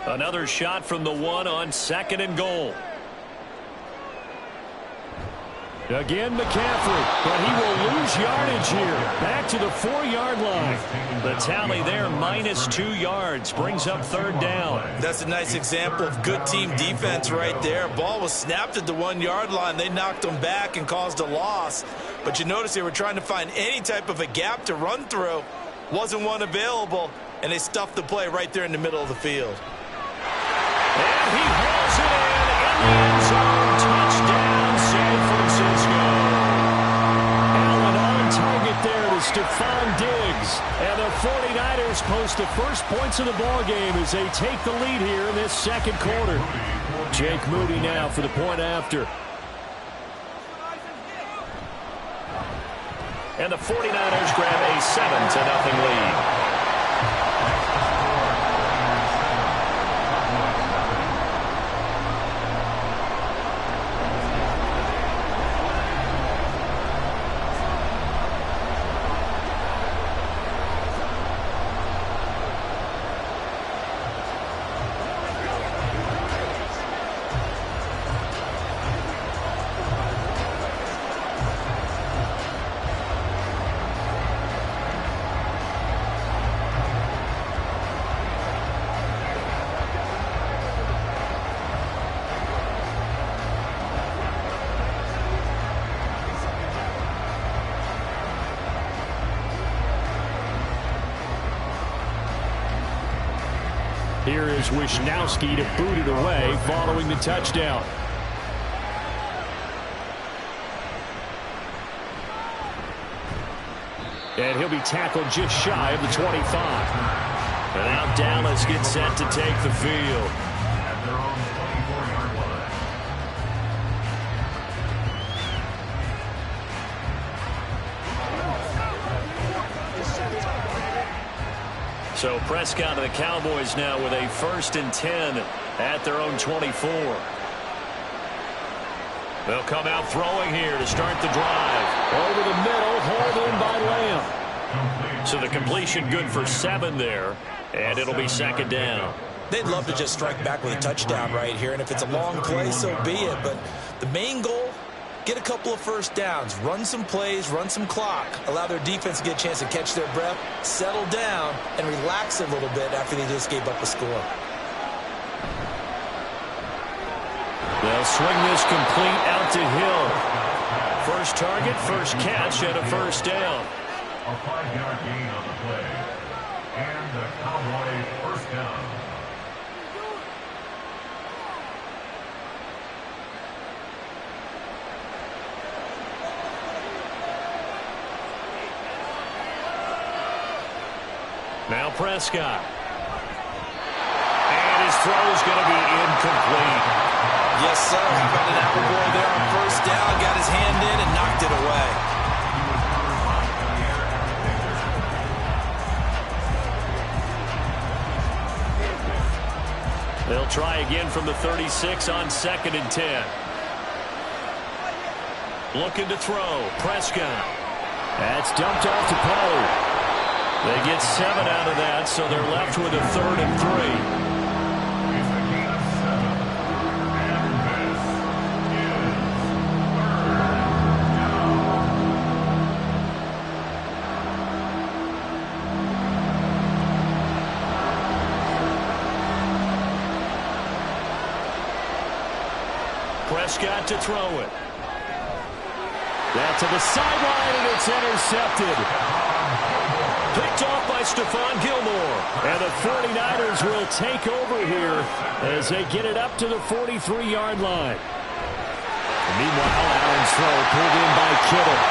Another shot from the 1 on 2nd and goal. Again, McCaffrey, but he will lose yardage here. Back to the 4-yard line. The tally there, -2 yards, brings up 3rd down. That's a nice example of good team defense right there. Ball was snapped at the 1-yard line. They knocked them back and caused a loss. But you notice they were trying to find any type of a gap to run through. Wasn't one available, and they stuffed the play right there in the middle of the field. And he hauls it in the end zone. Touchdown, San Francisco. Allen on target there to Stephon Diggs. And the 49ers post the first points of the ballgame as they take the lead here in this 2nd quarter. Jake Moody now for the point after. And the 49ers grab a 7-0 lead. Here is Wisnowski to boot it away following the touchdown. And he'll be tackled just shy of the 25. And now Dallas gets set to take the field. At their own 24-yard line. So Prescott and the Cowboys now with a 1st and 10 at their own 24. They'll come out throwing here to start the drive. Over the middle, hauled in by Lamb. So the completion good for 7 there, and it'll be 2nd down. They'd love to just strike back with a touchdown right here, and if it's a long play, so be it. But the main goal, get a couple of first downs, run some plays, run some clock, allow their defense to get a chance to catch their breath, settle down, and relax a little bit after they just gave up a score. They'll swing this complete out to Hill. First target, first catch, and a 1st down. A 5-yard gain on the play. And the Cowboys 1st down. Now Prescott. And his throw is going to be incomplete. Yes, sir. How about an apple boy there on first down? Got his hand in and knocked it away. They'll try again from the 36 on 2nd and 10. Looking to throw. Prescott. That's dumped off to Poe. They get 7 out of that, so they're left with a 3rd and 3. It's a gain of 7. And this is 3rd down. Prescott to throw it. That's to the sideline, and it's intercepted. Picked off by Stephon Gilmore. And the 49ers will take over here as they get it up to the 43-yard line. Meanwhile, Allen's throw pulled in by Kittle.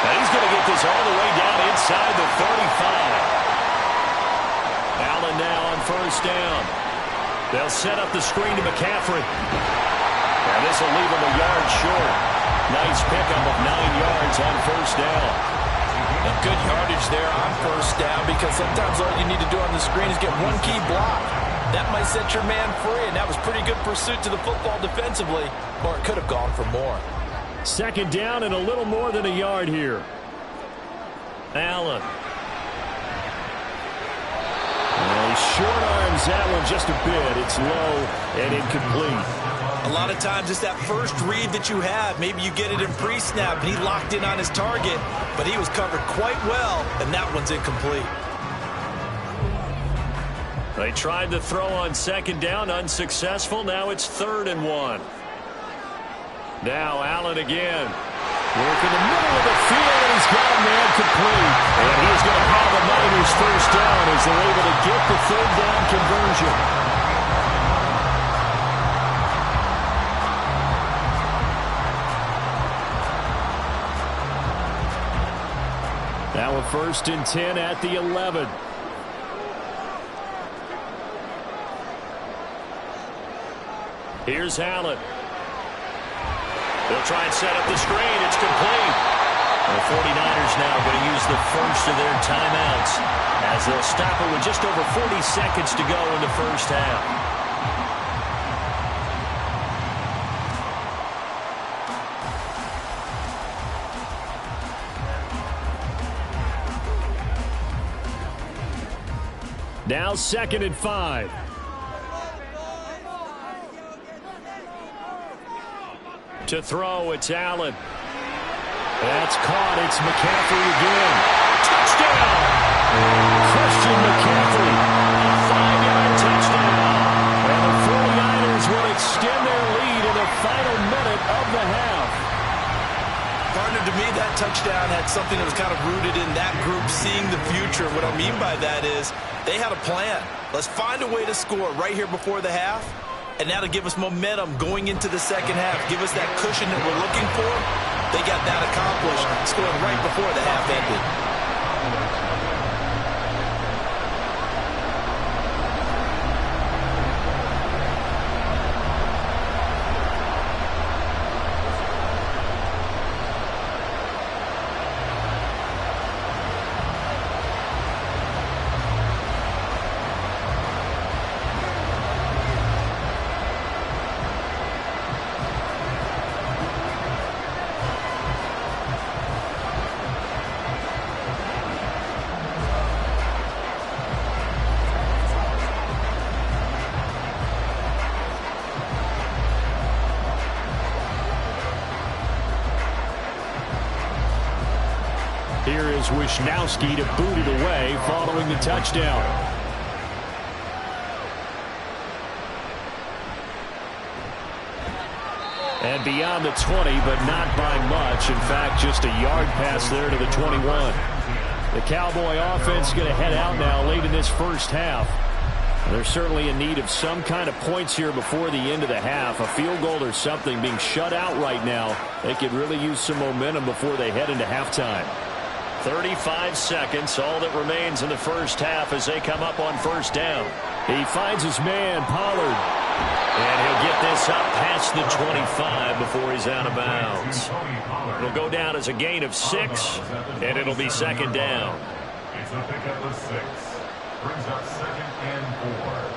And he's going to get this all the way down inside the 35. Allen now on first down. They'll set up the screen to McCaffrey. And this will leave him a yard short. Nice pickup of 9 yards on first down. And good yardage there on first down, because sometimes all you need to do on the screen is get one key block. That might set your man free, and that was pretty good pursuit to the football defensively, or it could have gone for more. 2nd down and a little more than a yard here. Allen. Well, he short arms that one just a bit. It's low and incomplete. A lot of times it's that first read that you have. Maybe you get it in pre-snap, and he locked in on his target, but he was covered quite well, and that one's incomplete. They tried to throw on 2nd down, unsuccessful. Now it's 3rd and 1. Now Allen again. Working the middle of the field, and he's got a man complete. And he's going to have the Niners first down as they're able to get the 3rd down conversion. Now a 1st and 10 at the 11. Here's Allen. They'll try and set up the screen. It's complete. The 49ers now going to use the first of their timeouts as they'll stop it with just over 40 seconds to go in the first half. Now 2nd and 5. To throw, it's Allen. That's caught. It's McCaffrey again. Touchdown! Christian McCaffrey. A 5-yard touchdown. And the 49ers will extend their lead in the final minute of the half. Partner, to me, that touchdown had something that was kind of rooted in that group seeing the future. What I mean by that is they had a plan. Let's find a way to score right here before the half, and that'll give us momentum going into the second half. Give us that cushion that we're looking for. They got that accomplished, scoring right before the half ended. Here is Wisnowski to boot it away following the touchdown. And beyond the 20, but not by much. In fact, just a yard pass there to the 21. The Cowboy offense going to head out now late in this first half. They're certainly in need of some kind of points here before the end of the half. A field goal or something. Being shut out right now, they could really use some momentum before they head into halftime. 35 seconds, all that remains in the first half as they come up on first down. He finds his man, Pollard. And he'll get this up past the 25 before he's out of bounds. It'll go down as a gain of 6, and it'll be second down. It's a pickup of 6. Brings up 2nd and 4.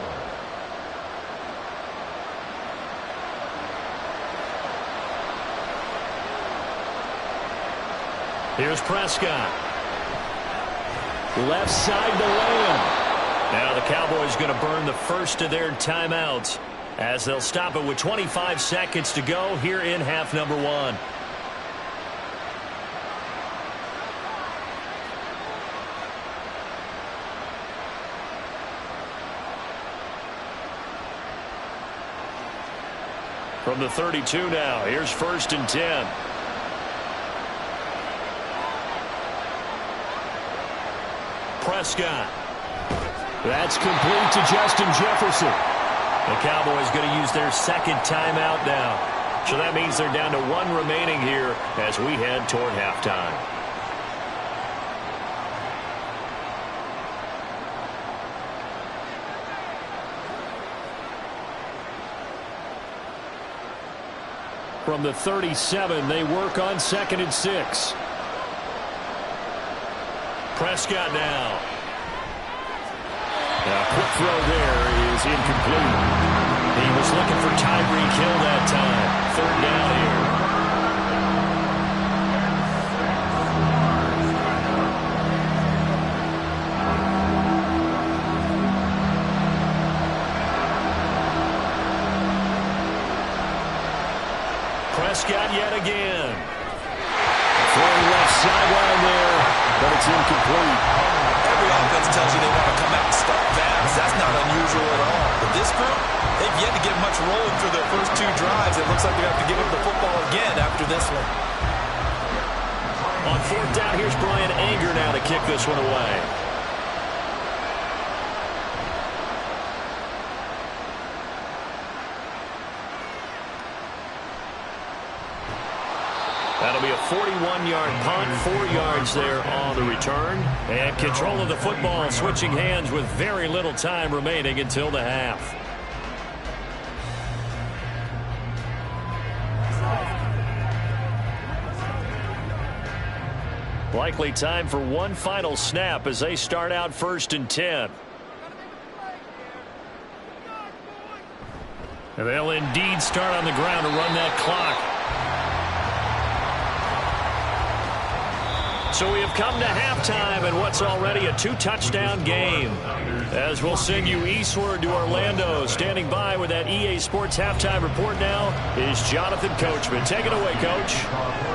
Here's Prescott. Left side to Lamb. Now the Cowboys going to burn the first of their timeouts as they'll stop it with 25 seconds to go here in half number 1. From the 32 now, here's 1st and 10. Prescott. That's complete to Justin Jefferson. The Cowboys going to use their second timeout now. So that means they're down to 1 remaining here as we head toward halftime. From the 37, they work on 2nd and 6. Prescott now. Quick throw there is incomplete. He was looking for Tyreek Hill that time. 3rd down here. Prescott yet again. Throwing left sideline there, but it's incomplete. Every offense tells you they want to come out and start fast. That's not unusual at all. But this group, they've yet to get much rolling through their first 2 drives. It looks like they have to give up the football again after this one. On 4th down, here's Brian Anger now to kick this one away. That'll be a 41-yard punt, 4 yards there on the return. And control of the football switching hands with very little time remaining until the half. Likely time for one final snap as they start out 1st and 10. And they'll indeed start on the ground to run that clock. So we have come to halftime in what's already a 2-touchdown game. As we'll send you eastward to Orlando. Standing by with that EA Sports halftime report now is Jonathan Coachman. Take it away, Coach.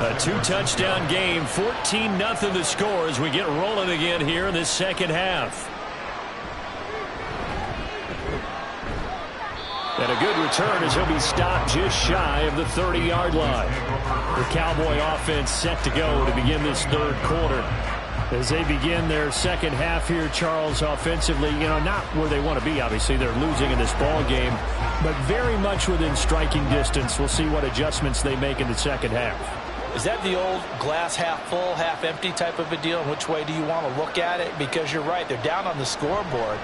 A 2-touchdown game, 14-0 the score as we get rolling again here in this second half. And a good return as he'll be stopped just shy of the 30-yard line. The Cowboy offense set to go to begin this 3rd quarter. As they begin their second half here, Charles, offensively, not where they want to be, obviously. They're losing in this ball game, but very much within striking distance. We'll see what adjustments they make in the second half. Is that the old glass half full, half empty type of a deal? And which way do you want to look at it? Because you're right, they're down on the scoreboard.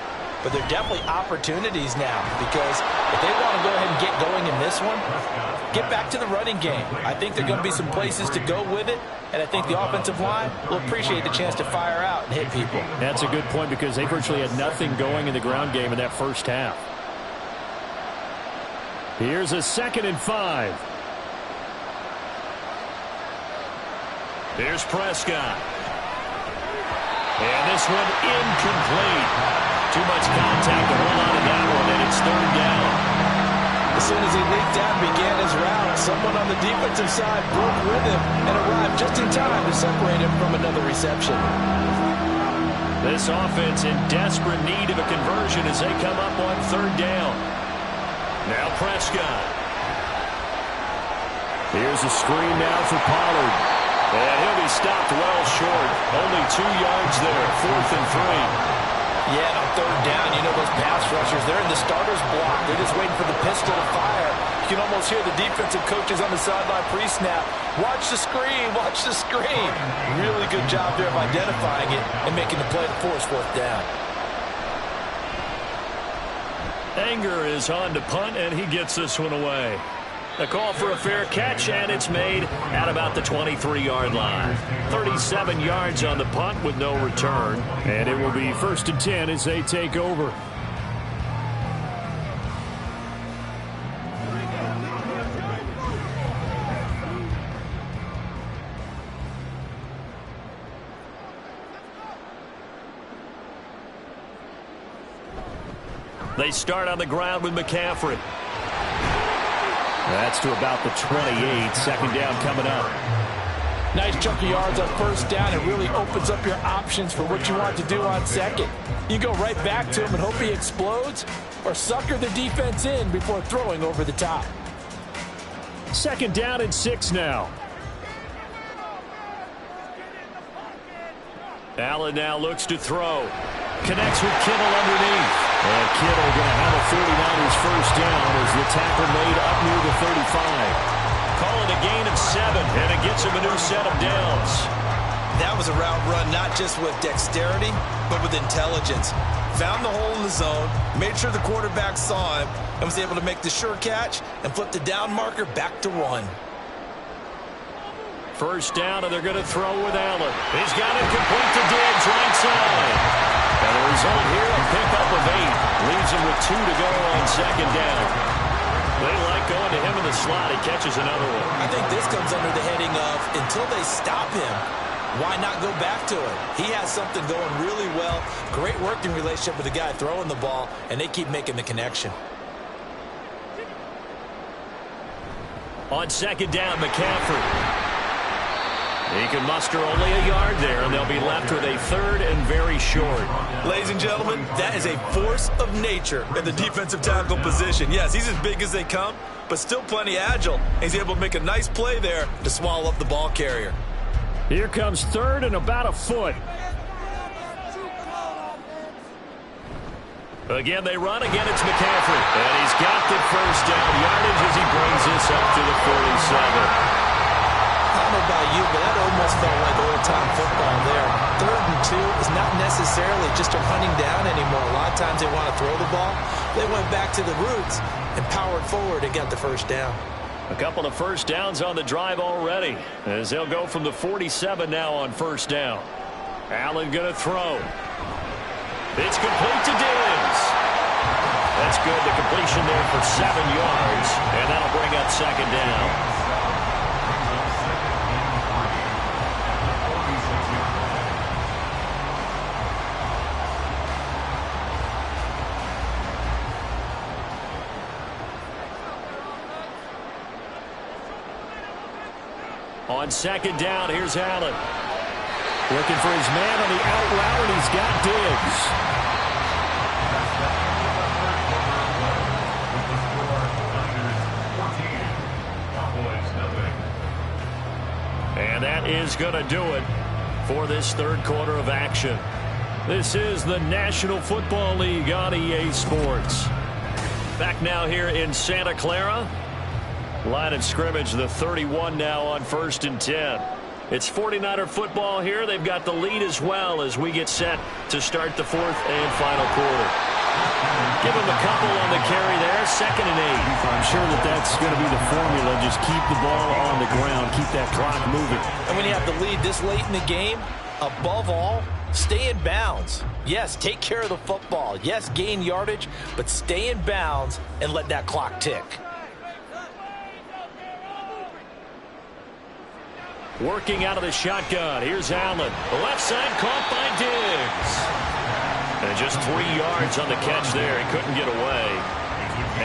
But they're definitely opportunities now, because if they want to go ahead and get going in this one, get back to the running game. I think there are going to be some places to go with it, and I think the offensive line will appreciate the chance to fire out and hit people. That's a good point, because they virtually had nothing going in the ground game in that first half. Here's a 2nd and 5. Here's Prescott. And this one incomplete. Too much contact to hold on to that one, and it's 3rd down. As soon as he leaped out and began his route, someone on the defensive side broke with him and arrived just in time to separate him from another reception. This offense in desperate need of a conversion as they come up on 3rd down. Now Prescott. Here's a screen now for Pollard. And he'll be stopped well short. Only 2 yards there, 4th and 3. Yeah, and on third down, you know those pass rushers, they're in the starter's block. They're just waiting for the pistol to fire. You can almost hear the defensive coaches on the sideline pre-snap. Watch the screen, watch the screen. Really good job there of identifying it and making the play to force fourth down. Anger is on to punt, and he gets this one away. A call for a fair catch, and it's made at about the 23-yard line. 37 yards on the punt with no return. And it will be 1st and 10 as they take over. They start on the ground with McCaffrey. That's to about the 28. Second down coming up. Nice chunk of yards on first down. It really opens up your options for what you want to do on second. You go right back to him and hope he explodes, or sucker the defense in before throwing over the top. Second down and 6 now. Allen now looks to throw. Connects with Kittle underneath. And Kittle going to have a 49ers first down as the tackle made up near the 35. Call it a gain of 7, and it gets him a new set of downs. That was a route run not just with dexterity, but with intelligence. Found the hole in the zone, made sure the quarterback saw him, and was able to make the sure catch and flip the down marker back to 1. First down, and they're going to throw with Allen. He's got it complete to Diggs, right side. And the result here, a pickup of 8. Leaves him with 2 to go on second down. They like going to him in the slot. He catches another one. I think this comes under the heading of, until they stop him, why not go back to it? He has something going really well. Great working relationship with the guy throwing the ball, and they keep making the connection. On second down, McCaffrey. He can muster only a yard there, and they'll be left with a third and very short. Ladies and gentlemen, that is a force of nature in the defensive tackle position. Yes, he's as big as they come, but still plenty agile. He's able to make a nice play there to swallow up the ball carrier. Here comes third and about a foot. Again, they run. Again, it's McCaffrey. And he's got the first down yardage as he brings this up to the 47. I don't know about you, but that almost felt like old-time football there. 3rd and 2 is not necessarily just a running down anymore. A lot of times they want to throw the ball. They went back to the roots and powered forward and got the first down. A couple of first downs on the drive already, as they'll go from the 47 now on first down. Allen going to throw. It's complete to Diggs. That's good. The completion there for 7 yards, and that'll bring up second down. On second down, here's Allen. Looking for his man on the out route, and he's got Diggs. And that is going to do it for this third quarter of action. This is the National Football League on EA Sports. Back now here in Santa Clara. Line of scrimmage, the 31 now on 1st and 10. It's 49er football here. They've got the lead as well as we get set to start the 4th and final quarter. Give them a couple on the carry there. 2nd and 8. I'm sure that's going to be the formula. Just keep the ball on the ground. Keep that clock moving. And when you have the lead this late in the game, above all, stay in bounds. Yes, take care of the football. Yes, gain yardage, but stay in bounds and let that clock tick. Working out of the shotgun. Here's Allen. The left side caught by Diggs. And just 3 yards on the catch there. He couldn't get away.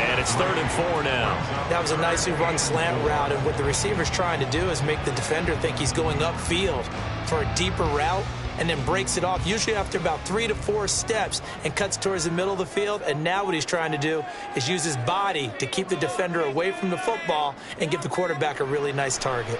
And it's 3rd and 4 now. That was a nicely run slant route. And what the receiver's trying to do is make the defender think he's going upfield for a deeper route and then breaks it off, usually after about 3 to 4 steps, and cuts towards the middle of the field. And now what he's trying to do is use his body to keep the defender away from the football and give the quarterback a really nice target.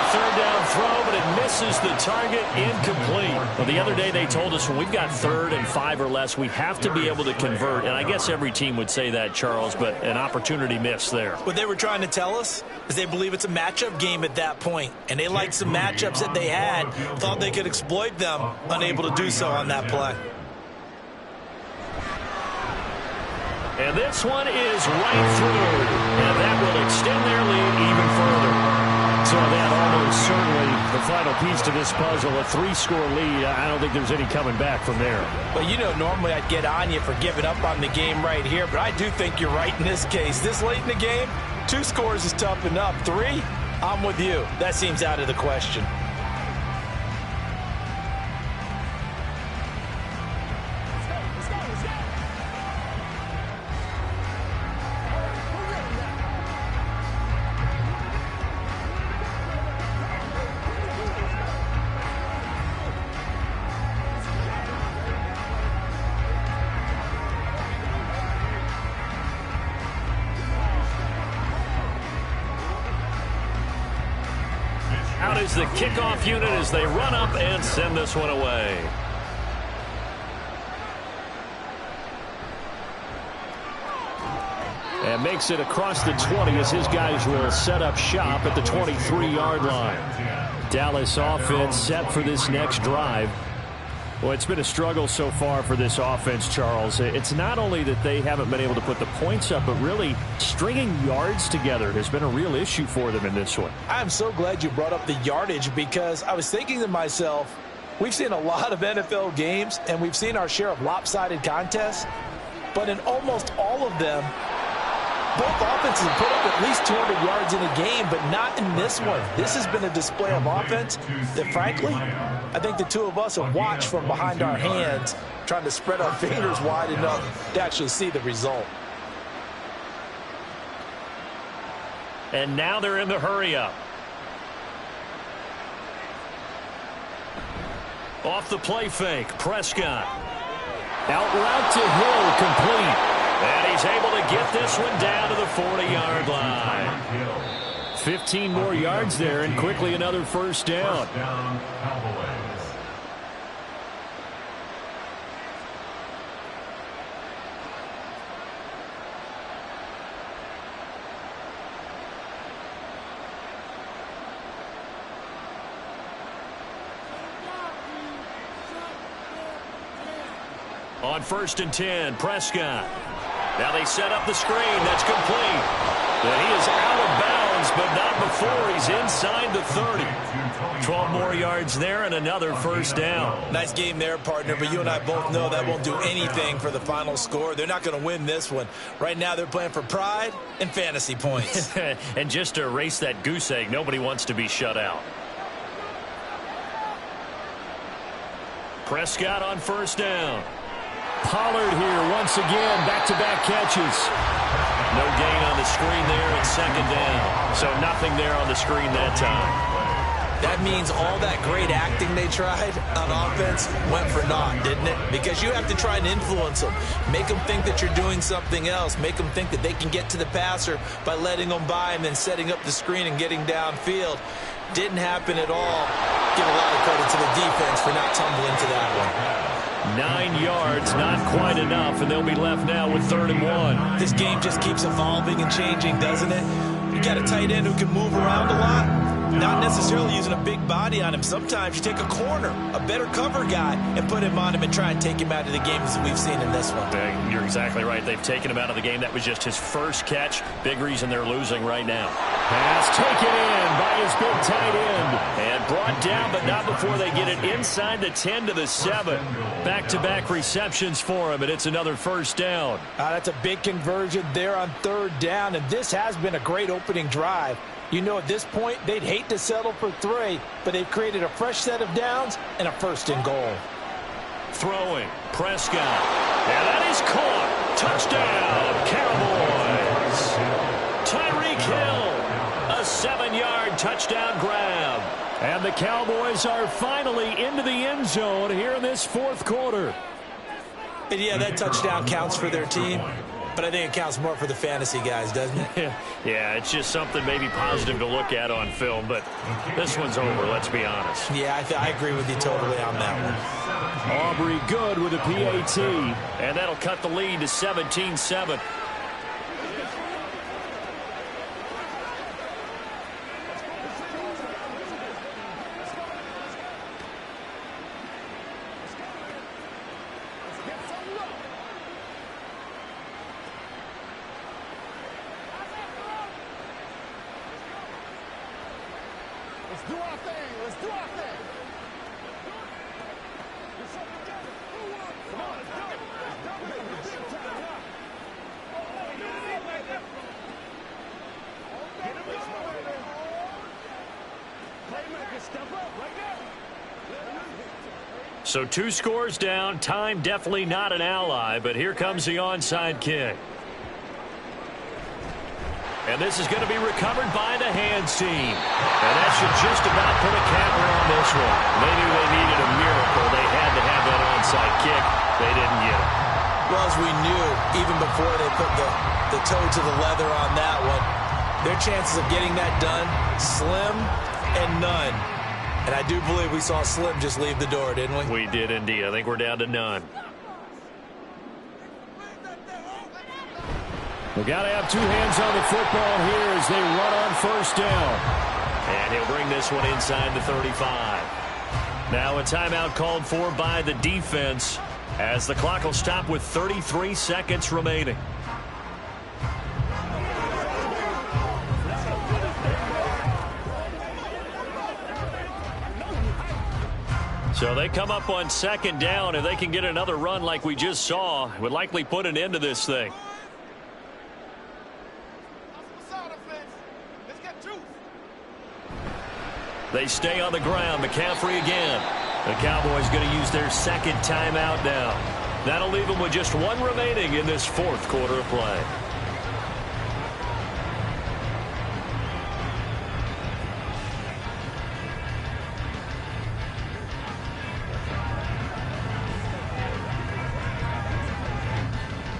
Third down throw, but it misses misses the target, incomplete. Well, the other day they told us when we've got 3rd and 5 or less, we have to be able to convert. And I guess every team would say that, Charles, but an opportunity missed there. What they were trying to tell us is they believe it's a matchup game at that point. And they liked some matchups that they had, thought they could exploit them, unable to do so on that play. And this one is right through. And that will extend their lead even further. So that almost certainly the final piece to this puzzle, a 3-score lead. I don't think there's any coming back from there. Well, you know, normally I'd get on you for giving up on the game right here, but I do think you're right in this case. This late in the game, 2 scores is tough enough. 3, I'm with you. That seems out of the question. Out is the kickoff unit as they run up and send this one away. And makes it across the 20 as his guys will set up shop at the 23-yard line. Dallas offense set for this next drive. Well, it's been a struggle so far for this offense, Charles. It's not only that they haven't been able to put the points up, but really stringing yards together has been a real issue for them in this one. I'm so glad you brought up the yardage because I was thinking to myself, we've seen a lot of NFL games and we've seen our share of lopsided contests, but in almost all of them, both offenses have put up at least 200 yards in a game, but not in this one. This has been a display of offense that, frankly, I think the two of us have watched from behind our hands, trying to spread our fingers wide enough to actually see the result. And now they're in the hurry-up. Off the play fake, Prescott. Out route to Hill, complete. And he's able to get this one down to the 40-yard line. 15 more yards there, and quickly another first down. On 1st and 10, Prescott. Now they set up the screen. That's complete. And he is out of bounds, but not before he's inside the 30. 12 more yards there and another first down. Nice game there, partner, but you and I both know that won't do anything for the final score. They're not going to win this one. Right now they're playing for pride and fantasy points. And just to erase that goose egg, nobody wants to be shut out. Prescott on 1st down. Pollard here once again, back-to-back catches. No gain on the screen there at 2nd down. So nothing there on the screen that time. That means all that great acting they tried on offense went for naught, didn't it? Because you have to try and influence them. Make them think that you're doing something else. Make them think that they can get to the passer by letting them by and then setting up the screen and getting downfield. Didn't happen at all. Give a lot of credit to the defense for not tumbling to that one. 9 yards, not quite enough, and they'll be left now with 3rd and 1. This game just keeps evolving and changing, doesn't it? You got a tight end who can move around a lot. Not necessarily using a big body on him. Sometimes you take a corner, a better cover guy, and put him on him and try and take him out of the game as we've seen in this one. You're exactly right. They've taken him out of the game. That was just his first catch. Big reason they're losing right now. Pass taken in by his big tight end. And brought down, but not before they get it inside the 10 to the 7. Back-to-back receptions for him, and it's another first down. That's a big conversion there on 3rd down, and this has been a great opening drive. You know, at this point, they'd hate to settle for 3, but they've created a fresh set of downs and a 1st and goal. Throwing, Prescott. And that is caught. Touchdown, Cowboys. Tyreek Hill, a 7-yard touchdown grab. And the Cowboys are finally into the end zone here in this 4th quarter. And yeah, that touchdown counts for their team. but I think it counts more for the fantasy guys, doesn't it? Yeah, it's just something maybe positive to look at on film, but this one's over, let's be honest. Yeah, I agree with you totally on that one. Aubrey good with a PAT. And that'll cut the lead to 17-7. So 2 scores down. Time definitely not an ally, but here comes the onside kick. And this is going to be recovered by the hands team. And that should just about put a capper on this one. They knew they needed a miracle. They had to have that onside kick. They didn't get it. Well, as we knew, even before they put the toe to the leather on that one, their chances of getting that done, slim and none. And I do believe we saw Slim just leave the door, didn't we? We did indeed. I think we're down to none. We got to have 2 hands on the football here as they run on first down. And he'll bring this one inside the 35. Now a timeout called for by the defense as the clock will stop with 33 seconds remaining. So they come up on second down. If they can get another run like we just saw, it would likely put an end to this thing. They stay on the ground. McCaffrey again. The Cowboys going to use their second timeout now. That'll leave them with just 1 remaining in this 4th quarter of play.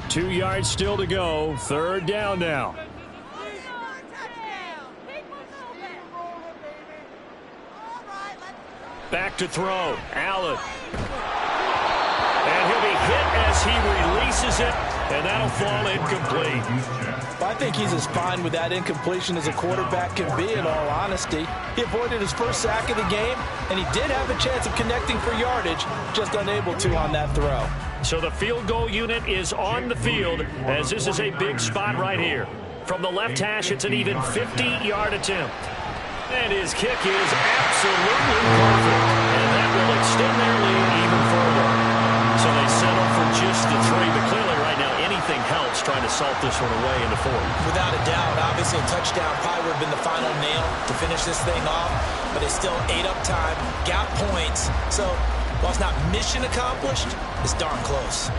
Two yards still to go. 3rd down now. Back to throw. Allen. And he'll be hit as he releases it, and that'll fall incomplete. I think he's as fine with that incompletion as a quarterback can be, in all honesty. He avoided his first sack of the game, and he did have a chance of connecting for yardage, just unable to on that throw. So the field goal unit is on the field, as this is a big spot right here. From the left hash, it's an even 50-yard attempt. And his kick is absolutely perfect. And that will extend their lead even further. So they settle for just the 3. But clearly right now, anything helps trying to salt this one away in the 4th. Without a doubt, obviously a touchdown probably would have been the final nail to finish this thing off. But it's still ate up time, got points. So while it's not mission accomplished, it's darn close.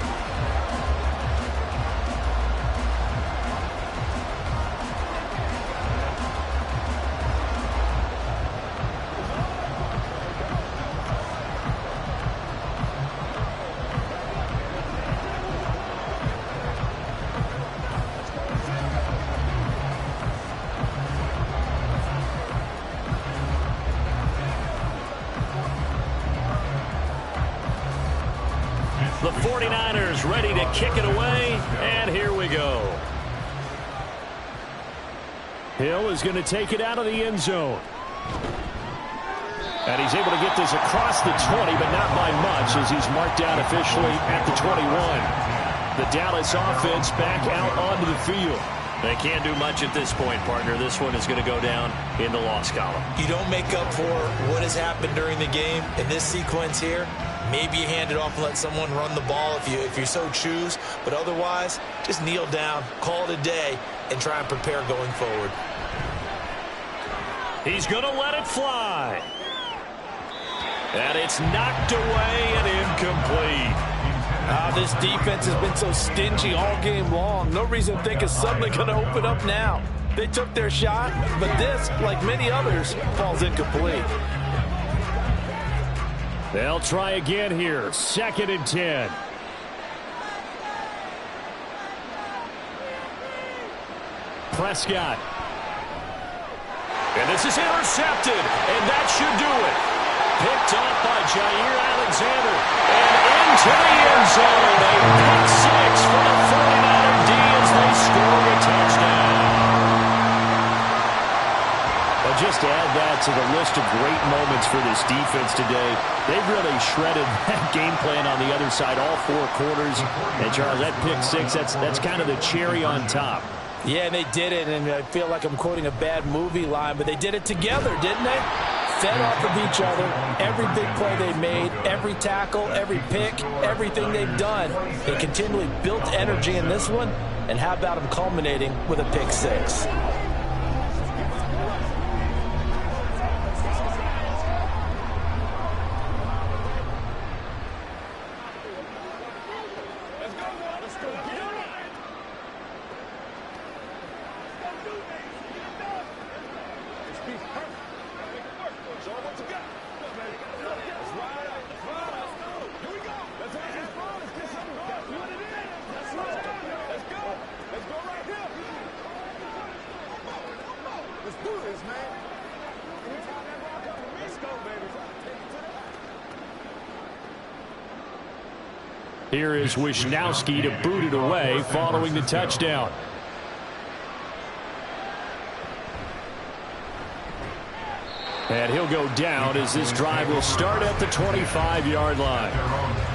The 49ers ready to kick it away, and here we go. Hill is going to take it out of the end zone. And he's able to get this across the 20, but not by much, as he's marked down officially at the 21. The Dallas offense back out onto the field. They can't do much at this point, partner. This one is going to go down in the loss column. You don't make up for what has happened during the game in this sequence here. Maybe you hand it off and let someone run the ball if you so choose. But otherwise, just kneel down, call it a day, and try and prepare going forward. He's going to let it fly. And it's knocked away and incomplete. This defense has been so stingy all game long. No reason to think it's suddenly going to open up now. They took their shot, but this, like many others, falls incomplete. They'll try again here. 2nd and 10. Prescott. And this is intercepted, and that should do it. Picked off by Jair Alexander, and into the end zone. A pick six for the 49er D as they score a touchdown. Well, just to add that to the list of great moments for this defense today, they've really shredded that game plan on the other side, all 4 quarters. And, Charles, that pick six, that's kind of the cherry on top. Yeah, and they did it, and I feel like I'm quoting a bad movie line, but they did it together, didn't they? Fed off of each other, every big play they made, every tackle, every pick, everything they've done. They continually built energy in this one, and how about them culminating with a pick six? Here is Wisnowski to boot it away following the touchdown. And he'll go down as this drive will start at the 25-yard line.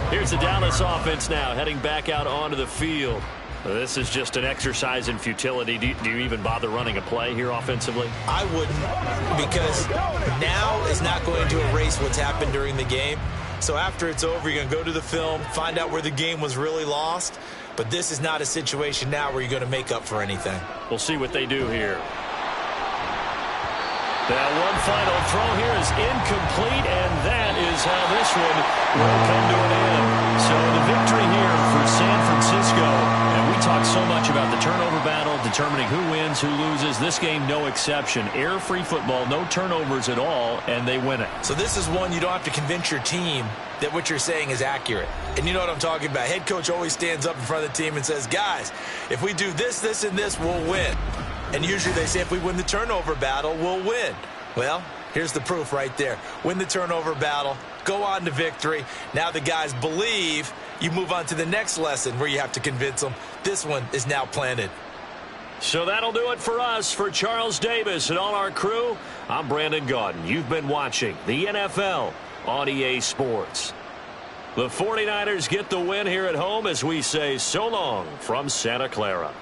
Here's the Dallas offense now heading back out onto the field. This is just an exercise in futility. Do you even bother running a play here offensively? I wouldn't, because now is not going to erase what's happened during the game. So after it's over, you're going to go to the film, find out where the game was really lost. But this is not a situation now where you're going to make up for anything. We'll see what they do here. That one final throw here is incomplete, and that is how this one will come to an end. So the victory here for San Francisco. And we talk so much about the turnover battle, determining who wins, who loses. This game, no exception. Error-free football, no turnovers at all, and they win it. So this is one you don't have to convince your team that what you're saying is accurate. And you know what I'm talking about. Head coach always stands up in front of the team and says, guys, if we do this, this, and this, we'll win. And usually they say if we win the turnover battle, we'll win. Well, here's the proof right there. Win the turnover battle, go on to victory. Now the guys believe. You move on to the next lesson where you have to convince them. This one is now planted. So that'll do it for us. For Charles Davis and all our crew, I'm Brandon Gaudin. You've been watching the NFL on EA Sports. The 49ers get the win here at home as we say so long from Santa Clara.